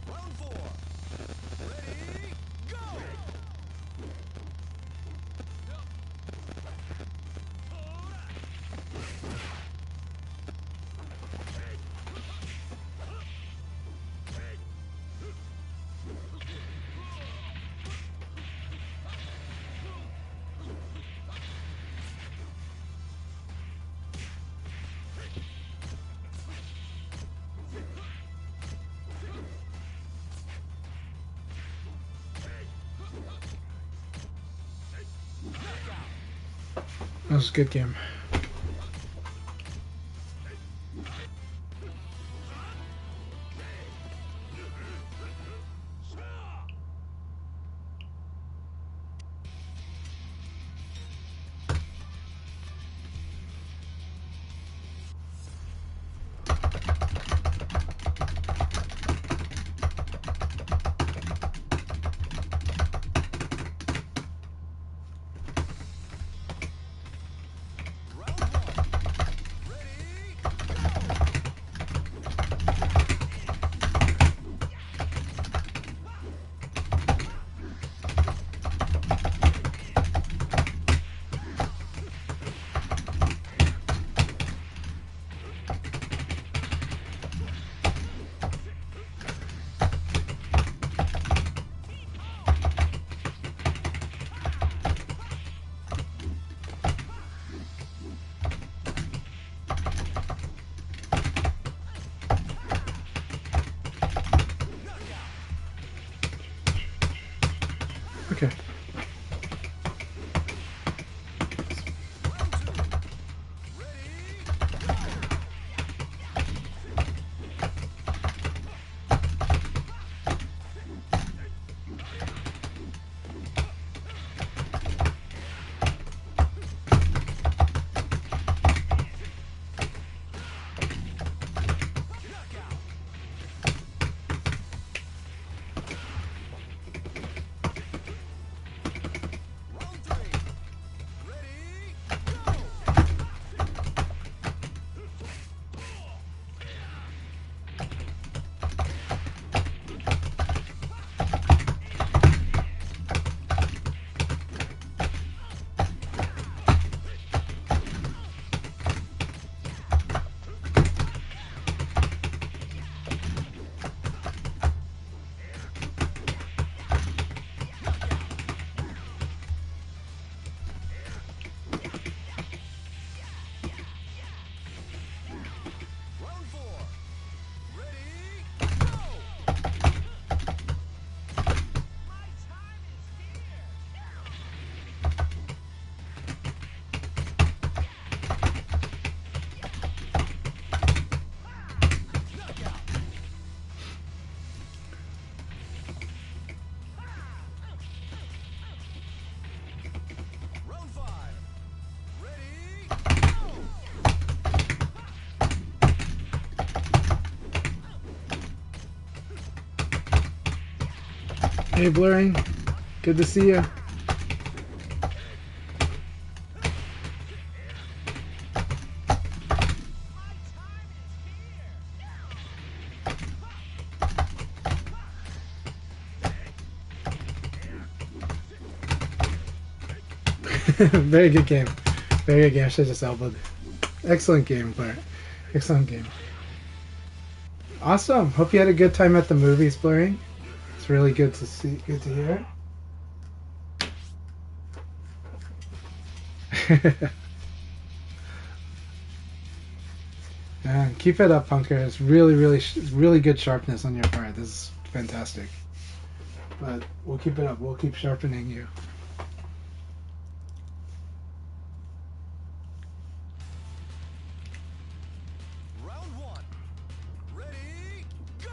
Round 4. Ready, go! That was a good game. Round 1. Ready, go! Okay. Round 2. Ready, go! Round 3. Ready, go! Round 4. Ready, go! My time is here. Round 5. Ready, go! Hey, Blurring. Good to see you. My time Very good game. Very good game. I should have just elbowed. Excellent game, Blur. Excellent game. Awesome. Hope you had a good time at the movies, Blurring. It's really good to see. Good to hear. Man, keep it up, Punker. It's really good sharpness on your part. This is fantastic. But we'll keep it up. We'll keep sharpening you. Round 1. Ready, go!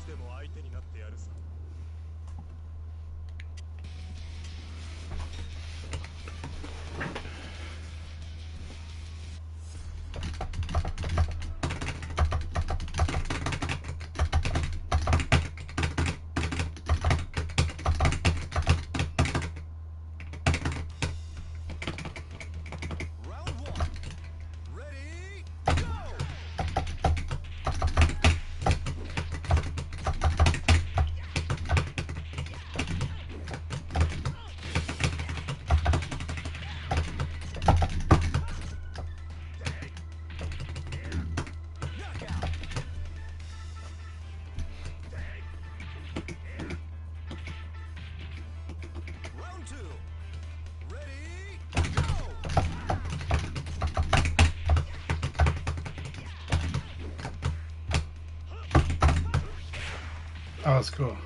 つでも相手になってやるさ。Oh, that's cool.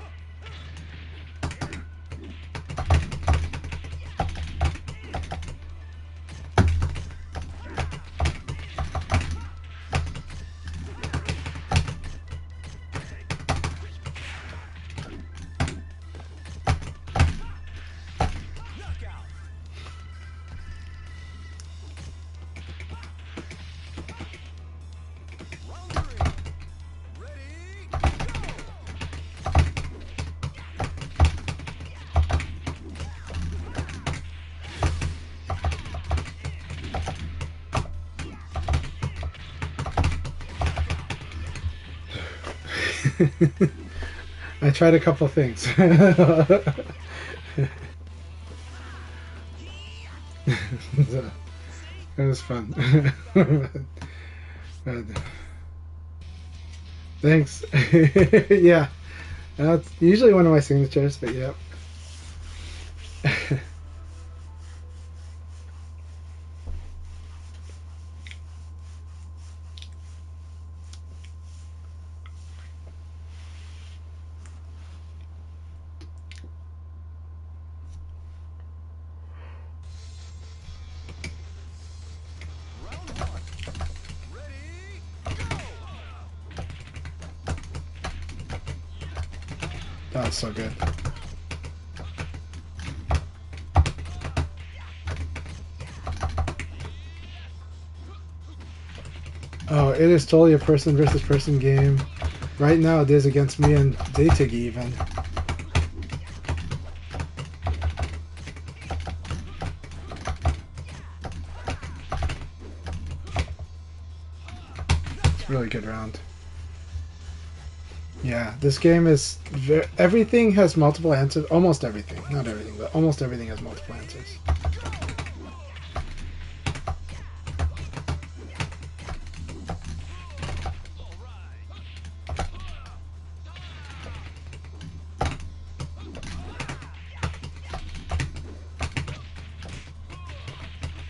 I tried a couple things. So, it was fun. Thanks. Yeah, that's usually one of my signatures, but yeah. That was so good. Oh, it is totally a person versus person game. Right now it is against me and Datig even. It's a really good round. Yeah, this game is... everything has multiple answers. Almost everything. Not everything, but almost everything has multiple answers.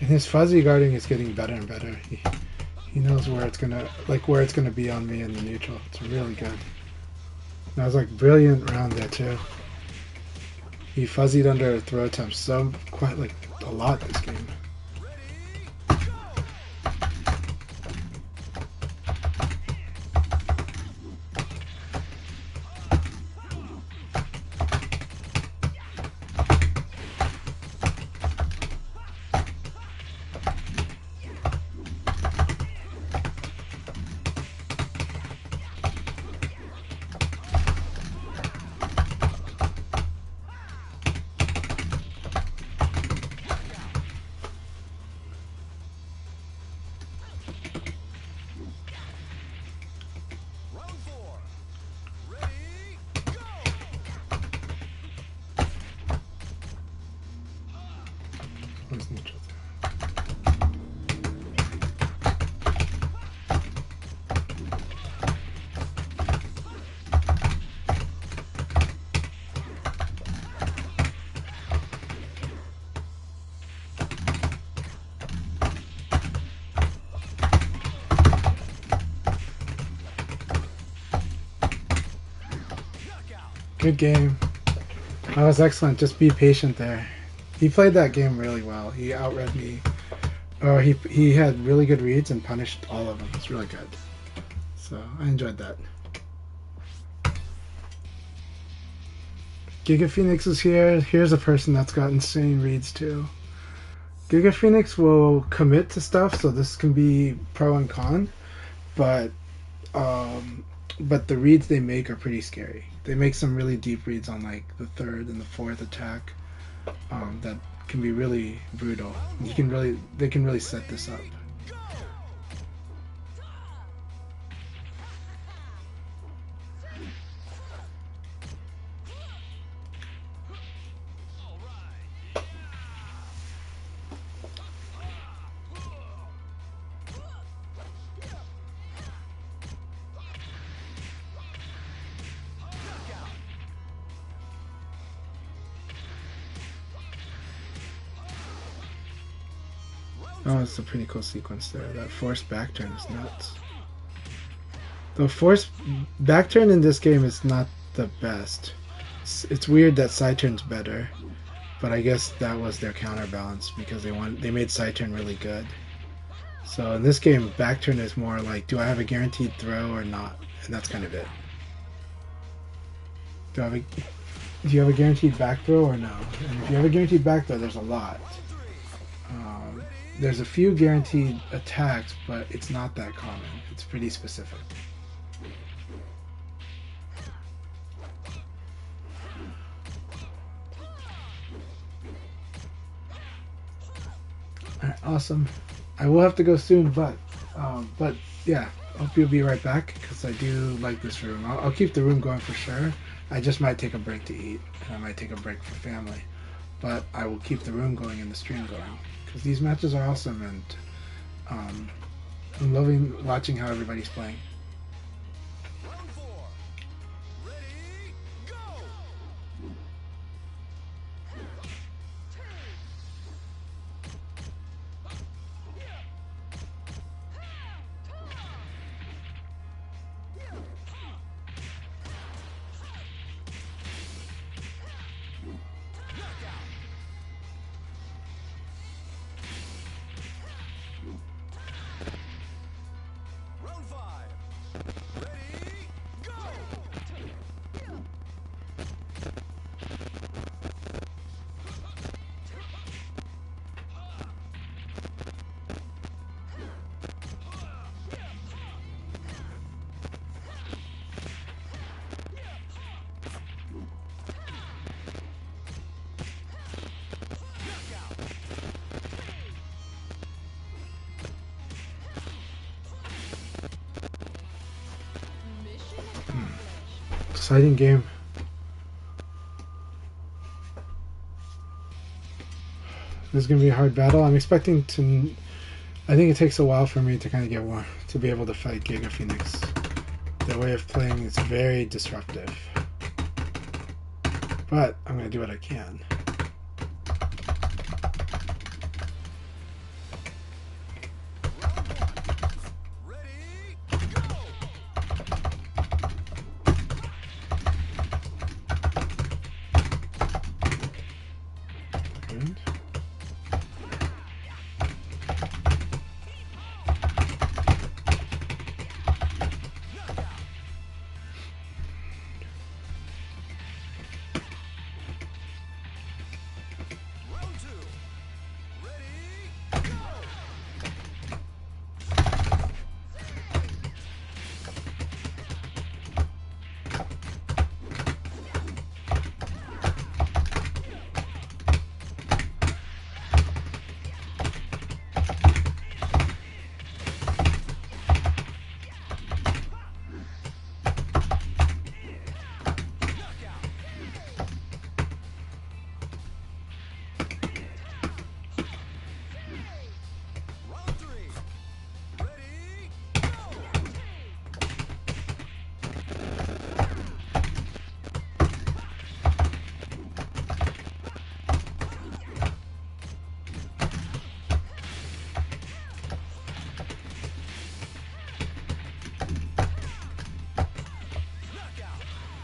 And his fuzzy guarding is getting better and better. He knows where it's gonna be on me in the neutral. It's really good. That was like brilliant round there too. He fuzzied under throw attempts so quite like a lot this game. Good game. That was excellent. Just be patient there. He played that game really well. He outread me. Oh, he had really good reads and punished all of them. It's really good. So I enjoyed that. Giga Phoenix is here. Here's a person that's got insane reads too. Giga Phoenix will commit to stuff, so this can be pro and con, but the reads they make are pretty scary. They make some really deep reads on like the third and the fourth attack that can be really brutal. They can really set this up. Oh, it's a pretty cool sequence there. That forced back turn is nuts. The forced back turn in this game is not the best. It's weird that side turn's better, but I guess that was their counterbalance because they made side turn really good. So in this game, back turn is more like, do I have a guaranteed throw or not? And that's kind of it. Do you have a guaranteed back throw or no? And if you have a guaranteed back throw, there's a lot. There's a few guaranteed attacks, but it's not that common. It's pretty specific. Alright, awesome. I will have to go soon, but yeah, I hope you'll be right back because I do like this room. I'll keep the room going for sure. I just might take a break to eat, and I might take a break for family. But I will keep the room going and the stream going. Because these matches are awesome, and I'm loving watching how everybody's playing. Exciting game. This is going to be a hard battle. I'm expecting to... I think it takes a while for me to kind of get one, to be able to fight Giga Phoenix. Their way of playing is very disruptive. But I'm going to do what I can.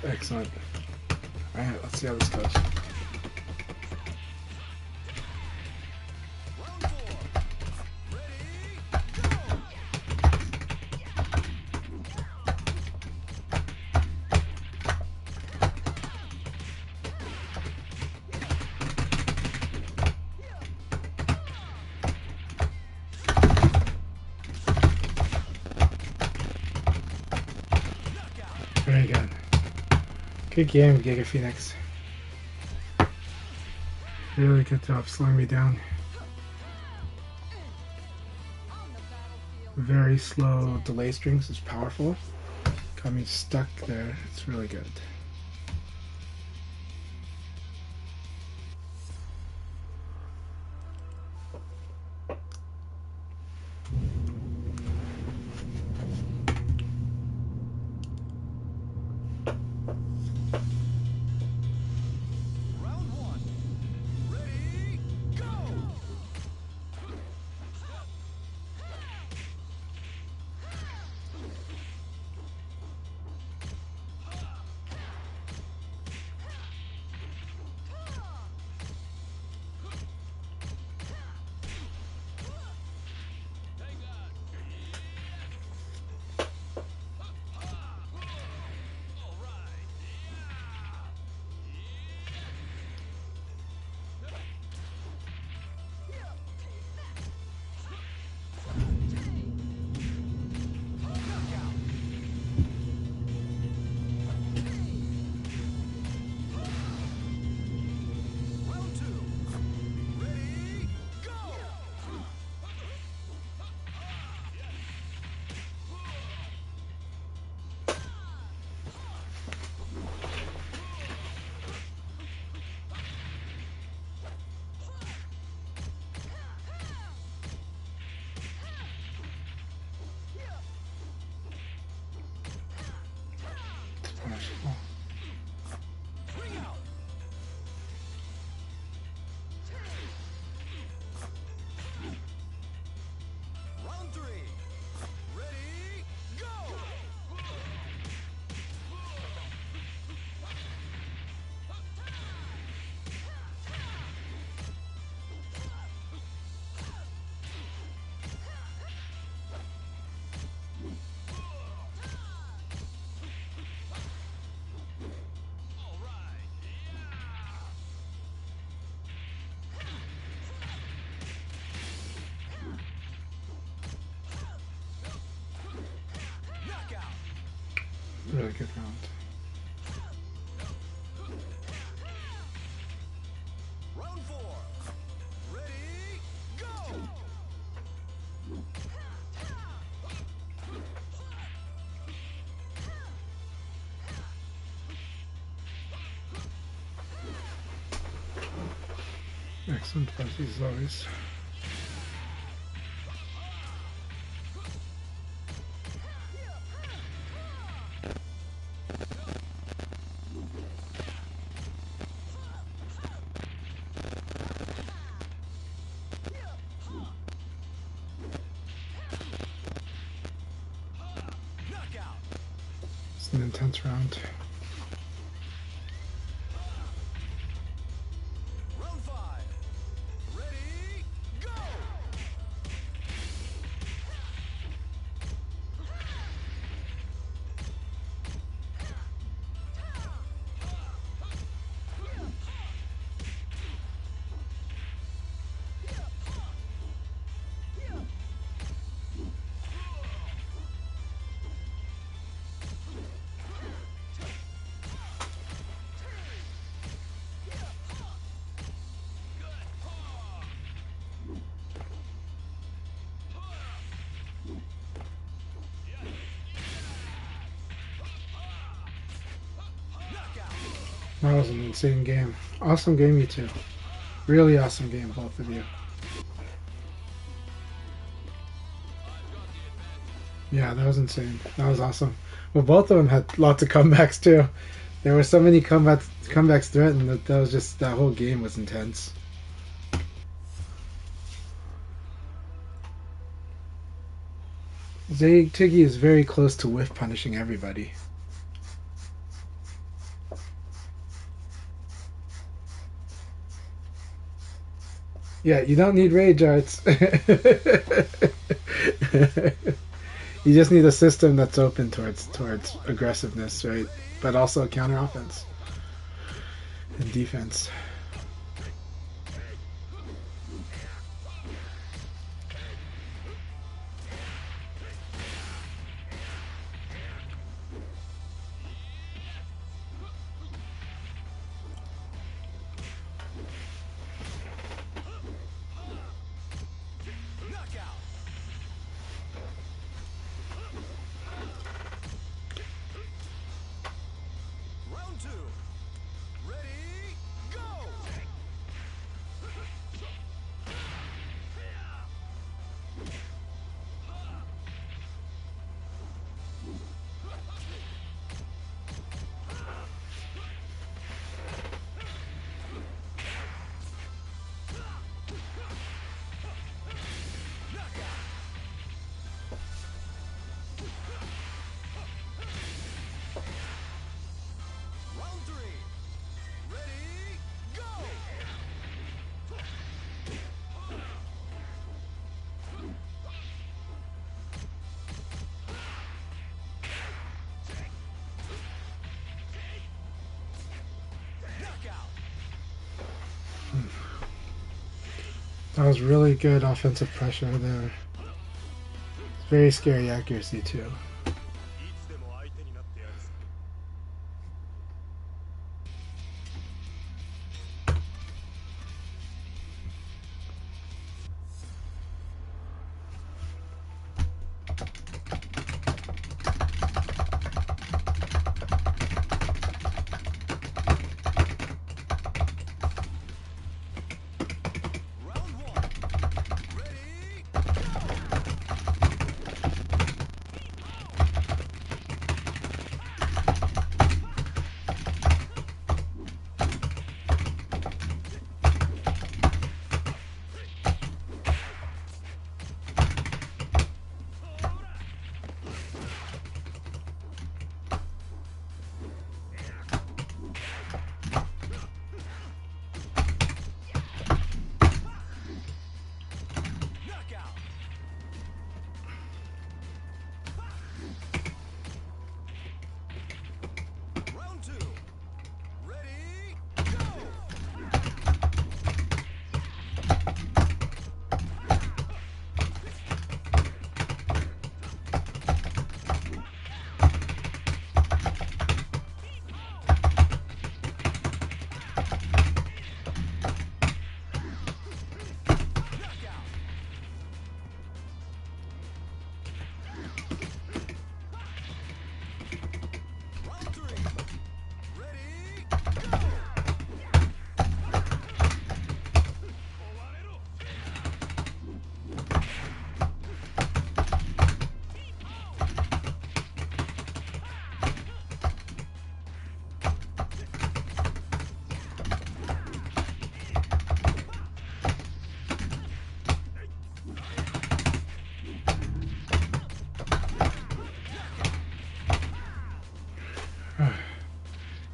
Excellent. Alright, let's see how this goes. Very good. Good game, Giga Phoenix. Really good job slowing me down. Very slow delay strings is powerful. Got me stuck there. It's really good. Really good round. Round 4. Ready, go! Excellent fuzzy as always. It's an intense round. Round 5. Ready, go! That was an insane game. Awesome game, you two. Really awesome game, both of you. Yeah, that was insane. That was awesome. Well, both of them had lots of comebacks too. There were so many comebacks threatened that was just, that whole game was intense. Tiggy is very close to whiff punishing everybody. Yeah, you don't need rage arts. You just need a system that's open towards aggressiveness, right? But also counter offense and defense. That was really good offensive pressure there. Very scary accuracy too. いつでも相手になってやるさ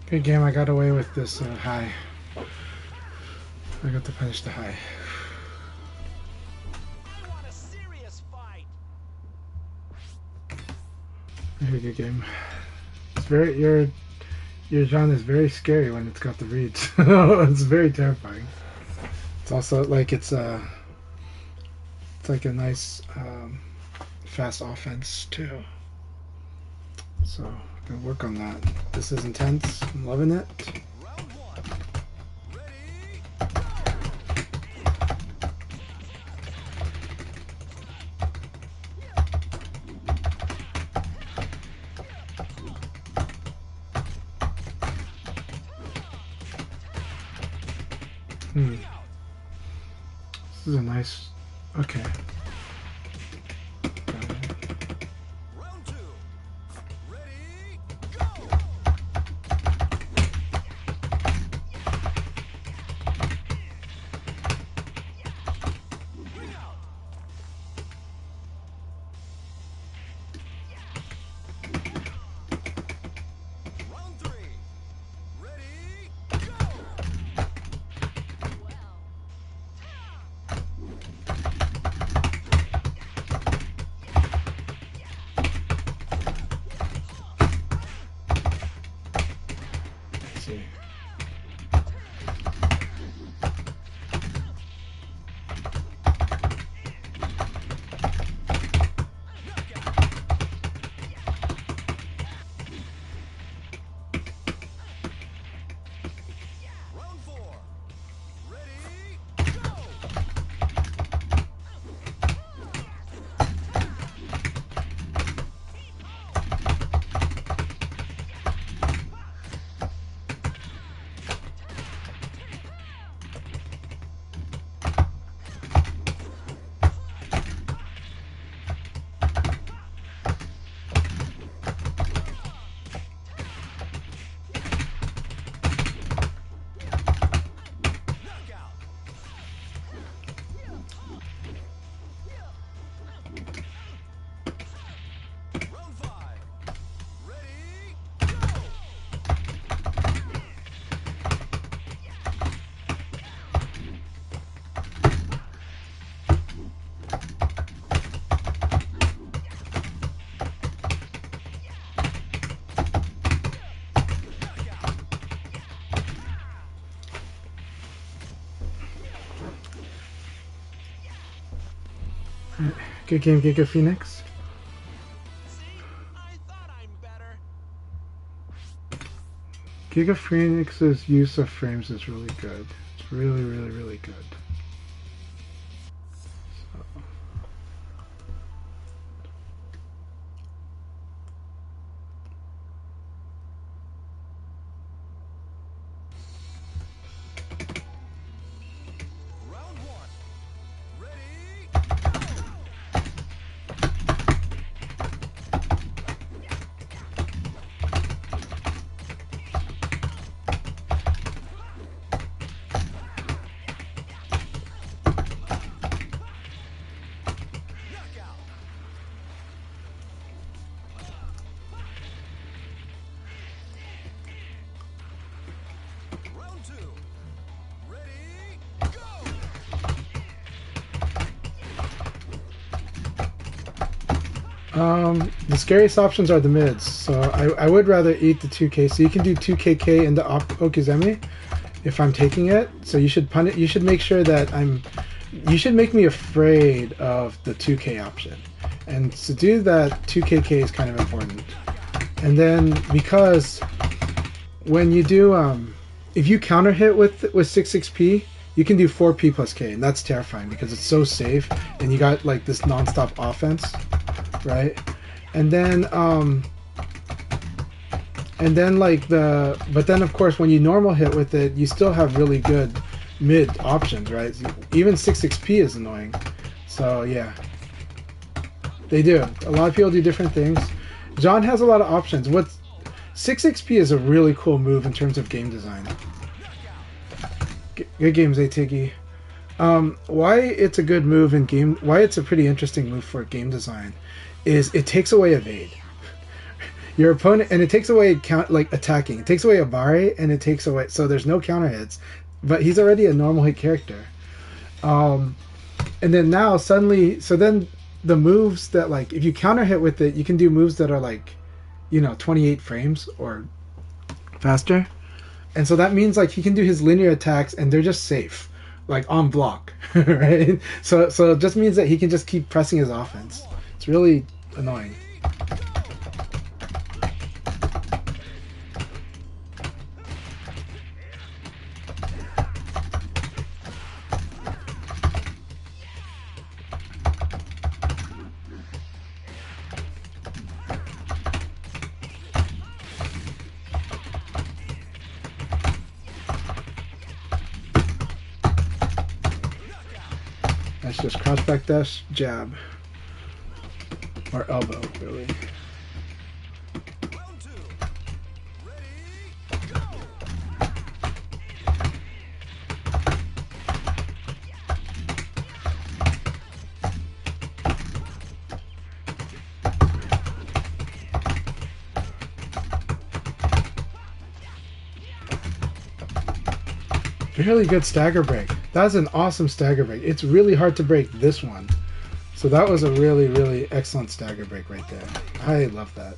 Good game. I got away with this high. I got to finish the high. Very good game. It's very your John is very scary when it's got the reads. It's very terrifying. It's also like it's like a nice fast offense too. So gonna work on that. This is intense. I'm loving it. This is a nice. Okay. see. Good game, Giga Phoenix. Giga Phoenix's use of frames is really good. It's really, really, really good. So. The scariest options are the mids, so I would rather eat the 2K. So you can do 2KK into Okizeme if I'm taking it. So you should pun it. You should make sure that you should make me afraid of the 2K option, and to do that 2KK is kind of important. And then because when you do if you counter hit with 6p, you can do 4p plus k, and that's terrifying because it's so safe and you got like this non-stop offense, right? And then but then of course when you normal hit with it, you still have really good mid options, right? Even 6p is annoying. So yeah, they do. A lot of people do different things. John has a lot of options. 6xp is a really cool move in terms of game design. Good games, Atiggy. Why it's a good move in game? Why it's a pretty interesting move for game design is it takes away evade. Your opponent, and it takes away attacking. It takes away a Bare, and it takes away, so there's no counter hits, but he's already a normal hit character. And then now suddenly, so then the moves that like if you counter hit with it, you can do moves that are like, 28 frames or faster, and so that means like he can do his linear attacks, and they're just safe, like on block, right? So it just means that he can just keep pressing his offense. It's really annoying. That's just crouch back dash, jab. Or elbow, really. Really good stagger break. That's an awesome stagger break. It's really hard to break this one. So that was a really, really excellent stagger break right there. I love that.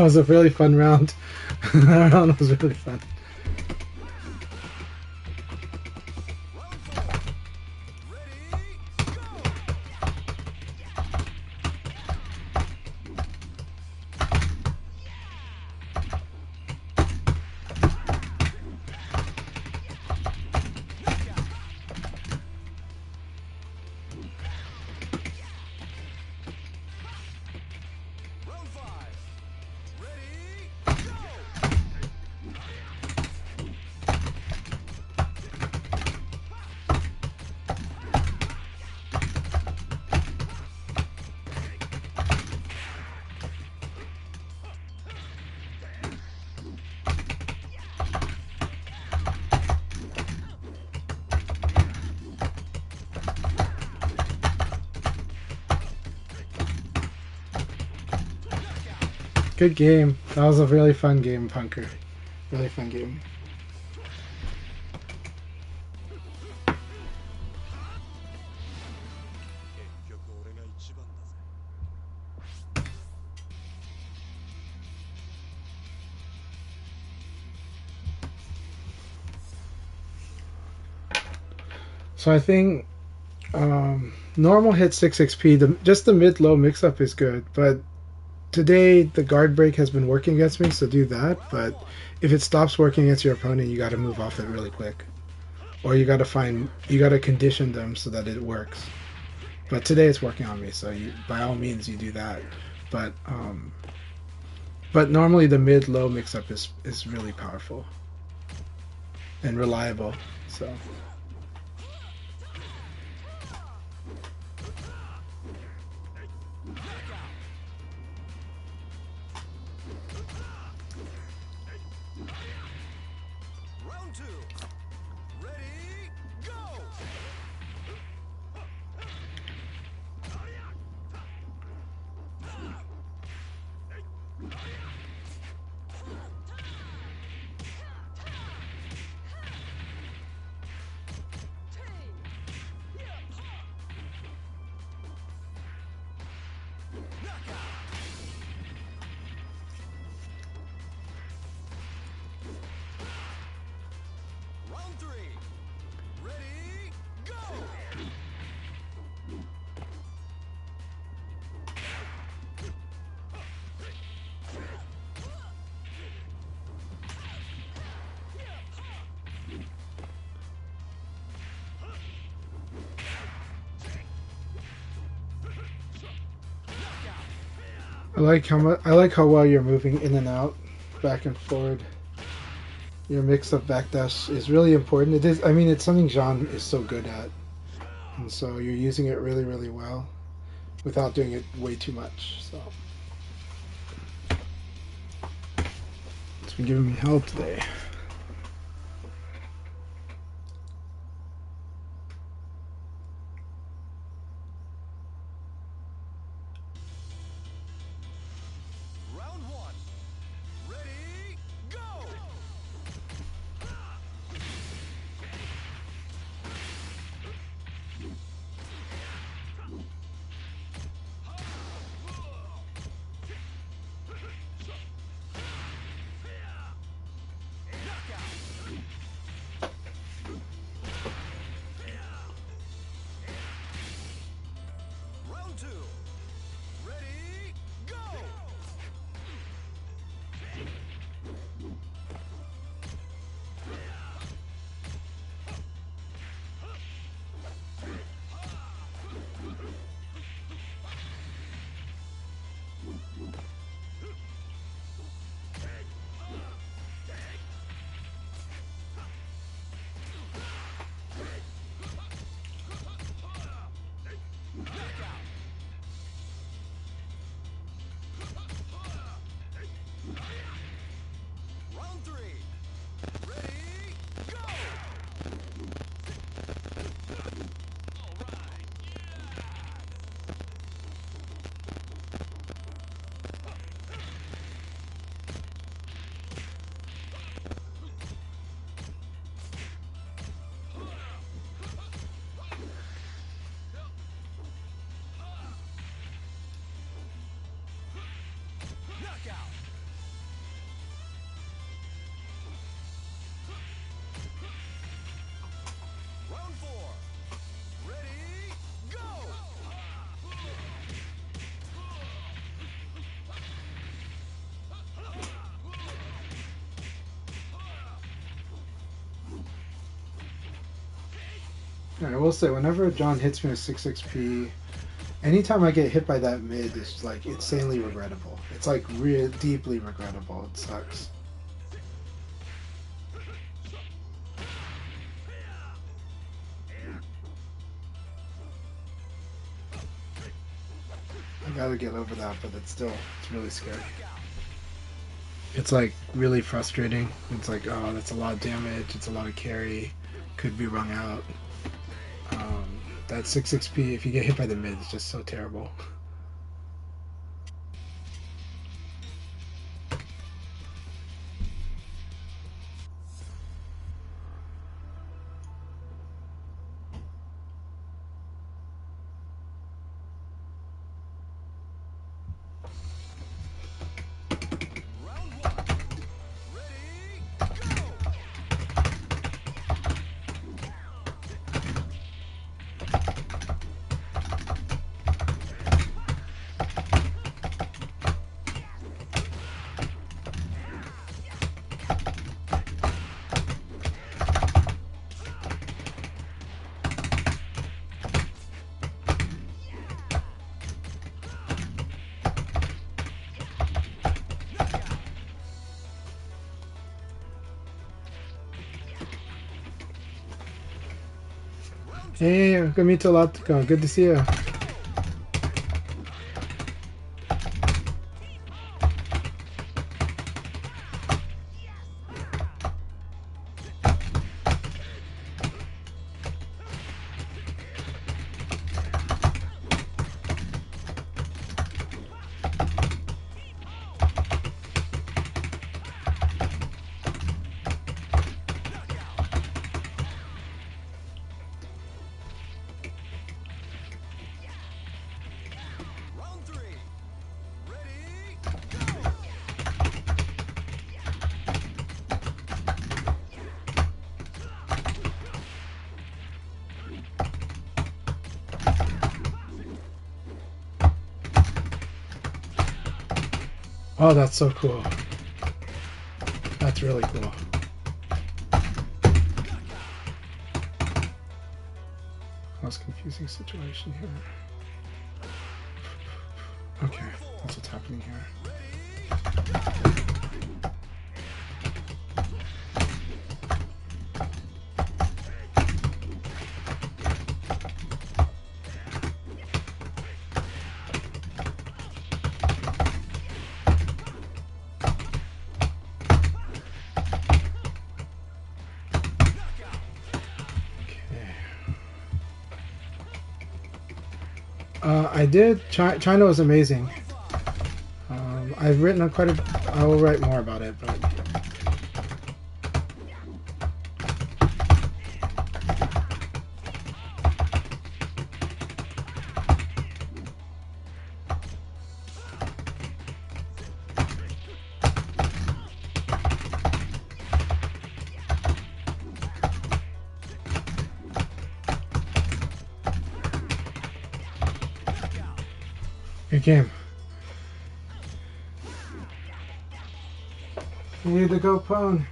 was a really fun round. That round was really fun. Good game. That was a really fun game, Punker. Really fun game. So I think normal hit 6 XP. Just the mid-low mix-up is good, but today the guard break has been working against me, so do that. But if it stops working against your opponent, you got to move off it really quick, or you got to condition them so that it works. But today it's working on me, so by all means you do that. But normally the mid-low mix-up is really powerful and reliable. So. I like how well you're moving in and out, back and forward. Your mix-up backdash is really important. It is. I mean, it's something Jean is so good at, and so you're using it really, really well, without doing it way too much. So it's been giving me hell today. And I will say, whenever John hits me with 6 XP, anytime I get hit by that mid, it's like insanely regrettable. It's like real deeply regrettable. It sucks. I gotta get over that, but it's really scary. It's like really frustrating. It's like, oh, that's a lot of damage. It's a lot of carry. Could be wrung out. That 6 XP, if you get hit by the mid, it's just so terrible. Hey, Gamito Latko, good to see you. Oh, that's so cool. That's really cool. Most confusing situation here. Okay, that's what's happening here. I did. China was amazing. I've written I will write more about it, but good game. Hey, the GoPone.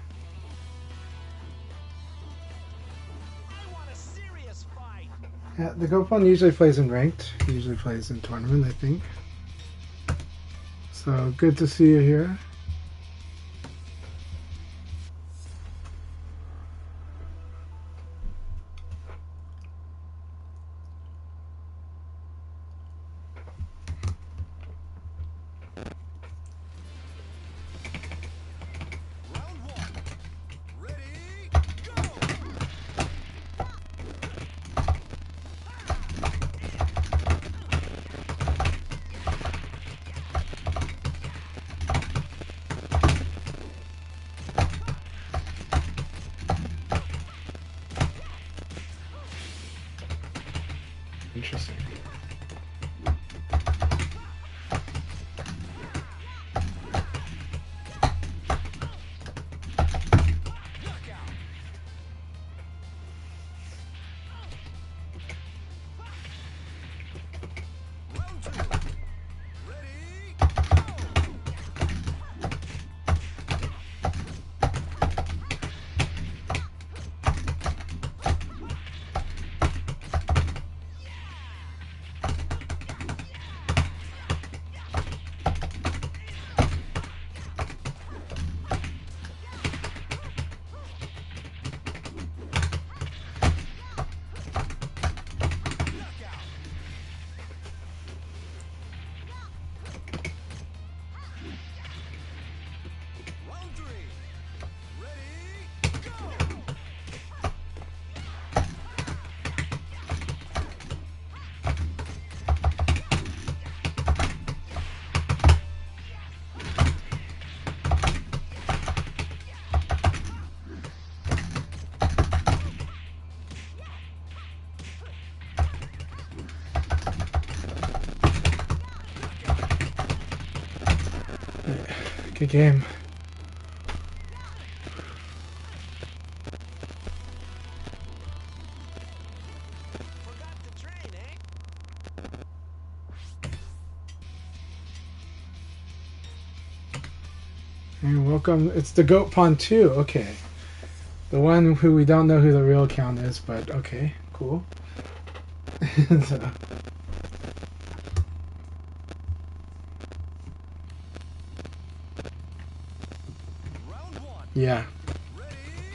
Yeah, the GoPone usually plays in ranked. He usually plays in tournament, I think. So good to see you here. Interesting. Good game. And welcome. It's the Goat Pond 2. Okay. The one who we don't know who the real account is, but okay, cool. So. Yeah.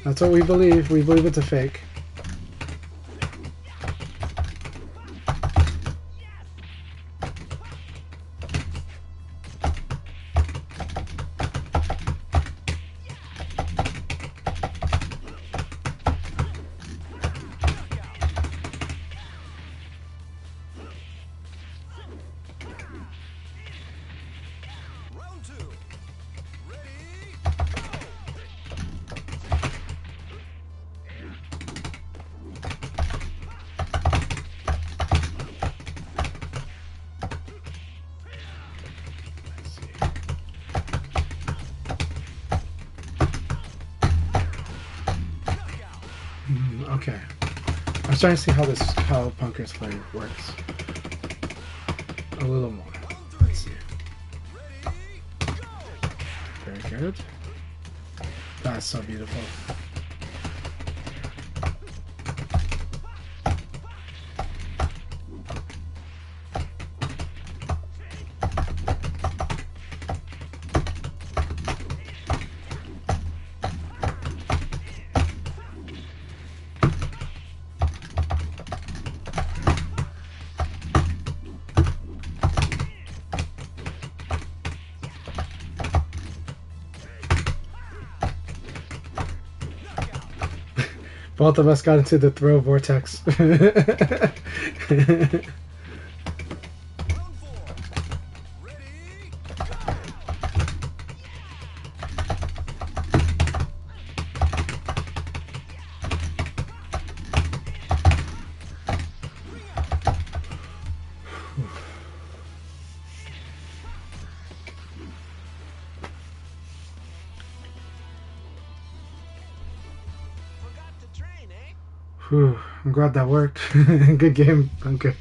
That's what we believe. We believe it's a fake. Okay. I'm starting to see how Punker's play works. A little more. Let's see. Very good. That's so beautiful. Both of us got into the throw vortex. Whew, I'm glad that worked. Good game, Punker.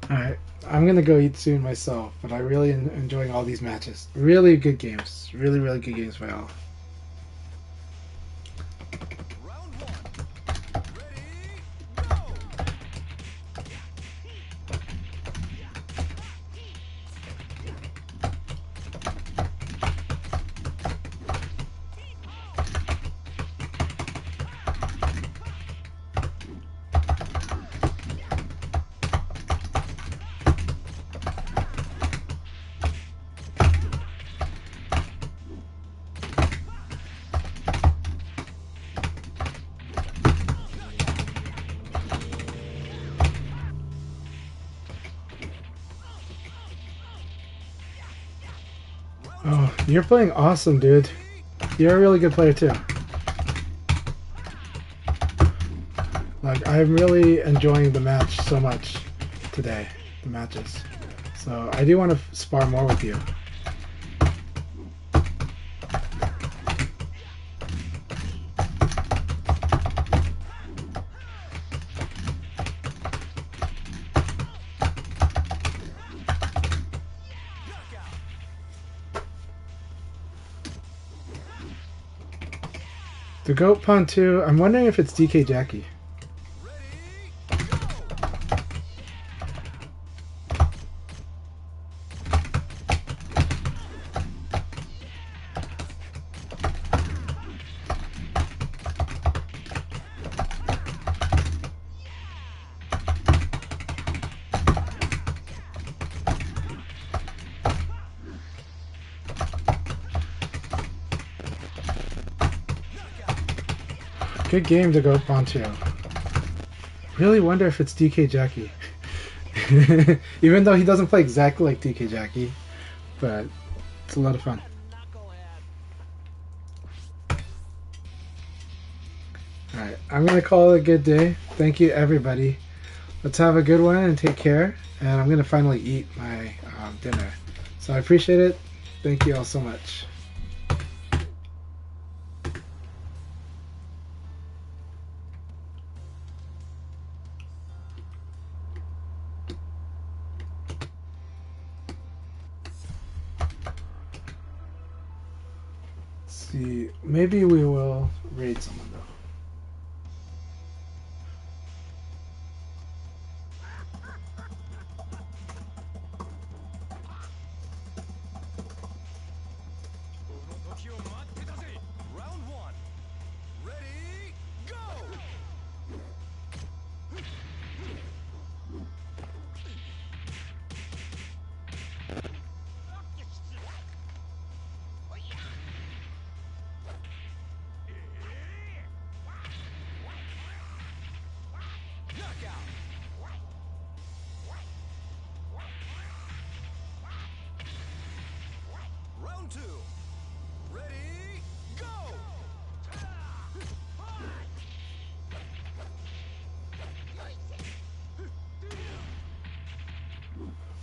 Alright, I'm gonna go eat soon myself, but I really enjoying all these matches. Really good games. Really, really good games by all. Oh, you're playing awesome, dude. You're a really good player, too. Like, I'm really enjoying the match so much today, the matches. So, I do want to spar more with you. The Goat Pond 2, I'm wondering if it's DK Jackie. Good game to go Poncho. Really wonder if it's DK Jackie. Even though he doesn't play exactly like DK Jackie, but it's a lot of fun. Alright, I'm going to call it a good day. Thank you, everybody. let's have a good one and take care. And I'm gonna finally eat my dinner. So I appreciate it. Thank you all so much. See, maybe we will raid someone though. Round 2. Ready, go!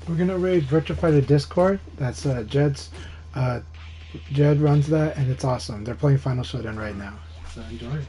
We're gonna raid Virtify the Discord. That's Jed's. Jed runs that, and it's awesome. They're playing Final Showdown right now, so enjoy.